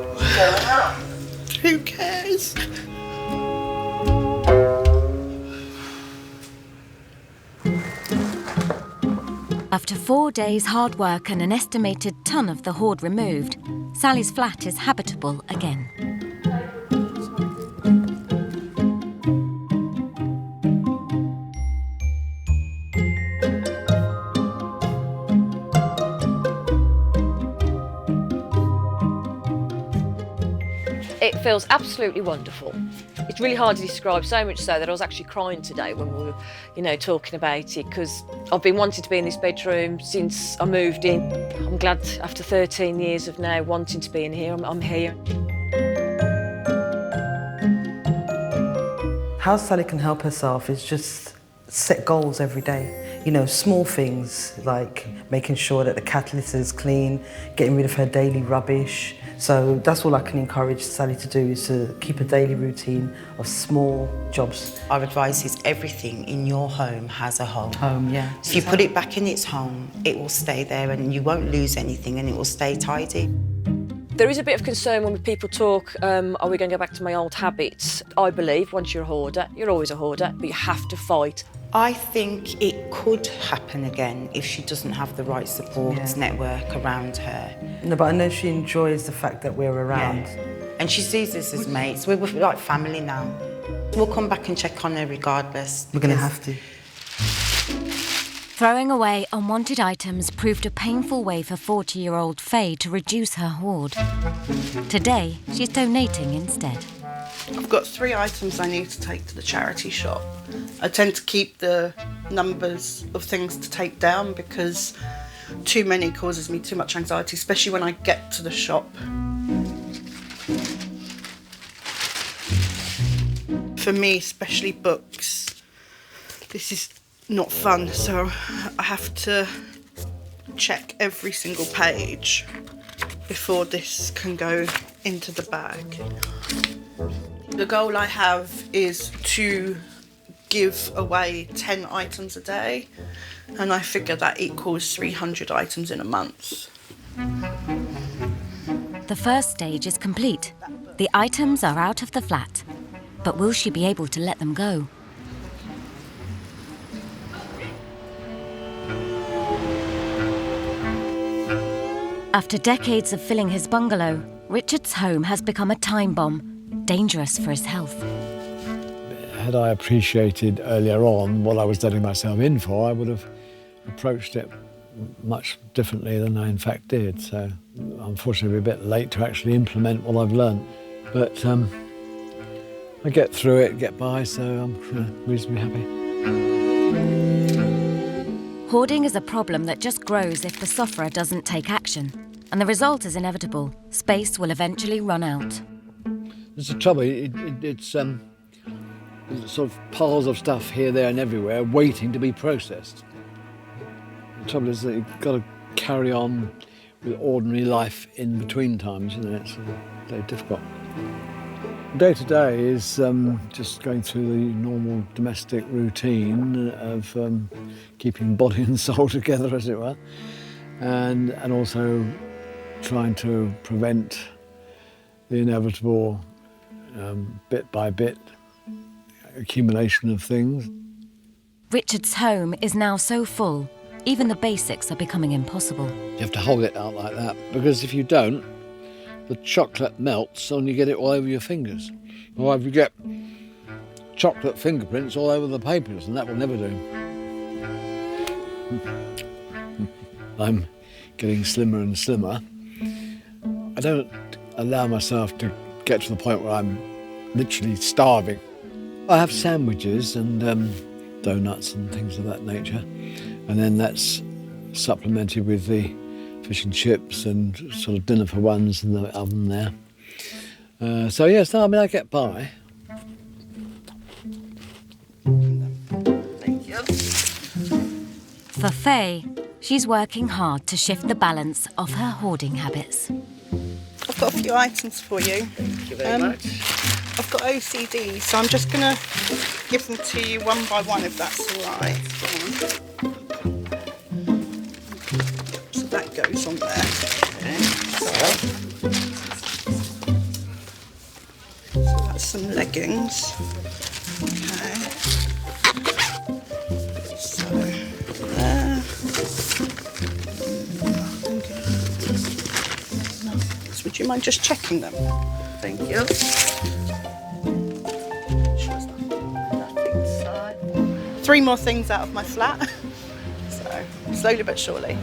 Who cares? After 4 days' hard work and an estimated ton of the hoard removed, Sally's flat is habitable again. It feels absolutely wonderful. It's really hard to describe, so much so that I was actually crying today when we were, talking about it, because I've been wanting to be in this bedroom since I moved in. I'm glad after 13 years of now wanting to be in here, I'm here. How Sally can help herself is just set goals every day. Small things like making sure that the catalyst is clean, getting rid of her daily rubbish. So that's all I can encourage Sally to do, is to keep a daily routine of small jobs. Our advice is everything in your home has a home. Home, yeah. So if you put it back in its home, it will stay there and you won't lose anything and it will stay tidy. There is a bit of concern when people talk, are we going to go back to my old habits? I believe once you're a hoarder, you're always a hoarder, but you have to fight. I think it could happen again if she doesn't have the right support network around her. No, but I know she enjoys the fact that we're around. Yeah. And she sees us as mates. We're like family now. We'll come back and check on her regardless. We're going to have to. Throwing away unwanted items proved a painful way for 40-year-old Faye to reduce her hoard. Today, she's donating instead. I've got 3 items I need to take to the charity shop. I tend to keep the numbers of things to take down because too many causes me too much anxiety, especially when I get to the shop. For me, especially books, this is not fun, so I have to check every single page before this can go into the bag. The goal I have is to give away 10 items a day, and I figure that equals 300 items in a month. The first stage is complete. The items are out of the flat. But will she be able to let them go? After decades of filling his bungalow, Richard's home has become a time bomb, dangerous for his health. Had I appreciated earlier on what I was letting myself in for, I would have approached it much differently than I in fact did. So unfortunately, we're a bit late to actually implement what I've learned. But I get through it, get by, so I'm reasonably happy. Hoarding is a problem that just grows if the sufferer doesn't take action. And the result is inevitable. Space will eventually run out. There's the trouble, it's sort of piles of stuff here, there and everywhere waiting to be processed. The trouble is that you've got to carry on with ordinary life in between times, it's very difficult. Day to day is just going through the normal domestic routine of keeping body and soul together, as it were, and also trying to prevent the inevitable bit by bit, accumulation of things. Richard's home is now so full, even the basics are becoming impossible. You have to hold it out like that, because if you don't, the chocolate melts and you get it all over your fingers. Or if you get chocolate fingerprints all over the papers, and that will never do. I'm getting slimmer and slimmer. I don't allow myself to get to the point where I'm literally starving. I have sandwiches and donuts and things of that nature, and then that's supplemented with the fish and chips and sort of dinner for ones in the oven there. So yes, no, I mean I get by. Thank you. For Faye, she's working hard to shift the balance of her hoarding habits. I've got a few items for you. Thank you very much. I've got OCD, so I'm just going to give them to you one by one, if that's all right. So that goes on there. So that's some leggings. Okay. So there. So would you mind just checking them? Thank you. Three more things out of my flat. So slowly but surely.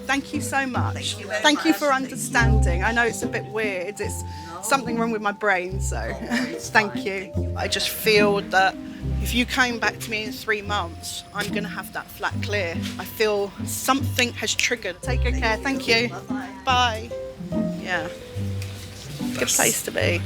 Thank you so much. Thank you for understanding. I know it's a bit weird. It's something wrong with my brain, so thank you. I just feel that if you came back to me in 3 months, I'm going to have that flat clear. I feel something has triggered. Take good care. Thank you. Bye. Yeah. Good place to be.